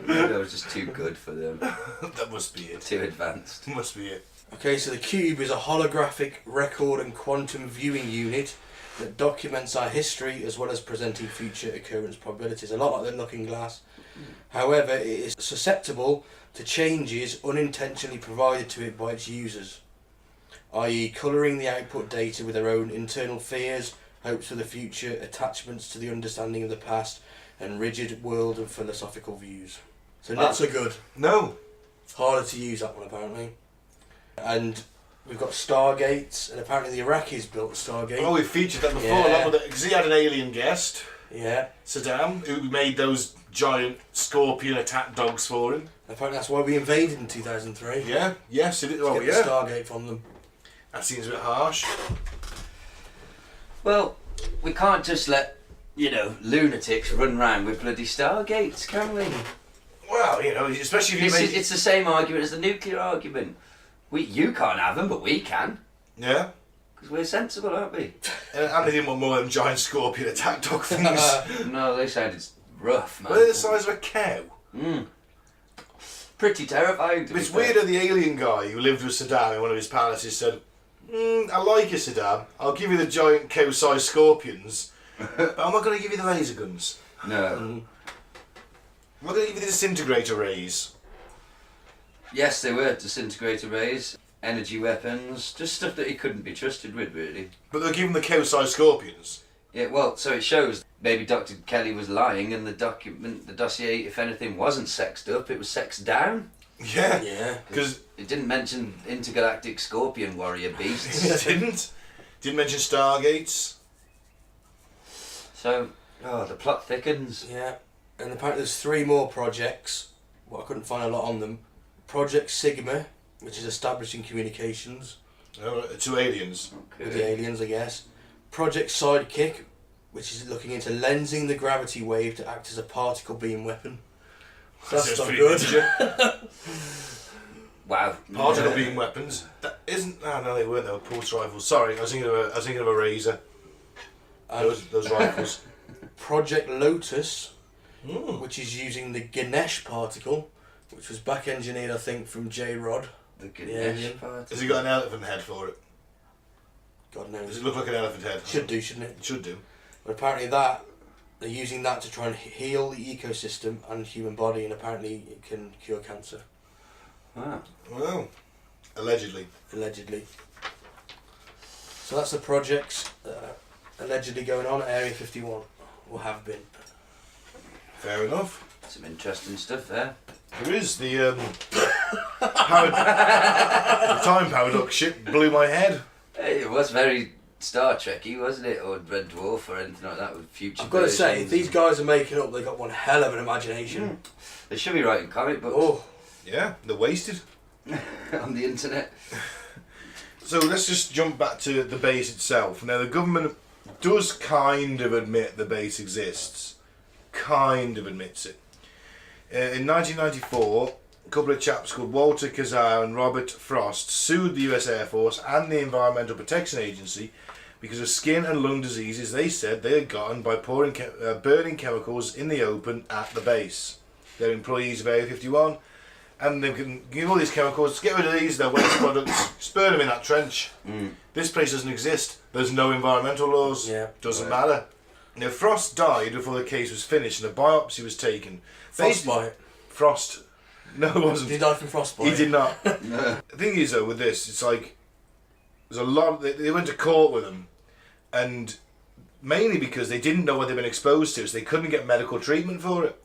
Maybe I was just too good for them. That must be it. Too advanced. Must be it. Okay, so the cube is a holographic record and quantum viewing unit that documents our history as well as presenting future occurrence probabilities, a lot like the looking glass. However, it is susceptible to changes unintentionally provided to it by its users, i.e. colouring the output data with their own internal fears, hopes for the future, attachments to the understanding of the past, and rigid world and philosophical views. So not so good. No. Harder to use, that one, apparently. And we've got Stargates, and apparently the Iraqis built Stargate. Oh, we featured that before. Yeah. Because he had an alien guest, Yeah. Saddam, who made those giant scorpion attack dogs for him. Apparently that's why we invaded in 2003. Yeah. Yes, it is. To Oh, get the yeah. Stargate from them. That seems a bit harsh. Well, we can't just let, lunatics run round with bloody Stargates, can we? Well, you know, especially if you make... It's the same argument as the nuclear argument. You can't have them, but we can. Yeah. Because we're sensible, aren't we? And they didn't want more of them giant scorpion attack dog things. No, they sounded rough, man. Well, they're the size of a cow. Pretty terrifying, to be It's fair. weird how the alien guy who lived with Saddam in one of his palaces said, I like you, Saddam. I'll give you the giant cow-sized scorpions, but I'm not going to give you the laser guns. No. I'm not going to give you the disintegrator rays. Yes, they were disintegrator rays, energy weapons, just stuff that he couldn't be trusted with, really. But they'll give him the cow-sized scorpions. Yeah, well, so it shows maybe Dr. Kelly was lying and the dossier, if anything, wasn't sexed up, it was sexed down. Yeah. Yeah. Because It didn't mention intergalactic scorpion warrior beasts. it didn't mention Stargates. So, the plot thickens. Yeah. And apparently there's 3 more projects. Well, I couldn't find a lot on them. Project Sigma, which is establishing communications To aliens. with the aliens, I guess. Project Sidekick, which is looking into lensing the gravity wave to act as a particle beam weapon. So that's not pretty good. ninja. Wow. Particle beam weapons. That isn't. Oh no, they weren't. They were pulse rifles. Sorry, I was thinking of a razor. Those rifles. Project Lotus, Mm. which is using the Ganesh particle, which was back engineered, I think, from H.A.A.R.P. The Yeah, Ganesh yeah. part. Has he got an elephant head for it? God Does knows. it look like an elephant head? Should do, shouldn't it? It should do. But apparently they're using that to try and heal the ecosystem and human body, and apparently it can cure cancer, Wow. Well, allegedly. allegedly. So that's the projects allegedly going on at Area 51, or have been. Fair enough. Some interesting stuff there. There is the the time paradox shit blew my head. Hey, it was very Star Trek-y, wasn't it? Or Red Dwarf or anything like that with future I've got to say, if versions. these guys are making up, they've got one hell of an imagination. They should be writing comic books Oh, Yeah, they're wasted. on the internet. So let's just jump back to the base itself. Now the government does kind of admit the base exists. Kind of admits it. In 1994, a couple of chaps called Walter Kazar and Robert Frost sued the US Air Force and the Environmental Protection Agency because of skin and lung diseases they said they had gotten by burning chemicals in the open at the base. They're employees of Area 51 and they can give all these chemicals, get rid of these, they're waste products, just burn them in that trench. This place doesn't exist, there's no environmental laws, Yeah. doesn't matter. Now Frost died before the case was finished and a biopsy was taken. frostbite. Frost. No, it wasn't. Did he die from frostbite? He did not. The thing is though with this, it's like there's a lot. They went to court with him, and mainly because they didn't know what they'd been exposed to, so they couldn't get medical treatment for it.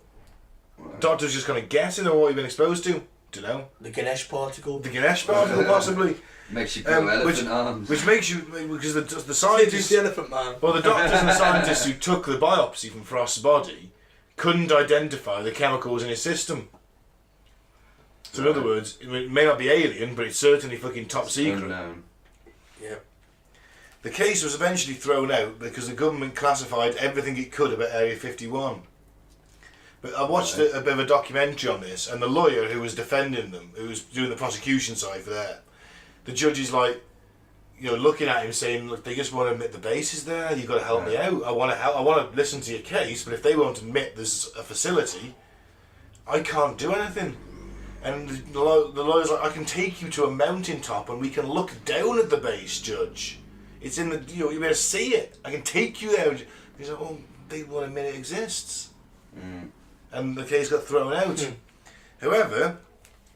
Doctors just kind of guessing on what you've been exposed to. Don't know. The Ganesh particle. The Ganesh particle, possibly. Makes you grow elephant arms. Which makes you because the Who's scientists. the elephant man? Well, the doctors and scientists who took the biopsy from Frost's body couldn't identify the chemicals in his system. So in other words, it may not be alien, but it's certainly fucking top secret. Unknown. Yeah. The case was eventually thrown out because the government classified everything it could about Area 51. But I watched a bit of a documentary on this, and the lawyer who was defending them, who was doing the prosecution side for that, the judge is like, you know, looking at him saying, look, they just want to admit the base is there, you've got to help me out, I want to listen to your case, but if they won't admit there's a facility, I can't do anything. And the lawyer's like, I can take you to a mountaintop and we can look down at the base, Judge. It's in the, you better see it. I can take you there. He's like, oh, they won't admit it exists. And the case got thrown out. However,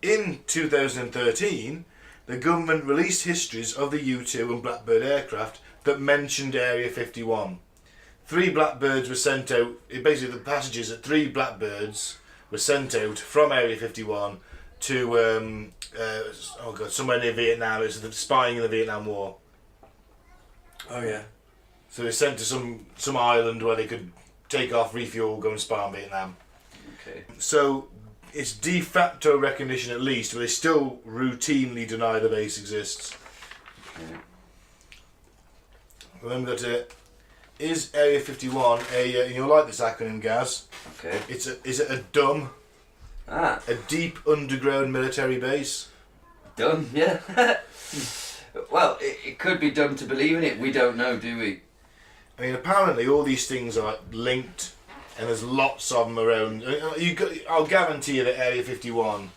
in 2013, the government released histories of the U-2 and Blackbird aircraft that mentioned Area 51. 3 Blackbirds were sent out, basically the passages at 3 Blackbirds were sent out from Area 51 to, somewhere near Vietnam. It was the spying in the Vietnam War. Oh yeah. So they were sent to some island where they could take off, refuel, go and spy on Vietnam. Okay. So it's de facto recognition at least, but they still routinely deny the base exists. Okay. Then we've got is Area 51 and you'll like this acronym, Gaz. Okay. Is it a DUM, Ah, a deep underground military base? done, yeah. Well, it could be done to believe in it. We don't know, do we? I mean, apparently all these things are linked, and there's lots of them around. I'll guarantee you that Area 51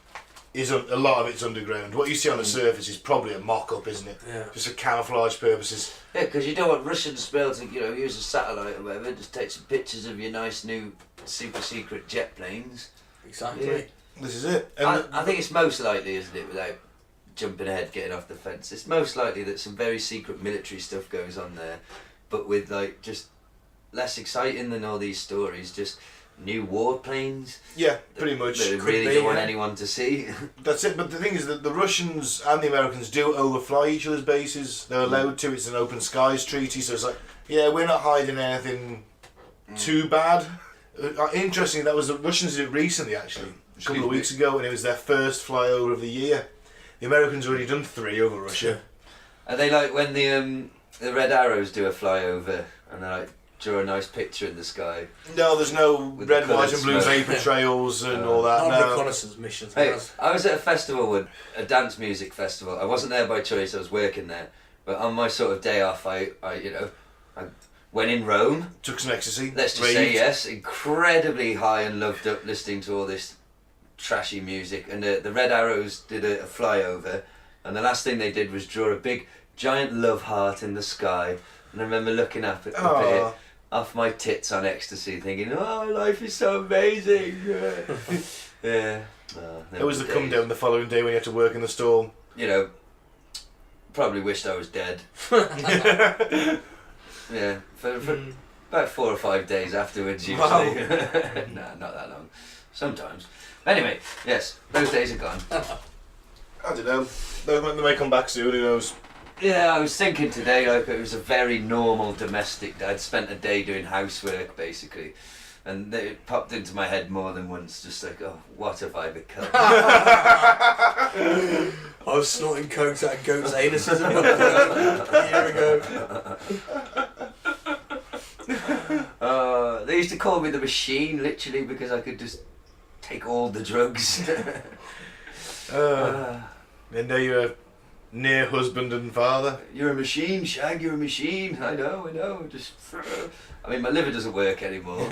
is a lot of it's underground. What you see on the surface is probably a mock-up, isn't it? Yeah. Just for camouflage purposes. Yeah, because you don't want Russians to be able to, use a satellite or whatever, just take some pictures of your nice new super secret jet planes. Exactly. Yeah. This is it. And I think it's most likely, isn't it, without jumping ahead, getting off the fence, it's most likely that some very secret military stuff goes on there, but with just less exciting than all these stories. Just new warplanes. Yeah, pretty much. That Could really be, don't want yeah. anyone to see. That's it, but the thing is that the Russians and the Americans do overfly each other's bases. They're allowed to. It's an open skies treaty, so it's like, yeah, we're not hiding anything too bad. Interestingly, that was the Russians did it recently, actually, a couple of weeks ago, and it was their first flyover of the year. The Americans already done 3 over Russia. Are they like when the Red Arrows do a flyover and they like draw a nice picture in the sky? No, there's no With red, the white coloured and blue smoke. vapor trails and all that. Not No. reconnaissance missions. Hey, I was at a festival, a dance music festival. I wasn't there by choice. I was working there, but on my sort of day off, I went in Rome. Took some ecstasy. Let's just raved. say yes, incredibly high and loved up listening to all this trashy music. And the Red Arrows did a flyover, and the last thing they did was draw a big giant love heart in the sky. And I remember looking up at it off my tits on ecstasy, thinking, "Oh, life is so amazing." Yeah. It was the come down the following day when you had to work in the stall. You know, probably wished I was dead. Yeah, for about 4 or 5 days afterwards, usually. Wow. Nah, not that long. Sometimes. Anyway, yes, those days are gone. I don't know. They may come back soon, who knows? Yeah, I was thinking today, like, it was a very normal domestic day. I'd spent a day doing housework, basically. And it popped into my head more than once, just like, oh, what have I become? I was snorting cokes out of goats' anuses a year ago. They used to call me the machine, literally, because I could just take all the drugs. And now you're a near husband and father. You're a machine, Shag, you're a machine. I know. Just, I mean, my liver doesn't work anymore.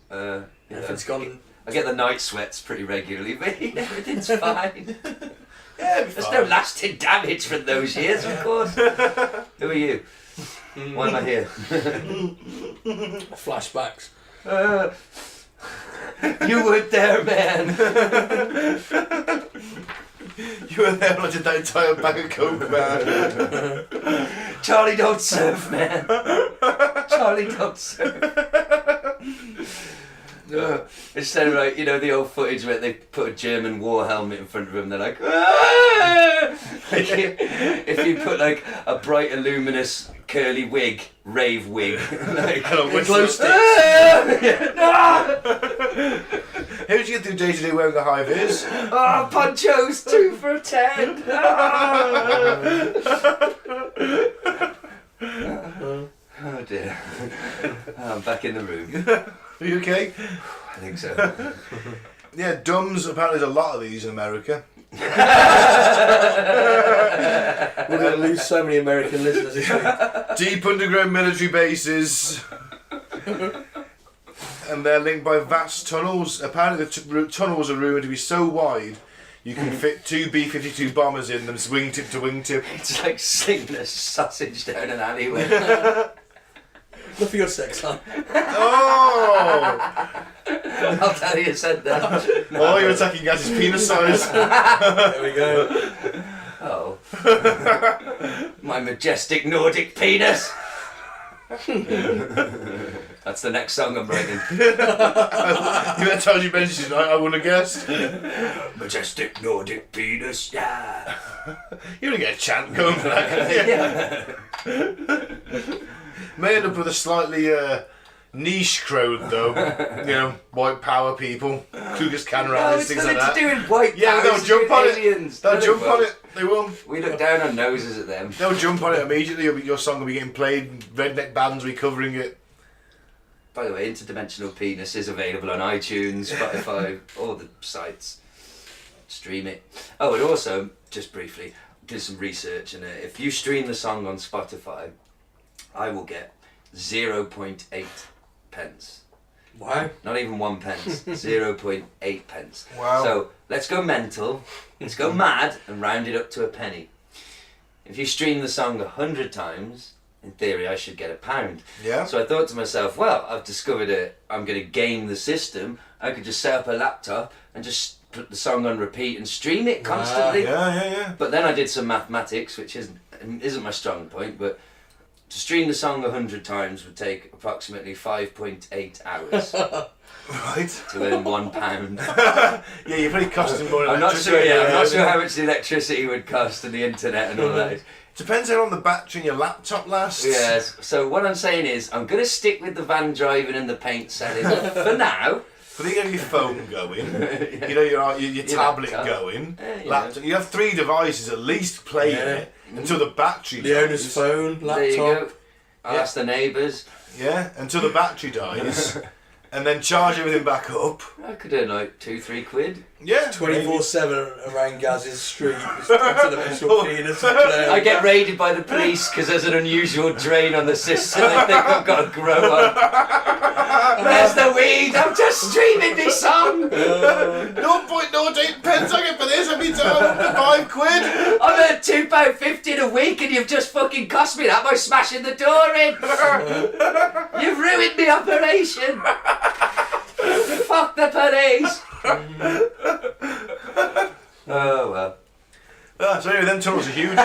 If it's gone. I get the night sweats pretty regularly, but everything's fine. Yeah, There's no lasting damage from those years, of course. Who are you? Why am I here? Flashbacks. You weren't there, man. You were there when I did that entire bag of coke, man. Charlie, don't surf, man. Charlie, don't surf. Instead of like, you know, the old footage where they put a German war helmet in front of him, they're like, "Ah!" Like, if you put like a bright, luminous, curly wig, rave wig, like With glow sticks. How did you get through day to day wearing the high vis? Oh, ponchos, 2 for $10. Oh dear. I'm back in the room. Are you okay? I think so. Yeah, dumbs. Apparently, there's a lot of these in America. We're going to lose so many American listeners this week. Deep underground military bases. And they're linked by vast tunnels. Apparently, the tunnels are rumoured to be so wide you can fit 2 B-52 bombers in them, wingtip to wingtip. It's like slinging a sausage down an alleyway. Look for your sex, huh? Oh! I'll tell you, said that. Oh, you're attacking Gaz's penis size. There we go. Oh. My majestic Nordic penis. That's the next song I'm writing. That's how you mentioned it, I wouldn't have guessed. Majestic Nordic penis, yeah. You're going to get a chant going for that. Yeah. May end up with a slightly niche crowd, though. You know, white power people, Ku Klux Klan No, rallies, it's things nothing like that. to do with white Yeah, power, they'll it's jump to on do it. with aliens. They'll No, they jump on won't. it. They will. We look down our noses at them. They'll jump on it immediately. Your song will be getting played. Redneck bands will be covering it. By the way, Interdimensional Penis is available on iTunes, Spotify, all the sites. Stream it. Oh, and also, just briefly, did some research, and if you stream the song on Spotify, I will get 0.8 pence. Why? Not even 1 pence. 0.8 pence. Wow. So let's go mental. Let's go mad and round it up to a penny. If you stream the song 100 times, in theory, I should get £1. Yeah. So I thought to myself, well, I've discovered I'm going to game the system. I could just set up a laptop and just put the song on repeat and stream it constantly. Yeah. But then I did some mathematics, which isn't my strong point, but To stream the song 100 times would take approximately 5.8 hours Right. to earn £1. Yeah, you're pretty costing more I'm not electricity. sure. Yeah, I'm not sure how much the electricity would cost and the internet and all that. Depends how long the battery in your laptop lasts. Yes. So what I'm saying is, I'm gonna stick with the van driving and the paint selling for now. But then you have your phone going, you know, your tablet laptop. going, Yeah. laptop. You have 3 devices at least playing it until the battery The dies. owner's phone, laptop. There you go. I'll ask the neighbours. Yeah, until the battery dies, and then charge everything back up. I could earn like 2-3 quid. Yeah, 24/7 around Gaz's street. Just until the visual penis is playing. I get raided by the police because there's an unusual drain on the system. They think I've got to grow on. Where's the weed? I'm just streaming this song. 0.08 pence I get for this every time. £5. I've earned £2.50 in a week and you've just fucking cost me that by smashing the door in. You've ruined my operation. Fuck the police. Oh well. So anyway, them tunnels are huge.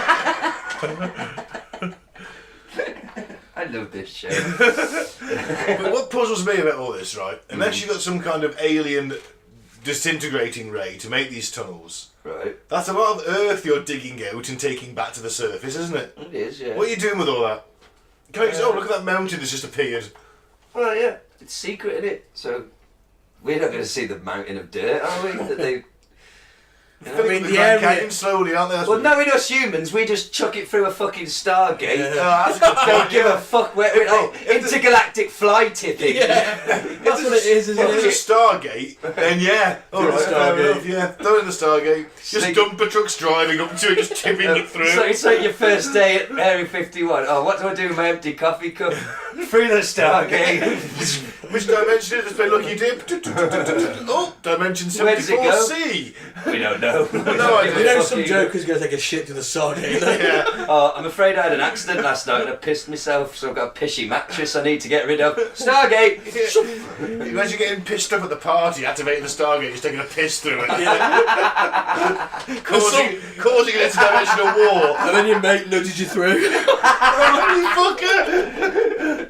I love this show. But what puzzles me about all this, right? Unless you've got some kind of alien disintegrating ray to make these tunnels, Right. that's a lot of earth you're digging out and taking back to the surface, isn't it? It is, yeah. What are you doing with all that? Can I just, oh, look at that mountain that's just appeared. Well, yeah. It's secret, isn't it? So we're not going to see the mountain of dirt, are we? That they. Filling the Grand Canyon slowly, aren't they? That's Well, what- knowing us humans, we just chuck it through a fucking Stargate. Oh, that's a good Don't point, give yeah. a fuck where we're like intergalactic fly tipping. That's what it is, isn't If it? it's a Stargate, then yeah. Alright, fair Stargate. enough, yeah. Throw it in the Stargate. Just Like- dumper trucks driving up to it, just tipping it through. So it's like your first day at Area 51. Oh, what do I do with my empty coffee cup? Through the Stargate. Which dimension is it? Play Lucky Dip. Oh, dimension Where does it go? 74C. We don't know. No idea. You know some joker's going to take a shit to the Stargate. Yeah. Oh, I'm afraid I had an accident last night and I pissed myself, so I've got a pishy mattress I need to get rid of. Stargate! Imagine getting pissed up at the party, activating the Stargate, just taking a piss through it. causing an interdimensional war. And then your mate nudges you through. Oh, you fucker!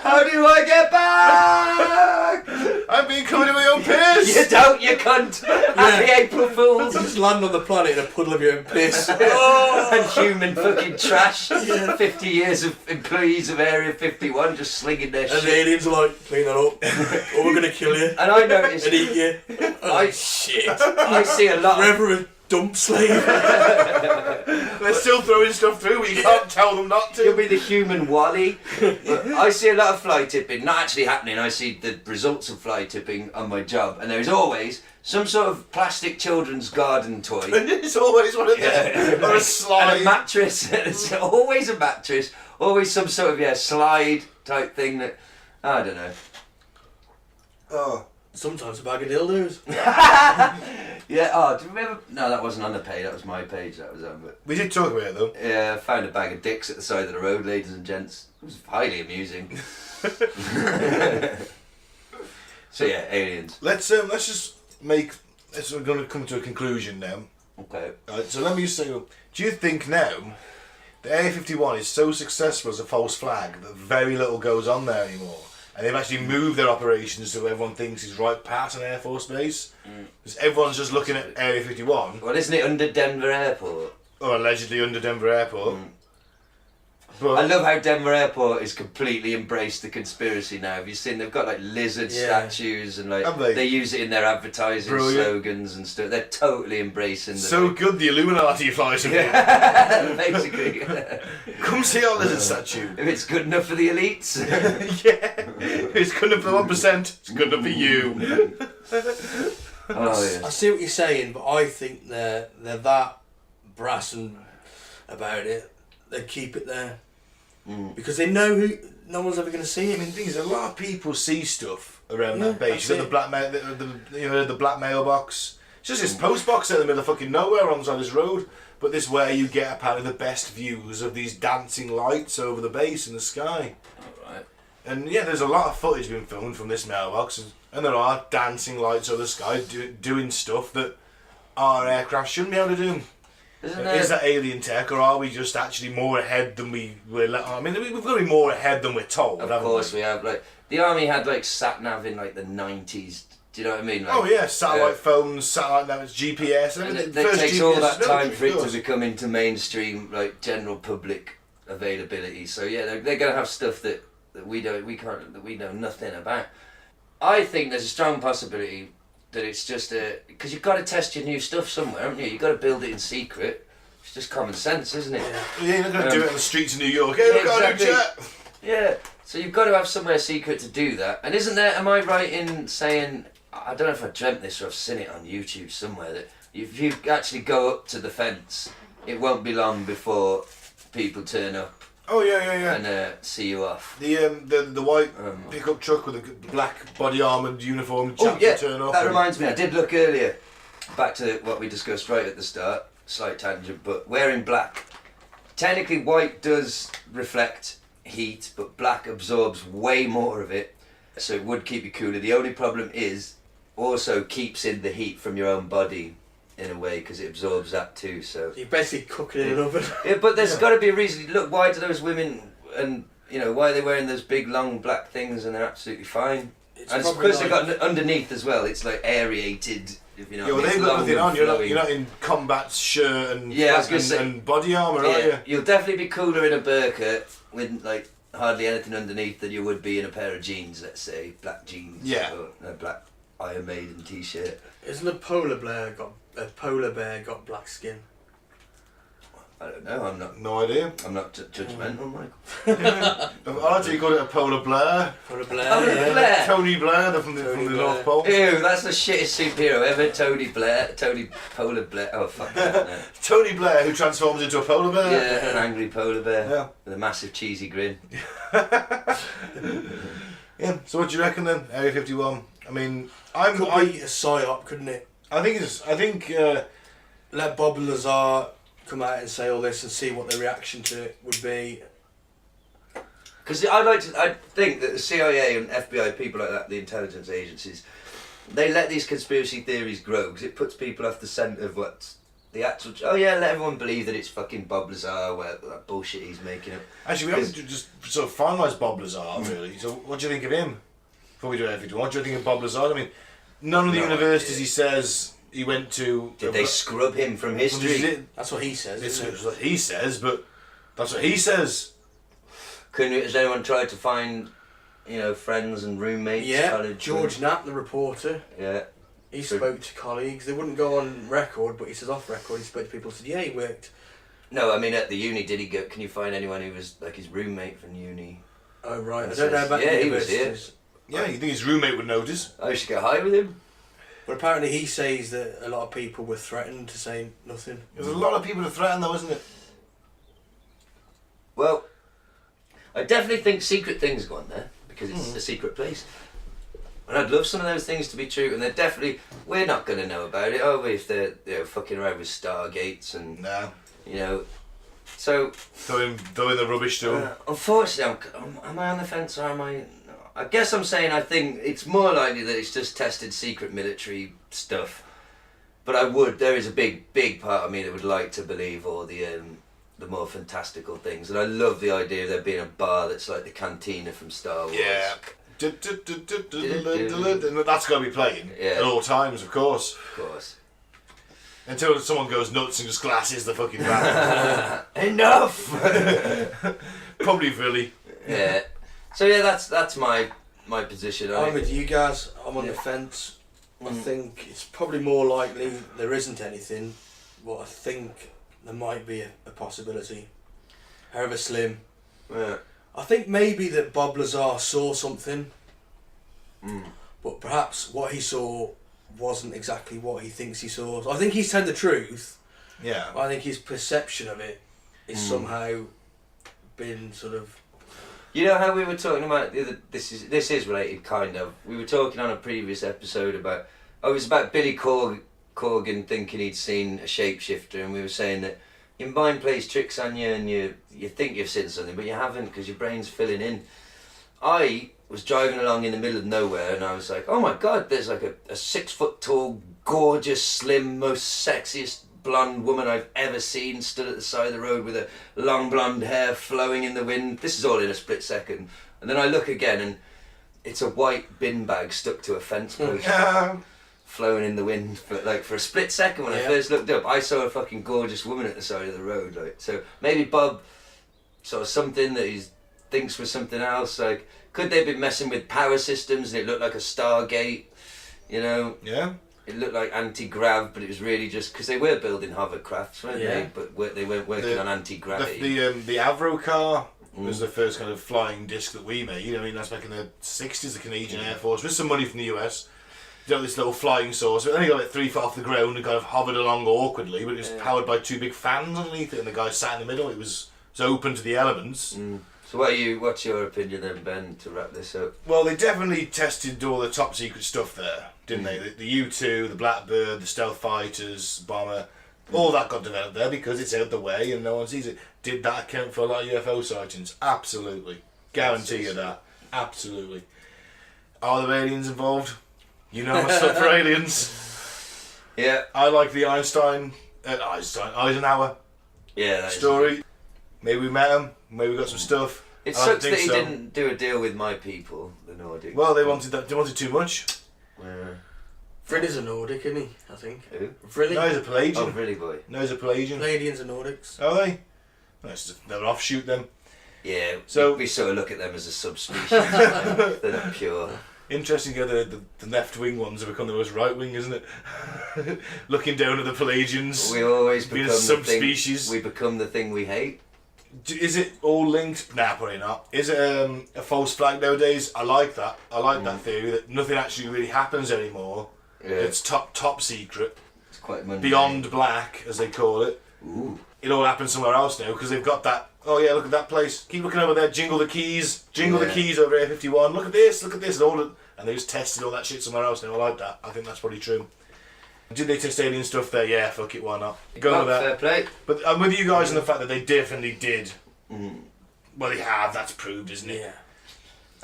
How do I get back? I'm being covered in my own piss! You don't, you cunt! Happy April Fools! You just land on the planet in a puddle of your own piss. And human fucking trash. 50 years of employees of Area 51 just slinging their And shit. the aliens are like, clean that up. Or we're going to kill you. And I noticed, And eat you. I see a lot of... Forever a dump slave. They're still throwing stuff through, but you can't tell them not You'll to. be the human Wally. I see a lot of fly tipping, not actually happening. I see the results of fly tipping on my job, and there is always some sort of plastic children's garden toy. It's always one of them. Or a And slide. a mattress. It's always a mattress. Always some sort of slide type thing that I don't know. Oh. Sometimes a bag of dildos. Yeah. Oh, do you remember? No, that wasn't on the page. That was my page. That was on. But We did talk about it though. yeah, I found a bag of dicks at the side of the road, ladies and gents. It was highly amusing. So yeah, aliens. Let's just make. We're going to come to a conclusion now. Okay. Right, so let me just say, do you think now the Area 51 is so successful as a false flag that very little goes on there anymore? And they've actually moved their operations so everyone thinks it's right past an Air Force base? Because everyone's just looking at Area 51, Well, isn't it under Denver Airport? or allegedly under Denver Airport. But I love how Denver Airport has completely embraced the conspiracy now. Have you seen? They've got like lizard statues and like Have they? use it in their advertising Brilliant. slogans and stuff. They're totally embracing the so good the Illuminati flies in here. basically. Come see our lizard statue. If it's good enough for the elites. Yeah. It's good enough for 1%, it's good enough for you. Oh I see what you're saying, but I think they're that brass and about it. They keep it there because they know no one's ever going to see I it. mean, the thing is, a lot of people see stuff around that Yeah, base. that's You've got it. the black mailbox. It's just this post box out in the middle of fucking nowhere on the side of this road. But this where you get apparently the best views of these dancing lights over the base in the sky. Right. And yeah, there's a lot of footage being filmed from this mailbox, and there are dancing lights over the sky doing stuff that our aircraft shouldn't be able to do. Isn't there? Is that alien tech, or are we just actually more ahead than we're let on? I mean, we've got to be more ahead than we're told. Of course we have. Like the army had like sat nav in like the 90s. Do you know what I mean? Like, Oh yeah, satellite phones, satellite navigations, GPS. and Everything. it takes all that time military, for it of to course. become into mainstream, like general public availability. So yeah, they're going to have stuff that we know nothing about. I think there's a strong possibility that it's just because you've got to test your new stuff somewhere, haven't you? You've got to build it in secret. It's just common sense, isn't it? Yeah, you're not going to do it on the streets of New York. Hey, look, got a new exactly. jet. Yeah. So you've got to have somewhere secret to do that. And isn't there? Am I right in saying? I don't know if I dreamt this or I've seen it on YouTube somewhere that if you actually go up to the fence, it won't be long before people turn up. Oh yeah. And see you off. The white pickup truck with the black body armoured uniform. Oh chaps yeah, will turn up. that reminds me. I did look earlier. Back to what we discussed right at the start. Slight tangent, but wearing black. Technically, white does reflect heat, but black absorbs way more of it, so it would keep you cooler. The only problem is also keeps in the heat from your own body in a way because it absorbs that too. So You're basically cooking in an oven. yeah, but there's got to be a reason. Look, why do those women and why are they wearing those big long black things and they're absolutely fine? And it's because they've got underneath as well. It's like aerated. If you know, Yeah, well, what I mean. they've got It's nothing long on. and You're not flowing. in combat shirt and Yeah, I was gonna say- and body armour, are you? You'll definitely be cooler in a burqa with like hardly anything underneath than you would be in a pair of jeans, let's say, black jeans. Yeah. Or a black Iron Maiden t-shirt. Isn't a polar bear got black skin? I don't know. No idea. I'm not judgmental, Michael. I like how you call it a polar Blair. Polar bear. Polar yeah. Blair. Tony Blair, from the Tony Blair. North Pole. Ew, that's the shittest superhero ever. Tony Polar Blair. Oh fuck that. No. Tony Blair, who transforms into a polar bear. Yeah, an angry polar bear Yeah. with a massive cheesy grin. Yeah. So what do you reckon then? Area 51. I mean, Could be a psyop, couldn't it? I think Let Bob Lazar come out and say all this and see what the reaction to it would be. Because I think that the CIA and FBI, people like that, the intelligence agencies, they let these conspiracy theories grow because it puts people off the scent of what's the actual. Oh yeah, let everyone believe that it's fucking Bob Lazar, that bullshit he's making up. actually we haven't just sort of finalised Bob Lazar really. So what do you think of him? Before we do everything, what do you think of Bob Lazar? I mean, none of the No universities idea. he says he went to. Did they scrub him from history? That's what he says. It's Isn't it? what he says, but that's what he says. Has anyone tried to find, friends and roommates? Yeah, college George friends? Knapp, the reporter, Yeah. he So- spoke to colleagues. They wouldn't go on record, but he says off record, he spoke to people, said, yeah, he worked. No, I mean at the uni, did he go? Can you find anyone who was like his roommate from uni? Oh, right. I It don't know says- about yeah, the he was here. universities. Yeah, you think his roommate would notice? I should get high with him. But apparently he says that a lot of people were threatened to say nothing. There's a lot of people to threaten though, isn't it? Well, I definitely think secret things go on there because it's a secret place. And I'd love some of those things to be true, and they're definitely, we're not going to know about it, are we, if they're fucking around with Stargates and, No. So, Throw in the rubbish to him. unfortunately, am I on the fence or am I... I guess I'm saying I think it's more likely that it's just tested secret military stuff. But there is a big part of me that would like to believe all the more fantastical things. And I love the idea of there being a bar that's like the cantina from Star Wars. Yeah. And that's got to be playing at all times, of course. Of course. Until someone goes nuts and just glasses the fucking van. Enough! Probably Philly. Yeah. So yeah, that's my position on I'm it. with you guys. I'm on the Yeah. fence. I think it's probably more likely there isn't anything, but I think there might be a possibility. However slim. Yeah. I think maybe that Bob Lazar saw something, but perhaps what he saw wasn't exactly what he thinks he saw. So I think he's telling the truth. Yeah. I think his perception of it is somehow been sort of... You know how we were talking about this is related kind of. We were talking on a previous episode about it was about Billy Corgan thinking he'd seen a shapeshifter, and we were saying that your mind plays tricks on you and you think you've seen something but you haven't because your brain's filling in. I was driving along in the middle of nowhere and I was like, oh my god, there's like a 6 foot tall, gorgeous, slim, most sexiest blonde woman I've ever seen stood at the side of the road with her long blonde hair flowing in the wind. This is all in a split second. And then I look again and it's a white bin bag stuck to a fence post. Flowing in the wind for a split second when I first looked up, I saw a fucking gorgeous woman at the side of the road. Like, so maybe Bob saw something that he thinks was something else. Like, could they have been messing with power systems and it looked like a Stargate? You know? Yeah. It looked like anti-grav, but it was really just because they were building hovercrafts, weren't they? But they weren't working on anti-gravity. The H.A.A.R.P was the first kind of flying disc that we made. I mean, that's back in the 60s, the Canadian Air Force, with some money from the US. Got this little flying saucer. It only got like 3 feet off the ground and kind of hovered along awkwardly, but it was powered by 2 big fans underneath it, and the guy sat in the middle. It was open to the elements. So what's your opinion then, Ben, to wrap this up? Well, they definitely tested all the top secret stuff there, didn't they? The U-2, the Blackbird, the stealth fighters, bomber, all that got developed there because it's out the way and no one sees it. Did that account for a lot of UFO sightings? Absolutely. Guarantee you that. Absolutely. Are there aliens involved? You know my stuff for aliens. Yeah. I like the Eisenhower story. Maybe we met him. Maybe we got some stuff. It sucks that he didn't do a deal with my people, the Nordics. Well, they wanted too much. Friddy's a Nordic, isn't he? I think. Who? Frilly? No, he's a Pelagian. Oh, really, boy? No, he's a Pelagian. Palladians are Nordics. Are they? They're an offshoot then. Yeah, so we sort of look at them as a subspecies. They're not pure. Interesting how the left wing ones have become the most right wing, isn't it? Looking down at the Pelagians. We always being become a subspecies. We become the thing we hate. Is it all linked? Nah, probably not. Is it a false flag nowadays? I like that. I like that theory that nothing actually really happens anymore. Yeah. It's top secret. It's quite mundane. Beyond black, as they call it. Ooh. It all happens somewhere else now because they've got that. Oh yeah, look at that place. Keep looking over there. Jingle the keys. Jingle the keys over Area 51. Look at this. Look at this. And they just tested all that shit somewhere else now. I like that. I think that's probably true. Did they test alien stuff there? Yeah, fuck it, why not? Go with that. Fair play. But I'm with you guys on the fact that they definitely did. Well, they have. That's proved, isn't it? Yeah.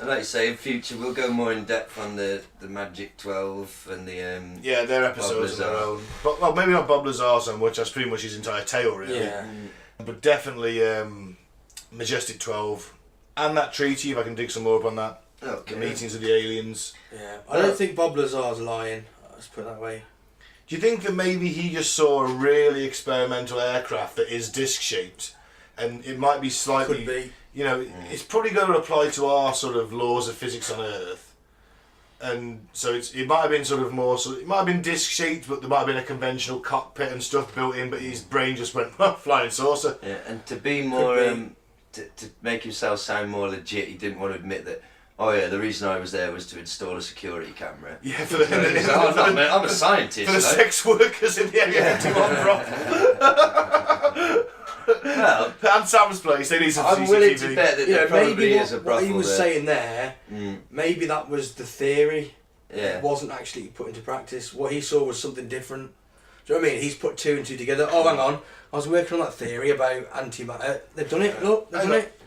And like you say, in future we'll go more in depth on the Magic 12 and the their episodes of their own. But well, maybe not Bob Lazar so much. That's pretty much his entire tale, really. Yeah. But definitely Majestic 12 and that treaty. If I can dig some more up on that. Okay. The meetings of the aliens. Yeah. I don't think Bob Lazar's lying. Let's put it that way. Do you think that maybe he just saw a really experimental aircraft that is disc shaped, and it might be slightly, Could be. you know, it's probably going to apply to our sort of laws of physics on Earth, and so it might have been sort of more, it might have been disc shaped, but there might have been a conventional cockpit and stuff built in, but his brain just went flying saucer. Yeah, and to be more to make himself sound more legit, he didn't want to admit that. Oh yeah, the reason I was there was to install a security camera. Yeah, I'm a scientist. For the sex workers in the Area 51 prop. Well, and Sam's place, they need some I'm CCTV. willing to bet that there probably maybe is a brothel what he was there. saying there, maybe that was the theory. Yeah. It wasn't actually put into practice. What he saw was something different. Do you know what I mean? He's put 2 and 2 together. Oh, hang on. I was working on that theory about antimatter. They've done it. Look, they've done it.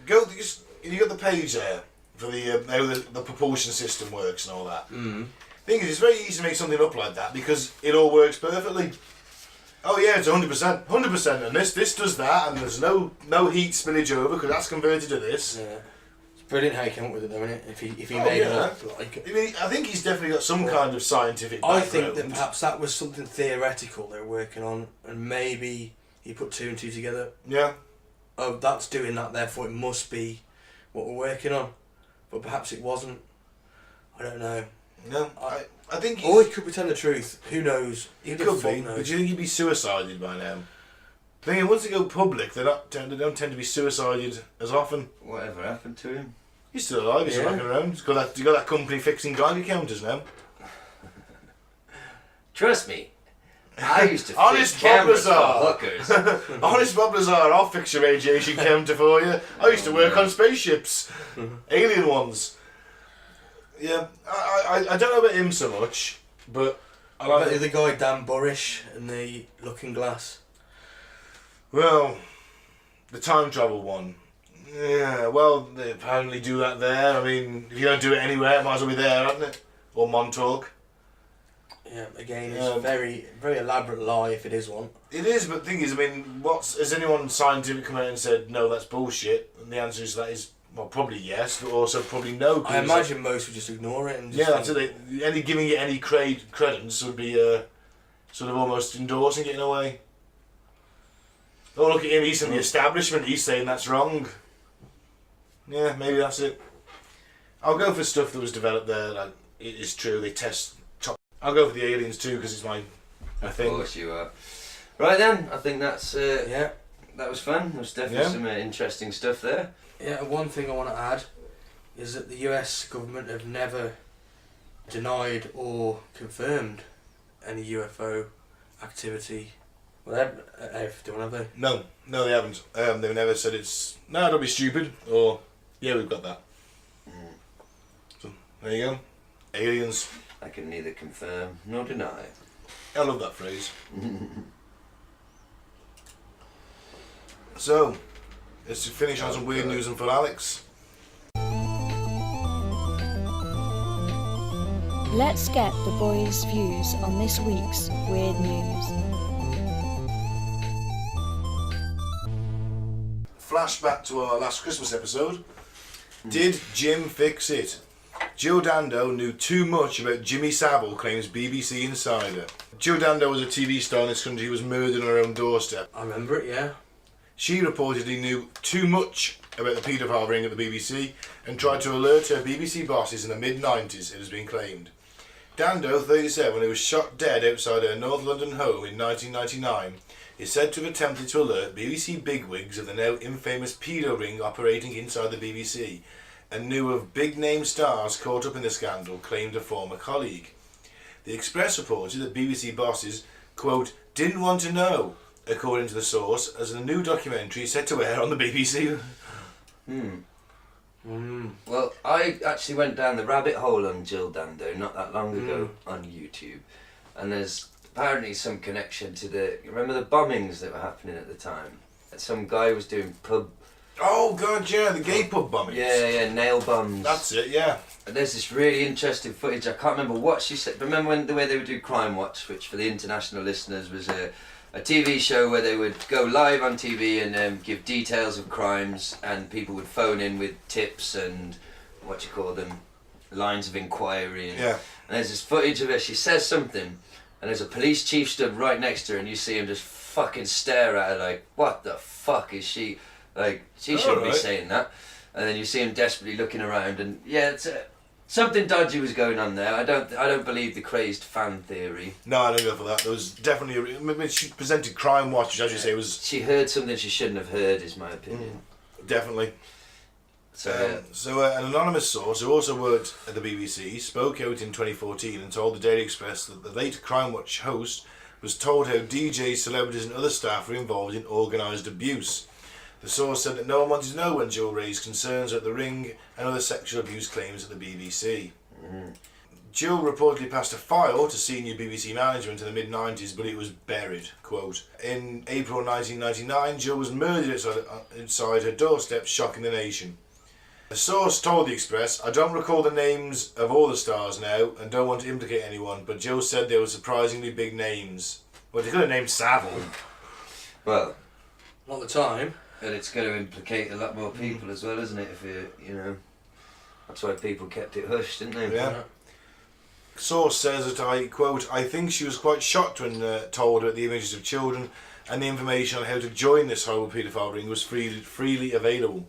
You got the page there for the how the propulsion system works and all that. Thing is, it's very easy to make something up like that because it all works perfectly. Oh yeah, it's 100%, and this does that, and there's no heat spillage over because that's converted to this. Yeah. It's brilliant how he came up with it, though, isn't it? If he made it up. Like, I mean, I think he's definitely got some kind of scientific I background. think that perhaps that was something theoretical they were working on, and maybe he put 2 and 2 together. Yeah. Oh, that's doing that, therefore it must be what we're working on. But perhaps it wasn't. I don't know. No, I think Or he could be telling the truth. Who knows? He could be. But do you think he'd be suicided by now? The thing is, once they go public, they don't tend to be suicided as often. Whatever happened to him? He's still alive. He's still rocking around. You got that company fixing Geiger counters now. Trust me. I used to Honest fix Bob cameras for Lazar. hookers. Honest Bob Lazar, I'll fix your radiation counter for you. I used to work on spaceships, alien ones. Yeah, I don't know about him so much, but I like the other guy, Dan Burrish, and the Looking Glass. Well, the time travel one. Yeah, well, they apparently do that there. I mean, if you don't do it anywhere, it might as well be there, hasn't it? Or Montauk. Yeah, again, it's a very, very elaborate lie if it is one. It is, but the thing is, I mean, has anyone scientific come out and said, no, that's bullshit? And the answer is that is, well, probably yes, but also probably no. I imagine most would just ignore it. And yeah, that's it. Giving it any credence would be sort of almost endorsing it in a way. Oh, look at him, he's in the establishment, he's saying that's wrong. Yeah, maybe that's it. I'll go for stuff that was developed there, like, it is true, they test top. I'll go for the aliens too, because it's my thing. Of course you are. Right then, I think that's, yeah. That was fun. There was definitely some interesting stuff there. Yeah, one thing I want to add is that the US government have never denied or confirmed any UFO activity. Well, have they? No, they haven't. They've never said it's, no, don't be stupid, or, yeah, we've got that. So, there you go. Aliens. I can neither confirm nor deny. I love that phrase. So, let's finish on some weird news and for Alex. Let's get the boys' views on this week's weird news. Flashback to our last Christmas episode. Did Jim fix it? Jill Dando knew too much about Jimmy Savile, claims BBC Insider. Jill Dando was a TV star in this country who was murdered on her own doorstep. I remember it, yeah. She reportedly knew too much about the paedophile ring at the BBC and tried to alert her BBC bosses in the mid-90s, it has been claimed. Dando, 37, who was shot dead outside her North London home in 1999, is said to have attempted to alert BBC bigwigs of the now infamous paedo ring operating inside the BBC, and knew of big-name stars caught up in the scandal, claimed a former colleague. The Express reported that BBC bosses, quote, didn't want to know, according to the source, as a new documentary is set to air on the BBC. Well, I actually went down the rabbit hole on Jill Dando not that long ago on YouTube, and there's apparently some connection to remember the bombings that were happening at the time? Some guy was doing pub... Oh god, yeah, the gay pub bombings. Yeah, nail bombs. That's it, yeah. And there's this really interesting footage, I can't remember what she said, but remember the way they would do Crime Watch, which for the international listeners was a TV show where they would go live on TV and give details of crimes, and people would phone in with tips and lines of inquiry. And there's this footage of her, she says something, and there's a police chief stood right next to her, and you see him just fucking stare at her like, what the fuck is she, like, she shouldn't be saying that. And then you see him desperately looking around, and yeah, it's something dodgy was going on there. I don't believe the crazed fan theory. No, I don't go for that. There was definitely I mean, she presented Crime Watch, which, as you say, was... She heard something she shouldn't have heard, is my opinion. Definitely. So an anonymous source who also worked at the BBC spoke out in 2014 and told the Daily Express that the late Crime Watch host was told how DJs, celebrities and other staff were involved in organised abuse. The source said that no one wanted to know when Jill raised concerns about the ring and other sexual abuse claims at the BBC. Jill reportedly passed a file to senior BBC management in the mid-90s, but it was buried. Quote, in April 1999, Jill was murdered inside her doorstep, shocking the nation. The source told the Express, I don't recall the names of all the stars now and don't want to implicate anyone, but Jill said they were surprisingly big names. Well, they could have named Savile. Well, not the time. And it's going to implicate a lot more people as well, isn't it? If you know, that's why people kept it hushed, didn't they? Yeah. Source says that I quote, I think she was quite shocked when told that the images of children and the information on how to join this horrible paedophile ring was freely available.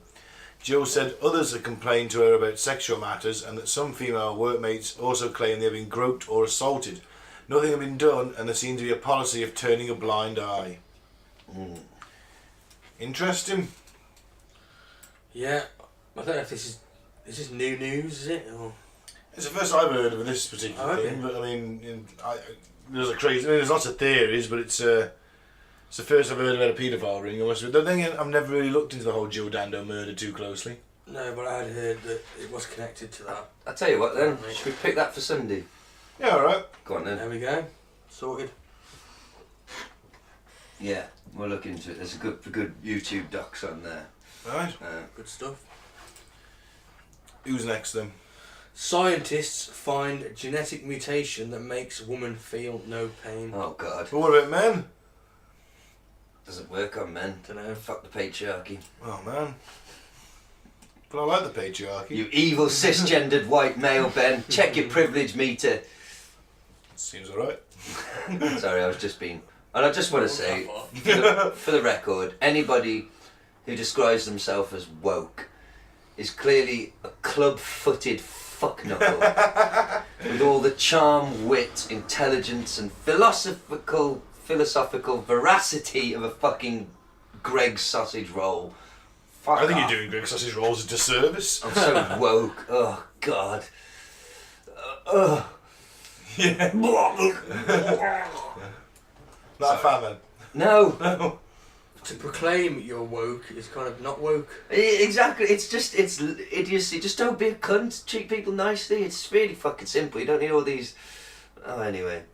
Jill said others had complained to her about sexual matters and that some female workmates also claimed they had been groped or assaulted. Nothing had been done, and there seemed to be a policy of turning a blind eye. Interesting. Yeah, I don't know if this is new news, is it? Or... It's the first I've heard of this particular thing, but I mean, there's lots of theories, but it's the first I've heard about a paedophile ring. I've never really looked into the whole Jill Dando murder too closely. No, but I had heard that it was connected to that. I'll tell you what then, should we pick that for Sunday? Yeah, alright. Go on then. There we go. Sorted. Yeah, we'll look into it. There's a good YouTube docs on there. Right. Good stuff. Who's next then? Scientists find a genetic mutation that makes women feel no pain. Oh God. But what about men? Doesn't work on men. Dunno. Fuck the patriarchy. Oh man. But I like the patriarchy. You evil cisgendered white male, Ben. Check your privilege meter. Seems alright. Sorry, I was just being... And I just want to say, for the record, anybody who describes themselves as woke is clearly a club-footed fuck-knuckle with all the charm, wit, intelligence and philosophical veracity of a fucking Greg's sausage roll. Fuck I think off. you're doing Greg Sausage Rolls a disservice. I'm so woke. Oh, God. Yeah. Not a fan then. No. To proclaim you're woke is kind of not woke. Exactly. It's idiocy. Just don't be a cunt. Treat people nicely. It's really fucking simple. You don't need all these... Oh, anyway.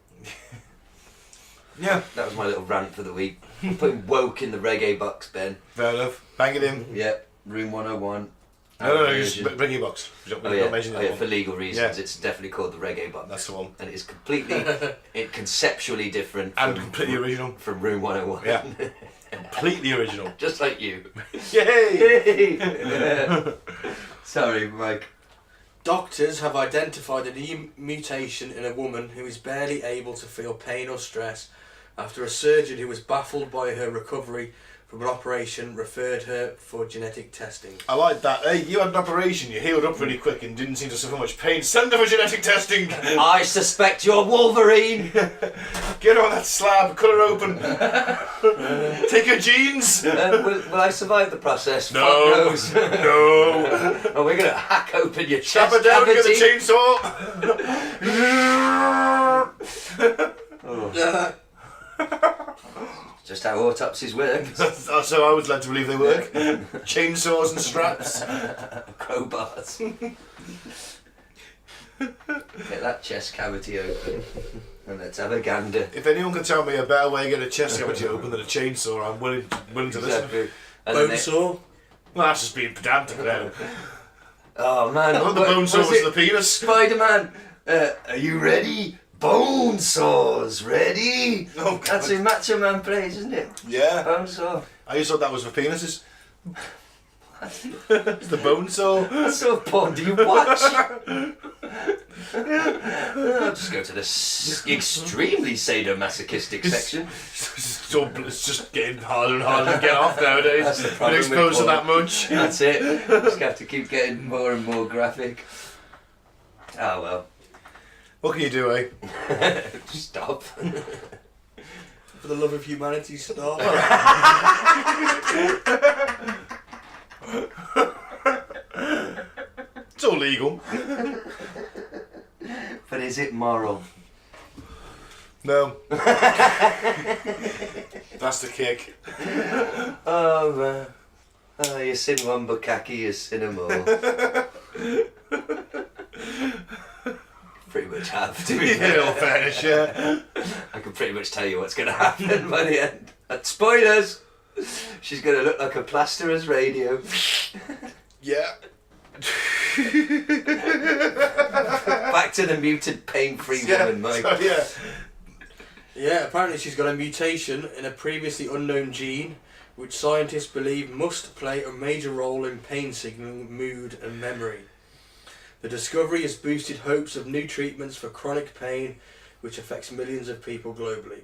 Yeah. That was my little rant for the week. Putting woke in the reggae box, Ben. Fair enough. Bang it in. Yep. Room 101. No, just bring your box. Don't mention the other one. For legal reasons, Yeah. it's definitely called the reggae box. That's the one. And it's completely, conceptually different And from, completely original. from Room 101. Yeah. Completely original. Just like you. Yay! Sorry, Mike. Doctors have identified a new mutation in a woman who is barely able to feel pain or stress after a surgeon who was baffled by her recovery from an operation referred her for genetic testing. I like that. Hey, you had an operation, you healed up really quick and didn't seem to suffer much pain. Send her for genetic testing! I suspect you're Wolverine! Get her on that slab, cut her open. Take her genes! Will I survive the process? No. Fuck knows. No! Oh, we're going to hack open your Chop chest her down, cavity. get the chainsaw! Just how autopsies work. That's how I was led to believe they work. Chainsaws and straps. Crowbars. Get that chest cavity open and let's have a gander. If anyone can tell me a better way to get a chest cavity open than a chainsaw, I'm willing to listen. Exactly. And Bone then saw? Well, that's just being pedantic now. oh man, I thought the bone saw was the penis. Spider-Man, are you ready? Bone saws, ready? Oh, God. That's who Macho Man plays, isn't it? Yeah. Bone saw. I just thought that was for penises. It's the bone saw. What sort of porn do you watch? I'll just go to the extremely sadomasochistic section. It's just getting harder and harder to get off nowadays. That's the problem Been exposed to with that much. That's it. Just have to keep getting more and more graphic. Oh well. What can you do, eh? Stop. For the love of humanity, stop. It's all legal. But is it moral? No. That's the kick. Oh man. Oh, you sin one bukkake, you sin them all. Pretty much have, to be In all fairness, yeah. I can pretty much tell you what's going to happen by the end. Spoilers! She's going to look like a plasterer's radio. Yeah. Back to the muted, pain-free woman, Mike. So, yeah. Yeah, apparently she's got a mutation in a previously unknown gene, which scientists believe must play a major role in pain signalling, mood and memory. The discovery has boosted hopes of new treatments for chronic pain, which affects millions of people globally.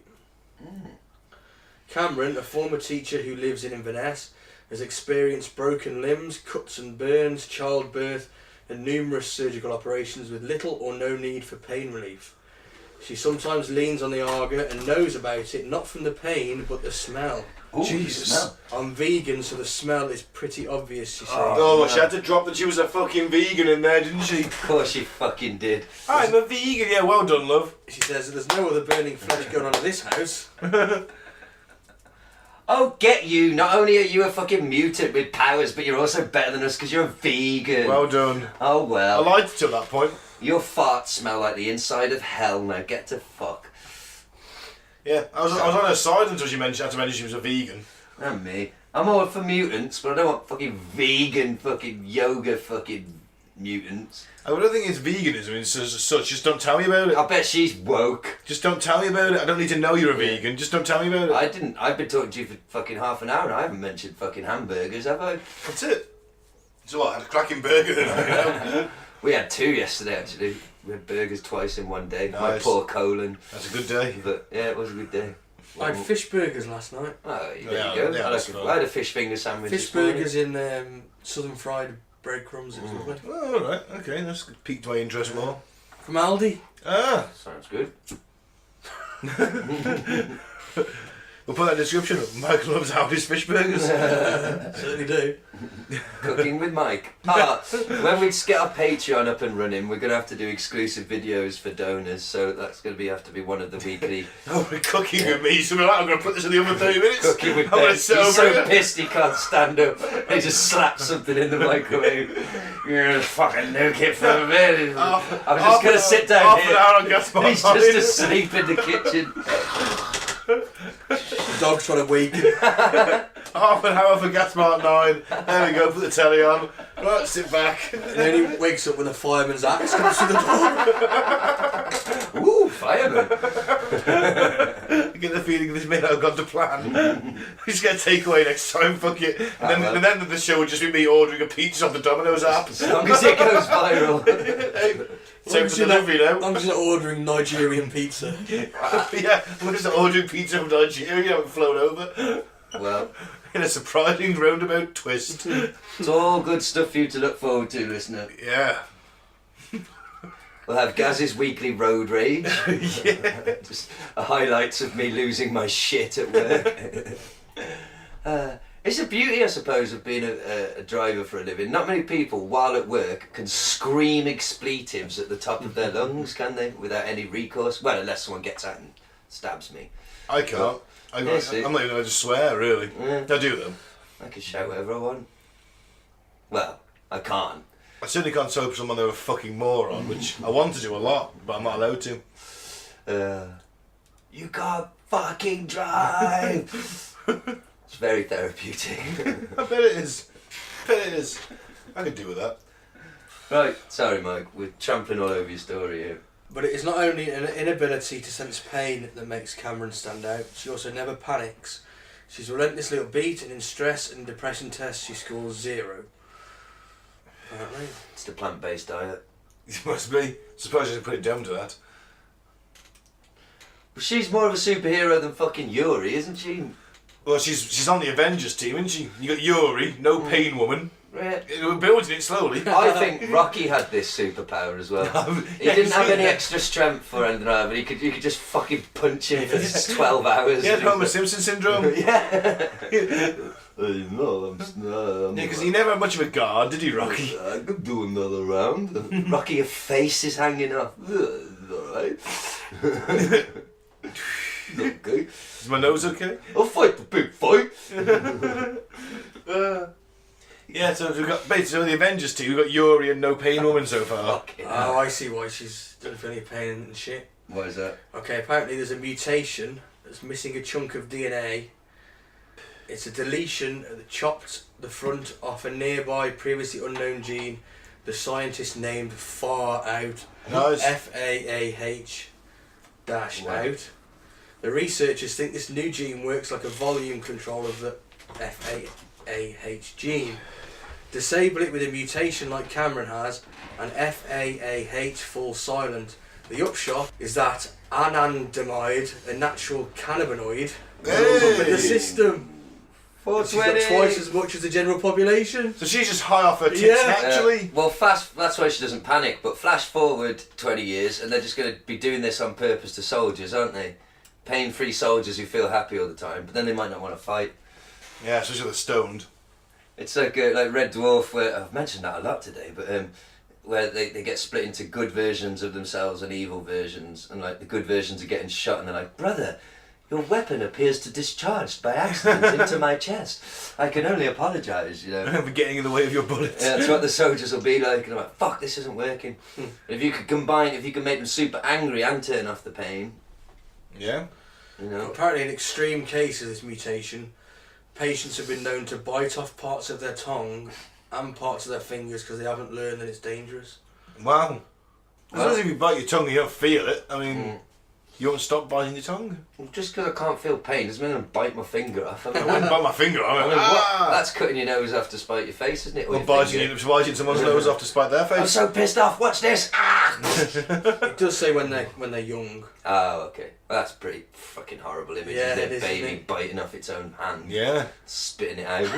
Cameron, a former teacher who lives in Inverness, has experienced broken limbs, cuts and burns, childbirth and numerous surgical operations with little or no need for pain relief. She sometimes leans on the Aga and knows about it, not from the pain, but the smell. Ooh, Jesus. smell. I'm vegan, so the smell is pretty obvious, she said. Oh, she had to drop that she was a fucking vegan in there, didn't she? Of course she fucking did. I'm a vegan. Yeah, well done, love. She says there's no other burning flesh going on in this house. Oh, get you. Not only are you a fucking mutant with powers, but you're also better than us because you're a vegan. Well done. Oh, I well. lied to that point. Your farts smell like the inside of hell. Now get to fuck. Yeah, I was on her side until she had to mention she was a vegan. And me. I'm all for mutants, but I don't want fucking vegan fucking yoga fucking mutants. I don't think it's veganism as such. Just don't tell me about it. I bet she's woke. Just don't tell me about it. I don't need to know you're a vegan. Just don't tell me about it. I didn't. I've been talking to you for fucking half an hour and I haven't mentioned fucking hamburgers, have I? That's it. So what? I had a cracking burger tonight. We had 2 yesterday actually. We had burgers twice in one day. Nice. My poor colon. That's a good day. But yeah, it was a good day. I had fish burgers last night. Oh, there Yeah, you go. yeah, that's I had a fish finger sandwich. Fish this morning. burgers in southern fried breadcrumbs. It was lovely. Oh, alright, okay, that's piqued my interest more. From Aldi. Ah, Sounds good. we'll put that in the description. Michael loves Aldi's fish burgers. Certainly do. Cooking with Mike. When we get our Patreon up and running, we're going to have to do exclusive videos for donors, so that's going to have to be one of the weekly... Oh, we're cooking with me, so we're like, I'm going to put this in the oven 30 minutes. Cooking with I'm Ben. gonna He's sit over so here. pissed he can't stand up. He just slaps something in the microwave. You're going to fucking nuke it for a minute. I'm just going to sit down half here. an hour on gas bar He's just asleep in the kitchen. The dog's trying to wake him. Half an hour for gas mark 9. There we go, put the telly on. Right, sit back. And then he wakes up when a fireman's axe comes through the door. Ooh, fireman. I get the feeling this may not have gone to plan. We just get a takeaway next time, fuck it. And then the end of the show would just be me ordering a pizza off the Domino's app. As long as it goes viral. Same for delivery now. As long as you're not ordering Nigerian pizza. Yeah, we're just ordering pizza from Nigeria and flown over. Well, In a surprising roundabout twist. it's all good stuff for you to look forward to, listener. Yeah. We'll have Gaz's weekly road rage. Yeah. Just highlights of me losing my shit at work. It's a beauty, I suppose, of being a driver for a living. Not many people, while at work, can scream expletives at the top of their lungs, can they? Without any recourse. Well, unless someone gets out and stabs me. I can't. I'm Yeah, not see. even going to swear, really. Yeah. I do, though. I can shout whatever I want. Well, I can't. I certainly can't tell someone they're a fucking moron, which I want to do a lot, but I'm not allowed to. You can't fucking drive! It's very therapeutic. I bet it is. I bet it is. I could do with that. Right, sorry Mike, we're trampling all over your story here. But it is not only an inability to sense pain that makes Cameron stand out, she also never panics. She's relentlessly upbeat, and in stress and depression tests she scores 0. Apparently. It's the plant-based diet. It must be. Suppose I should put it down to that. But she's more of a superhero than fucking Yuri, isn't she? Well, she's on the Avengers team, isn't she? You got Yuri, no pain woman. Right. We're building it slowly. I think Rocky had this superpower as well. He didn't have any extra strength or anything like that, but you could just fucking punch him for 12 hours. He had Homer Simpson syndrome. Yeah. Yeah, because he never had much of a guard, did he, Rocky? I could do another round. Rocky, your face is hanging off. Alright. Okay. Is my nose okay? I'll fight the big fight. Yeah, so we've got basically the Avengers team. We've got Yuri and no pain woman so far. Fucking Oh, I see why she's doesn't feel any pain and shit. What is that? Okay, apparently there's a mutation that's missing a chunk of DNA. It's a deletion that chopped the front off a nearby previously unknown gene the scientists named far out. Nice. FAAH-out. The researchers think this new gene works like a volume control of the FAAH gene. Disable it with a mutation like Cameron has, and FAAH falls silent. The upshot is that anandamide, a natural cannabinoid, builds up in the system. She's got 420. twice as much as the general population. So she's just high off her tits Yeah. naturally. Well, that's why she doesn't panic, but flash forward 20 years and they're just going to be doing this on purpose to soldiers, aren't they? Pain-free soldiers who feel happy all the time, but then they might not want to fight. Yeah, especially the stoned. It's like Red Dwarf, where I've mentioned that a lot today, but where they get split into good versions of themselves and evil versions, and like the good versions are getting shot, and they're like, brother, your weapon appears to discharge by accident into my chest. I can only apologise, you know. For getting in the way of your bullets. Yeah, that's what the soldiers will be like, and I'm like, fuck, this isn't working. If you could make them super angry and turn off the pain, Yeah. you know. Apparently in extreme cases of this mutation, patients have been known to bite off parts of their tongue and parts of their fingers because they haven't learned that it's dangerous. Wow. As long as if you bite your tongue, you don't feel it. I mean, you won't stop biting your tongue. Well, just because I can't feel pain doesn't mean I'm bite my finger off. I wouldn't bite my finger off. I mean, what? That's cutting your nose off to spite your face, isn't it? Or biting someone's nose off to spite their face. I'm so pissed off. Watch this. Ah! It does say when they're young. Oh, okay. Well, that's pretty fucking horrible image. Yeah, isn't it is, baby isn't it? biting off its own hand. Yeah. Spitting it out.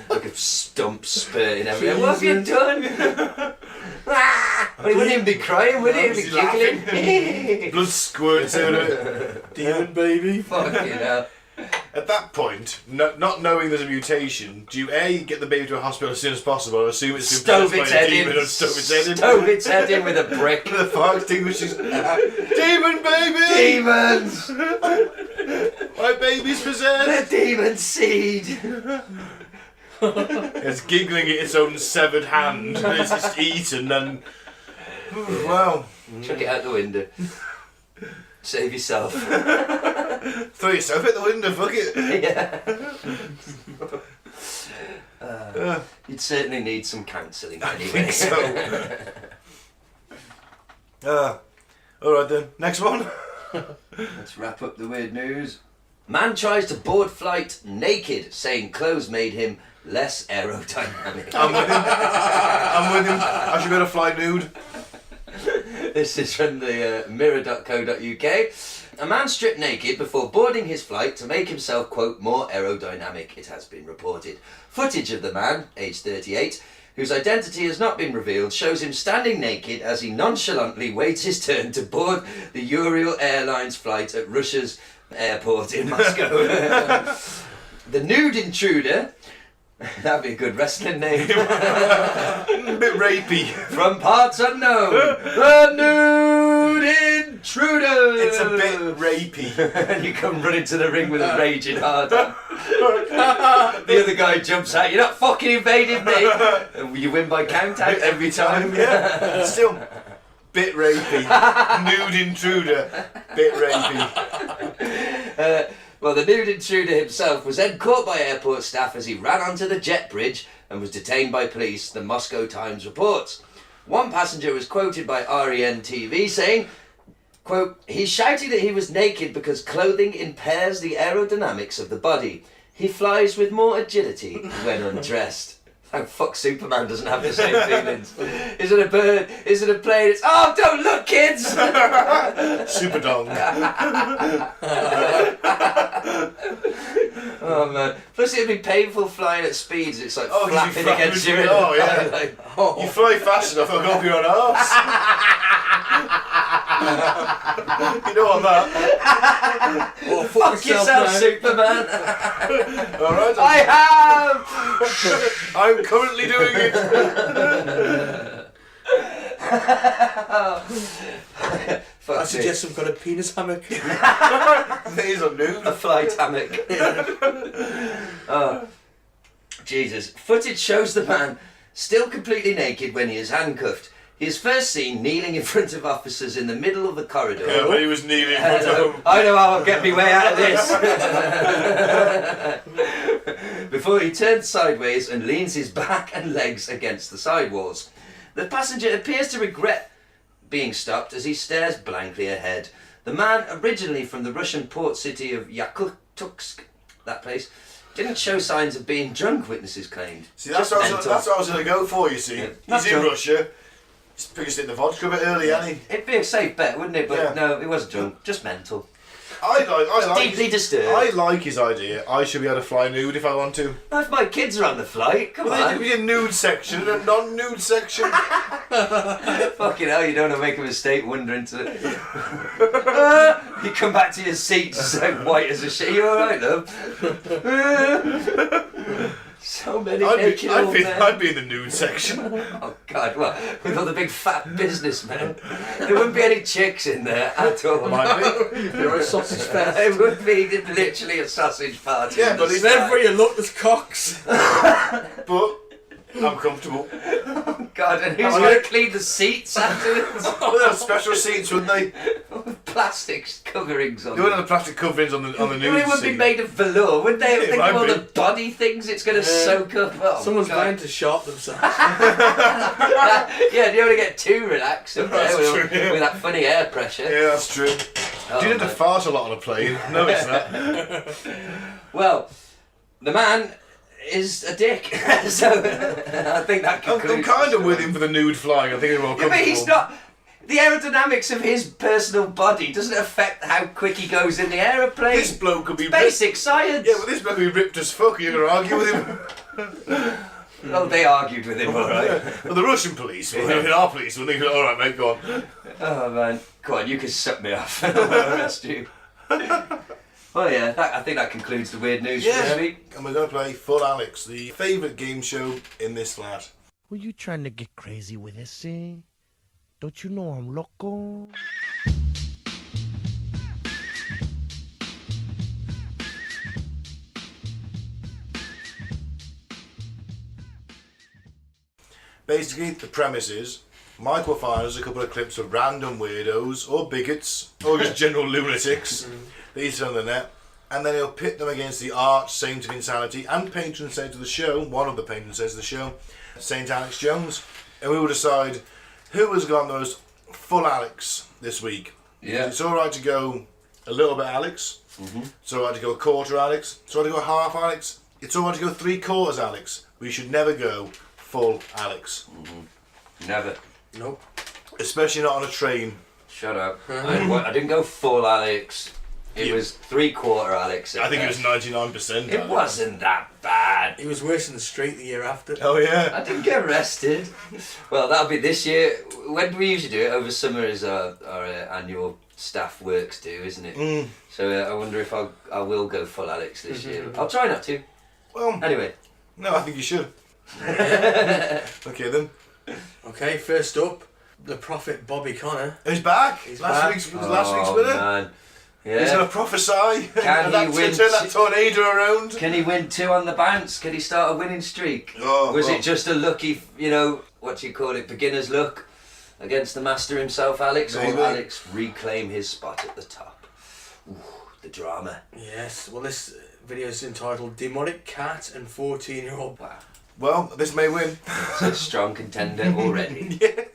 Like a stump spurting everywhere. What have you done? Ah! Well, he wouldn't even be crying, would he? He'd be giggling. Blood squirts out of it. Demon baby. Fucking hell. At that point, not knowing there's a mutation, do you A, get the baby to a hospital as soon as possible, or assume it's been Stove possessed its by a head demon in. and stove its head in? Stove its head in with a brick. The fire extinguishers. Demon baby! Demons! My baby's The possessed! demon seed! It's giggling at its own severed hand. And it's just eaten and... Wow. Chuck it out the window. Save yourself. Throw yourself out the window, fuck it. Yeah. You'd certainly need some counselling I anyway. think so. Alright then, next one. Let's wrap up the weird news. Man tries to board flight naked, saying clothes made him less aerodynamic. I'm with him. I should be able to fly nude. This is from the mirror.co.uk. A man stripped naked before boarding his flight to make himself, quote, more aerodynamic, it has been reported. Footage of the man, aged 38, whose identity has not been revealed, shows him standing naked as he nonchalantly waits his turn to board the Ural Airlines flight at Russia's airport in Moscow. The nude intruder, that'd be a good wrestling name. A bit rapey. From parts unknown, the nude intruder. It's a bit rapey. And you come running to the ring with a raging hard on. The other guy jumps out. You're not fucking invading me. And you win by count out every time. Yeah. Still, bit rapey. Nude intruder. Bit rapey. Well, the nude intruder himself was then caught by airport staff as he ran onto the jet bridge and was detained by police, the Moscow Times reports. One passenger was quoted by REN TV saying, quote, he shouted that he was naked because clothing impairs the aerodynamics of the body. He flies with more agility when undressed. Thank fuck Superman doesn't have the same feelings. Is it a bird? Is it a plane? It's, oh, don't look, kids! Super dong. Oh man! Plus it'd be painful flying at speeds. It's like 'cause flapping you against your. Oh yeah. Like, You fly fast enough, I'll go up your own arse. You don't want that. fuck yourself, Superman! Alright. I have. I'm currently doing it. I suggest some kind of penis hammock. These are new. A flight hammock. Oh, Jesus. Footage shows the man still completely naked when he is handcuffed. He is first seen kneeling in front of officers in the middle of the corridor. Yeah, but he was kneeling in front of them. I know how I'll get my way out of this. Before he turns sideways and leans his back and legs against the side walls. The passenger appears to regret being stopped as he stares blankly ahead. The man, originally from the Russian port city of Yakutsk, that place, didn't show signs of being drunk, witnesses claimed. See, that's what I was going to go for, you see. Yeah. He's in Russia. He's probably stick the vodka a bit early, hasn't he? It'd be a safe bet, wouldn't it? But Yeah. no, he wasn't drunk, just mental. I like Deeply disturbed. I like his idea. I should be able to fly nude if I want to. Now, if my kids are on the flight, come on. We need a nude section and a non-nude section. Fucking hell, you don't want to make a mistake wondering to... You come back to your seat just like white as a shit. You alright, love? So many naked old men. I'd be in the nude section. Oh God, well, with all the big fat businessmen. There wouldn't be any chicks in there at all. Might be. You're a sausage fest. It would be literally a sausage party. Yeah, but Whenever you look, there's cocks. But I'm comfortable. God, and who's going to clean the seats afterwards? Oh, they have special seats, wouldn't they? Plastic coverings on They wouldn't have plastic coverings on the It news wouldn't be seat. made of velour, would they? Think might of all be. the body things it's going to soak up. Oh, Someone's God. bound to sharp themselves. Yeah, you don't want to get too relaxed up there That's with, true, yeah. with that funny air pressure. Yeah, that's true. Oh, Do you need to man. fart a lot on a plane? No, it's not. Well, the man is a dick, so I think that I'm concludes. kind the of with story. him for the nude flying. I think it's more Yeah, comfortable. but he's not. The aerodynamics of his personal body doesn't affect how quick he goes in the aeroplane. This bloke could be Basic ripped. science. Yeah, but this bloke could be ripped as fuck. You're going to argue with him? Oh, they argued with him, all right. Well, the Russian police, our police, will think, all right, mate, go on. Oh man, go on, you can suck me off. I'll arrest you. Well, yeah, I think that concludes the weird news for this week. And we're going to play Full Alex, the favourite game show in this lad. Were you trying to get crazy with this, eh? Don't you know I'm loco? Basically, the premise is Mike will find us a couple of clips of random weirdos or bigots or just general lunatics that he's on the net, and then he'll pit them against the arch saint of insanity and patron saint of the show, one of the patron saints of the show, Saint Alex Jones, and we will decide who has gone the most full Alex this week. Yeah. It's alright to go a little bit Alex, it's alright to go a quarter Alex, it's alright to go half Alex, it's alright to go 3/4 Alex. We should never go full Alex. Never. Nope. Especially not on a train. Shut up. I didn't go full Alex. It Yeah. was 3/4 Alex. I think it was 99%. It wasn't that bad. He was worse in the street the year after. Oh yeah. I didn't get arrested. Well, that'll be this year. When do we usually do it? Over summer is our annual staff works do, isn't it? So I wonder if I will go full Alex this year. I'll try not to. Well, Anyway. no, I think you should. Okay then. Okay, first up, the prophet Bobby Connor. He's back. He's last back. week's winner. Man. He's Yeah. going to prophesy. Can and that's he win? to turn that tornado around. Can he win 2 on the bounce? Can he start a winning streak? Oh, Was well. it just a lucky, what do you call it, beginner's luck against the master himself, Alex? Or Maybe. will Alex reclaim his spot at the top? Ooh, the drama. Yes, well this video is entitled Demonic Cat and 14-year-old. Wow. Well, this may win. It's a strong contender already. Yeah,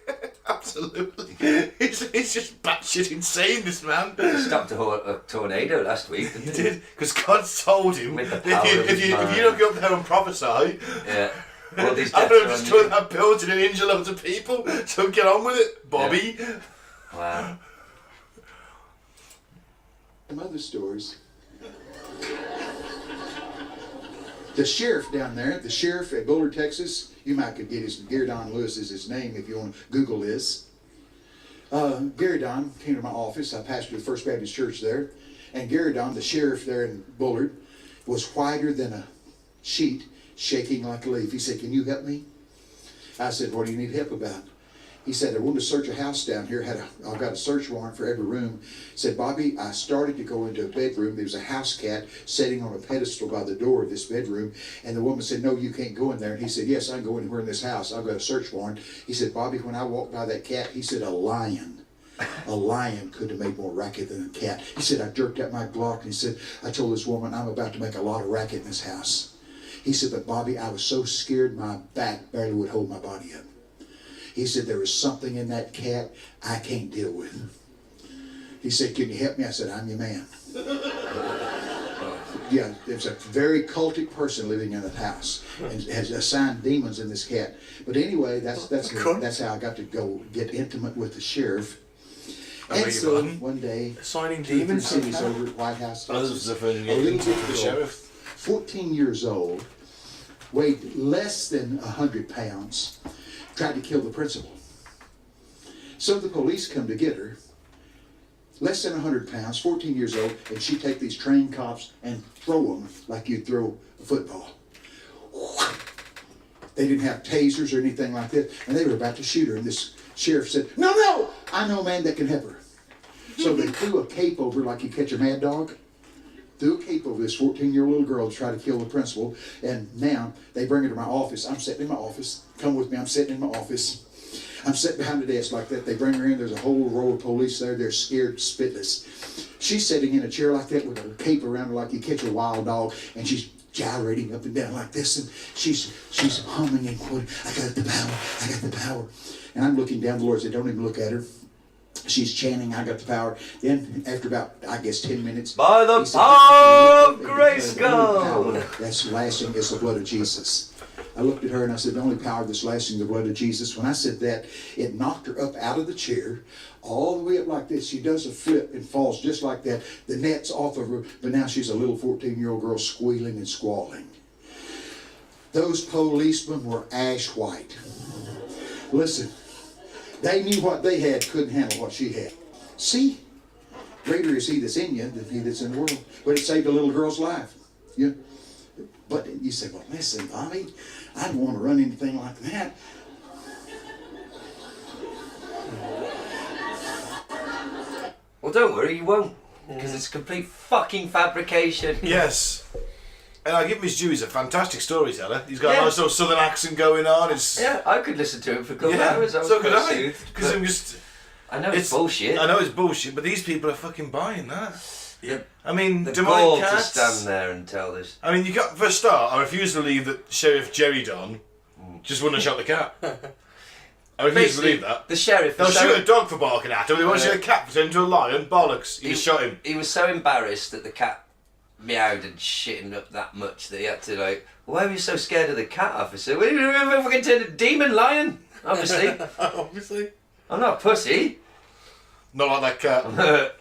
absolutely. He's just batshit insane, this man. He stopped a tornado last week. He did, because God told him With the if power you, of if, his you, if mind. you don't go up there and prophesy, Yeah. All these I'm deaths going are to just on turn you. that building and injure loads of people. So get on with it, Bobby. Wow. Some other stories. The sheriff down there, the sheriff at Bullard, Texas, you might could get his, Gary Don Lewis is his name if you want to Google this. Gary Don came to my office. I pastored the First Baptist Church there. And Gary Don, the sheriff there in Bullard, was whiter than a sheet, shaking like a leaf. He said, "Can you help me?" I said, "What do you need help about?" He said, "I wanted to search a house down here. I've got a search warrant for every room." He said, "Bobby, I started to go into a bedroom. There was a house cat sitting on a pedestal by the door of this bedroom. And the woman said, 'No, you can't go in there.' And he said, 'Yes, I can go anywhere in this house. I've got a search warrant.' He said, 'Bobby, when I walked by that cat,' he said, 'a lion could have made more racket than a cat.' He said, 'I jerked out my Glock,' and he said, 'I told this woman I'm about to make a lot of racket in this house.' He said, 'But Bobby, I was so scared my back barely would hold my body up.' He said, 'There is something in that cat I can't deal with.' He said, 'Can you help me?' I said, 'I'm your man.' Yeah, there's a very cultic person living in that house and has assigned demons in this cat. But anyway, that's how I got to go get intimate with the sheriff. And so one day, Assigning 2 or 3 demons to the cities cat? over at White House, Oh, this Texas, is the first a little thing bit for the girl, sheriff. 14 years old, weighed less than 100 pounds, tried to kill the principal. So the police come to get her, less than 100 pounds, 14 years old, and she take these trained cops and throw them like you'd throw a football. They didn't have tasers or anything like that, and they were about to shoot her, and this sheriff said, no, I know a man that can help her. So they threw a cape over her like you catch a mad dog, threw a cape over this 14-year-old little girl to try to kill the principal. And now they bring her to my office. I'm sitting in my office. Come with me. I'm sitting in my office. I'm sitting behind the desk like that. They bring her in. There's a whole row of police there. They're scared spitless. She's sitting in a chair like that with a cape around her like you catch a wild dog. And she's gyrating up and down like this. And she's humming and quoting, I got the power. I got the power. And I'm looking down. The Lord said, don't even look at her. She's chanting, I got the power. Then, after about, I guess, 10 minutes... By the power of Grayskull! That's lasting is the blood of Jesus. I looked at her and I said, the only power that's lasting is the blood of Jesus. When I said that, it knocked her up out of the chair, all the way up like this. She does a flip and falls just like that. The net's off of her, but now she's a little 14-year-old girl squealing and squalling. Those policemen were ash white. Listen. They knew what they had, couldn't handle what she had. See? Greater is he that's in you than he that's in the world. But it saved a little girl's life. Yeah. But you say, well, listen, Bobby, I don't want to run anything like that. Well, don't worry, you won't. Because it's complete fucking fabrication. Yes. And I give him his due, he's a fantastic storyteller. He's got a nice little southern accent going on. Yeah, I could listen to him for a couple of hours. So could I. Because I'm just... I know it's bullshit. I know it's bullshit, but these people are fucking buying that. Yep. I mean, the Demonic gall Cats... to stand there and tell this. I mean, for a start, I refuse to believe that Sheriff Jerry Don just wouldn't have shot the cat. I refuse to believe that. The sheriff... They'll shoot a dog for barking at him, they won't shoot a cat for turning into a lion. Bollocks. He just shot him. He was so embarrassed that the cat meowed and shitting up that much that he had to like, why were you so scared of the cat, officer? Well, you fucking turned a demon lion, obviously. Obviously. I'm not a pussy. Not like that cat.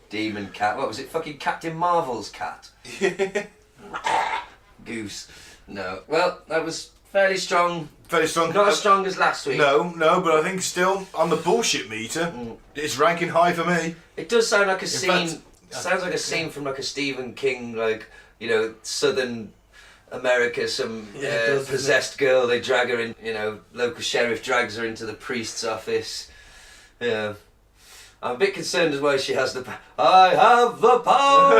Demon cat. What was it? Fucking Captain Marvel's cat. Goose. No. Well, that was fairly strong. Fairly strong. Not as strong as last week. No, but I think still on the bullshit meter, it's ranking high for me. It does sound like a scene. Fact, sounds like a scene from like a Stephen King, like, you know, Southern America. Some possessed girl. They drag her in. You know, local sheriff drags her into the priest's office. Yeah. I'm a bit concerned as well. She has the. I have the power.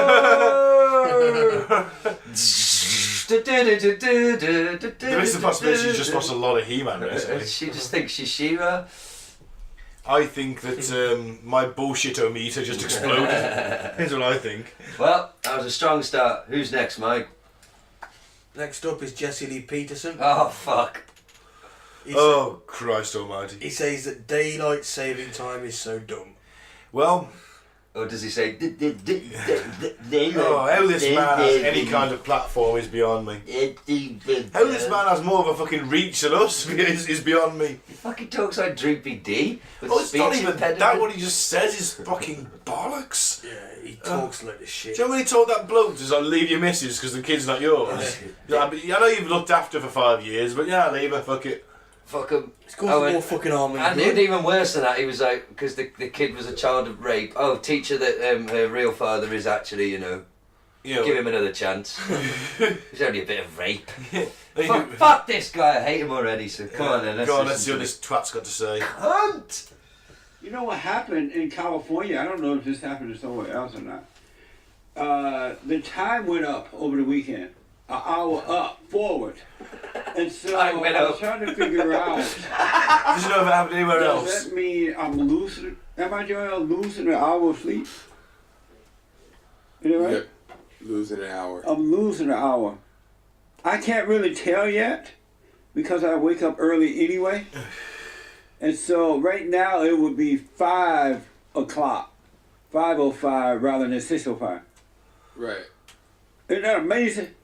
There is the possibility she just watched a lot of He-Man recently. She just thinks she's She-Ra. I think that my bullshit-o-meter just exploded. Here's what I think. Well, that was a strong start. Who's next, Mike? Next up is Jesse Lee Peterson. Oh, fuck. Oh, Christ almighty. He says that daylight saving time is so dumb. Well... Or does he say... how this man has any kind of platform is beyond me. How this man has more of a fucking reach than us is beyond me. He fucking talks like Droopy D. It's not even that, what he just says is fucking bollocks. Yeah, he talks like this shit. Do you know when he told that bloke to leave your missus because the kid's not yours? I know you've looked after her for 5 years, but yeah, leave her, fuck it. Fuck him. It's causing more fucking harm. And even worse than that, he was like, because the kid was a child of rape. Oh, teach her that her real father is actually, you know, give him another chance. It's only a bit of rape. Fuck this guy, I hate him already, so come on then. Let's see what this twat's got to say. Cunt! You know what happened in California? I don't know if this happened somewhere else or not. The time went up over the weekend. An hour up, forward. And so I was trying to figure out. Does it ever happen anywhere else? Does that mean I'm losing? Am I losing an hour of sleep? You know, right? Yep. Losing an hour. I'm losing an hour. I can't really tell yet because I wake up early anyway. And so right now it would be 5 o'clock. 5:05 rather than 6:05. Right. Isn't that amazing?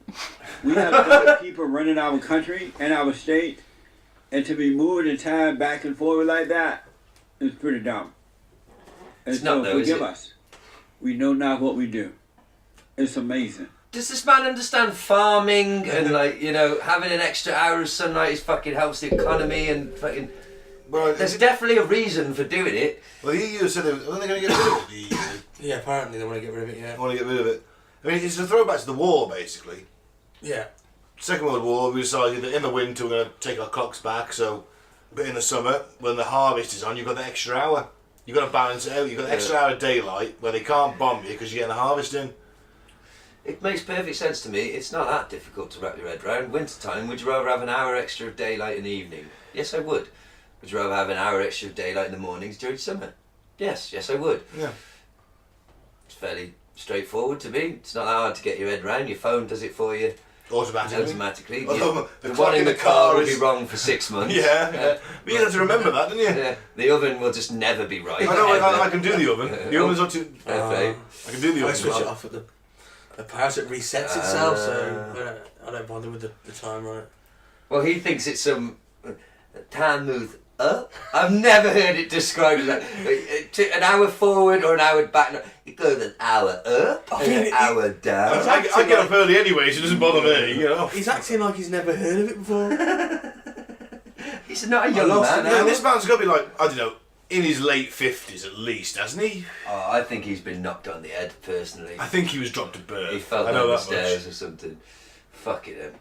We have other people running our country and our state, and to be moving in time back and forward like that is pretty dumb. And it's not though, forgive us. We know not what we do. It's amazing. Does this man understand farming and like, you know, having an extra hour of sunlight is fucking helps the economy and fucking... Well, there's definitely a reason for doing it. Well, the EU said, are they going to get rid of it? Yeah, apparently they want to get rid of it, yeah. They want to get rid of it. I mean, it's a throwback to the war, basically. Yeah. Second World War, we decided that in the winter we're going to take our clocks back, but in the summer, when the harvest is on, you've got the extra hour. You've got to balance it out. You've got the extra hour of daylight where they can't bomb you because you're getting the harvest in. It makes perfect sense to me. It's not that difficult to wrap your head around. Winter time, would you rather have an hour extra of daylight in the evening? Yes, I would. Would you rather have an hour extra of daylight in the mornings during summer? Yes, I would. Yeah. It's fairly straightforward to me. It's not that hard to get your head around. Your phone does it for you. Automatically. Although The one in the car will be wrong for 6 months. Yeah. But you have to remember that, don't you? Yeah. The oven will just never be right. I know, I can do the oven. The oven's not too... I can do the oven. I switch it off at the house, it resets itself, so I don't bother with the timer on it. Well, he thinks it's some time moves up. I've never heard it described as that. An hour forward or an hour back. No, it goes an hour up, an hour down. I get up early anyway, so it doesn't bother me, you know. He's acting like he's never heard of it before. He's not a young man. Yeah, this man's got to be like, I don't know, in his late 50s at least, hasn't he? Oh, I think he's been knocked on the head, personally. I think he was dropped at birth. He fell down the stairs or something. Fuck it.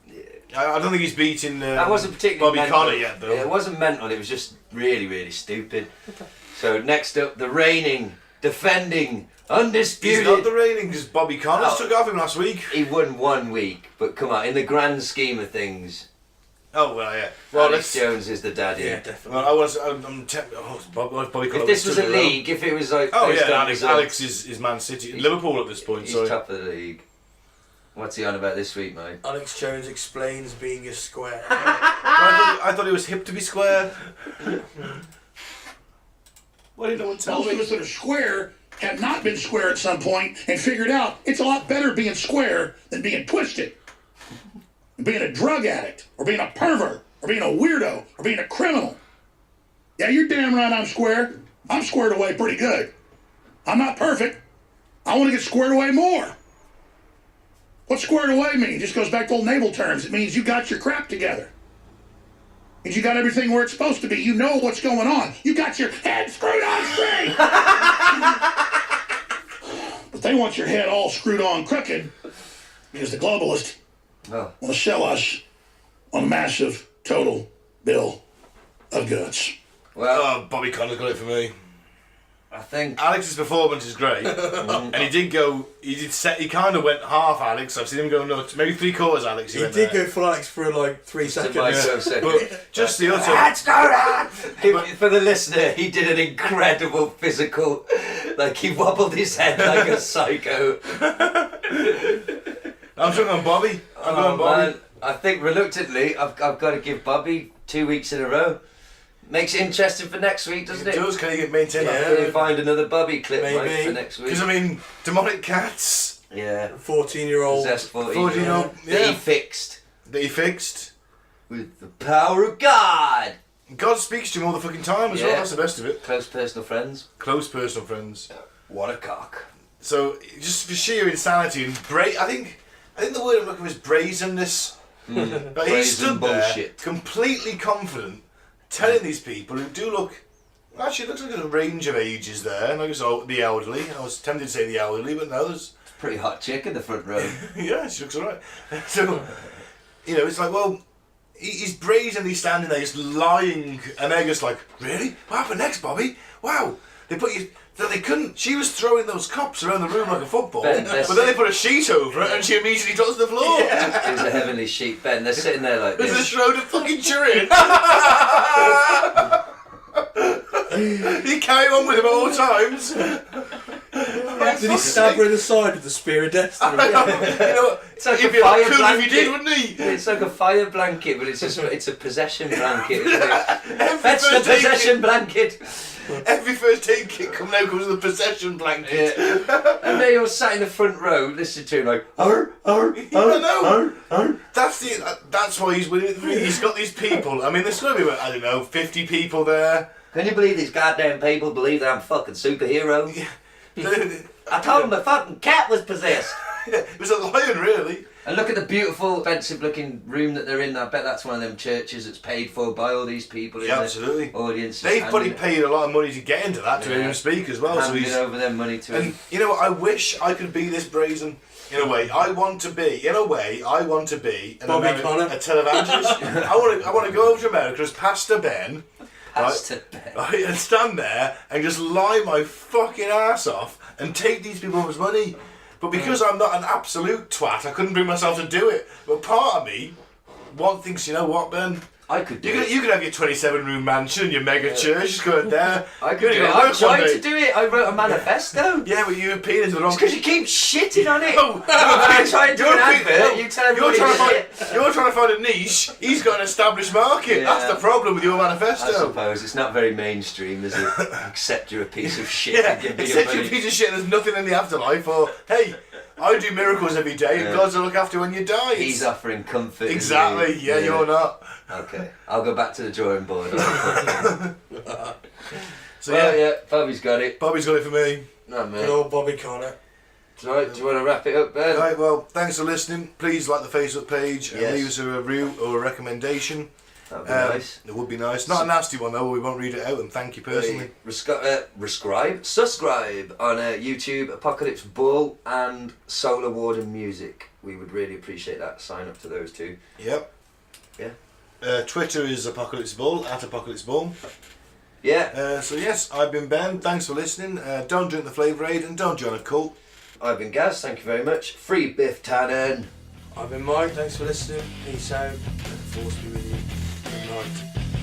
I don't think he's beaten that wasn't particularly Bobby mental. Connor yet, though. Yeah, it wasn't mental, it was just really, really stupid. So next up, the reigning, defending, undisputed... He's not the reigning, because Bobby Connors took off him last week. He won 1 week, but come on, in the grand scheme of things... Oh, well, yeah. Well, Alex Jones is the daddy. Yeah, definitely. Well, Bobby Connor if this was a league, if it was like... Oh, yeah, Alex is Man City. Liverpool at this point, He's top of the league. What's he on about this week, mate? Alex Jones explains being a square. I thought it was hip to be square. Why didn't no one tell me? Most of us that are square have not been square at some point and figured out it's a lot better being square than being twisted. Being a drug addict, or being a pervert, or being a weirdo, or being a criminal. Yeah, you're damn right I'm square. I'm squared away pretty good. I'm not perfect. I want to get squared away more. What squared away mean? It just goes back to old naval terms. It means you got your crap together. It means you got everything where it's supposed to be. You know what's going on. You got your head screwed on straight. But they want your head all screwed on crooked because the globalists want to sell us on a massive total bill of goods. Well, Bobby Connor's got it for me. I think Alex's performance is great, and he kind of went half Alex. I've seen him go nuts, maybe 3/4 Alex. He did go full Alex for like 3 seconds. But just the utter. Let's go down! For the listener, he did an incredible physical, like he wobbled his head like a psycho. I'm talking on Bobby. I'm going Bobby. Man, I think reluctantly, I've got to give Bobby 2 weeks in a row. Makes it interesting for next week, doesn't it? It does. Can you maintain that? Can you find another Bobby clip, Mike, for next week? Because, I mean, demonic cats. Yeah. 14-year-old. Possessed 14-year-old. That he fixed. That he fixed. With the power of God. God speaks to him all the fucking time as well. That's the best of it. Close personal friends. Close personal friends. What a cock. So, just for sheer insanity and I think the word I'm looking for is brazenness. But he stood there, completely confident, telling these people who do look... Actually, it looks like there's a range of ages there. And I guess the elderly. I was tempted to say the elderly, but no, there's... Pretty hot chick in the front row. Yeah, she looks alright. So, you know, it's like, well... He's brazenly standing there, just lying, and they're just like, really? What happened next, Bobby? Wow! They put you... So they couldn't... She was throwing those cups around the room like a football, but then they put a sheet over it, and she immediately drops to the floor. Yeah. It was a heavenly sheet, Ben. They're sitting there like this. It was a shroud of fucking Turin. He carried on with him at all times. Did he stab her in the side with the spear of destiny? You know what? It's like He'd a be fire cool blanket. if he did, wouldn't he? It's like a fire blanket, but it's a possession blanket, isn't it? That's the possession blanket. Every first aid kit comes with a possession blanket. Yeah. And they all sat in the front row listening to him like, arr, arr, arr, arr. That's why he's with me. He's got these people. I mean, there's going to be, I don't know, 50 people there. Can you believe these goddamn people believe that I'm a fucking superhero? Yeah. I told them the fucking cat was possessed. Yeah, it was a lion, really. And look at the beautiful, expensive-looking room that they're in. I bet that's one of them churches that's paid for by all these people in absolutely. the audience. They've probably paid a lot of money to get into that, to hear him speak as well. Handing over their money to him. You know what? I wish I could be this brazen. In a way, I want to be an Bobby Connor. a televangelist. I want to go over to America as Pastor Ben. Right, and stand there and just lie my fucking ass off and take these people's money. But because I'm not an absolute twat, I couldn't bring myself to do it. But part of me, one thinks, you know what, Ben? I could do it. You could have your 27-room mansion and your mega church, just go in there. I could do it. I tried to do it. I wrote a manifesto. Yeah, but you appeal to the wrong... Because you keep shitting on it. No, I try and do an advert, you tell everybody you're trying to find a niche, he's got an established market. Yeah. That's the problem with your manifesto. I suppose. It's not very mainstream, is it? Except you're a piece of shit. Yeah, and give me except your you're a money. piece of shit and there's nothing in the afterlife, or, hey, I do miracles every day and God's to look after when you die. He's offering comfort. Exactly, yeah, you're not. Okay, I'll go back to the drawing board. So yeah, Bobby's got it. Bobby's got it for me. No, man. Good old Bobby Connor. Right, do you want to wrap it up, Ben? Right, well, thanks for listening. Please like the Facebook page and Yes. leave us a review or a recommendation. That'd be nice. It would be nice. Not a nasty one though, we won't read it out, and thank you personally. Subscribe on YouTube, Apocalypse Bull and Solar Warden Music. We would really appreciate that. Sign up to those two. Yep. Yeah. Twitter is Apocalypse Bull, @ApocalypseBull. Yeah. So yes, I've been Ben. Thanks for listening. Don't drink the Flavour Aid and don't join a cult. I've been Gaz. Thank you very much. Free Biff Tannen. I've been Mike. Thanks for listening. Peace out. Let the force be with you. Good night.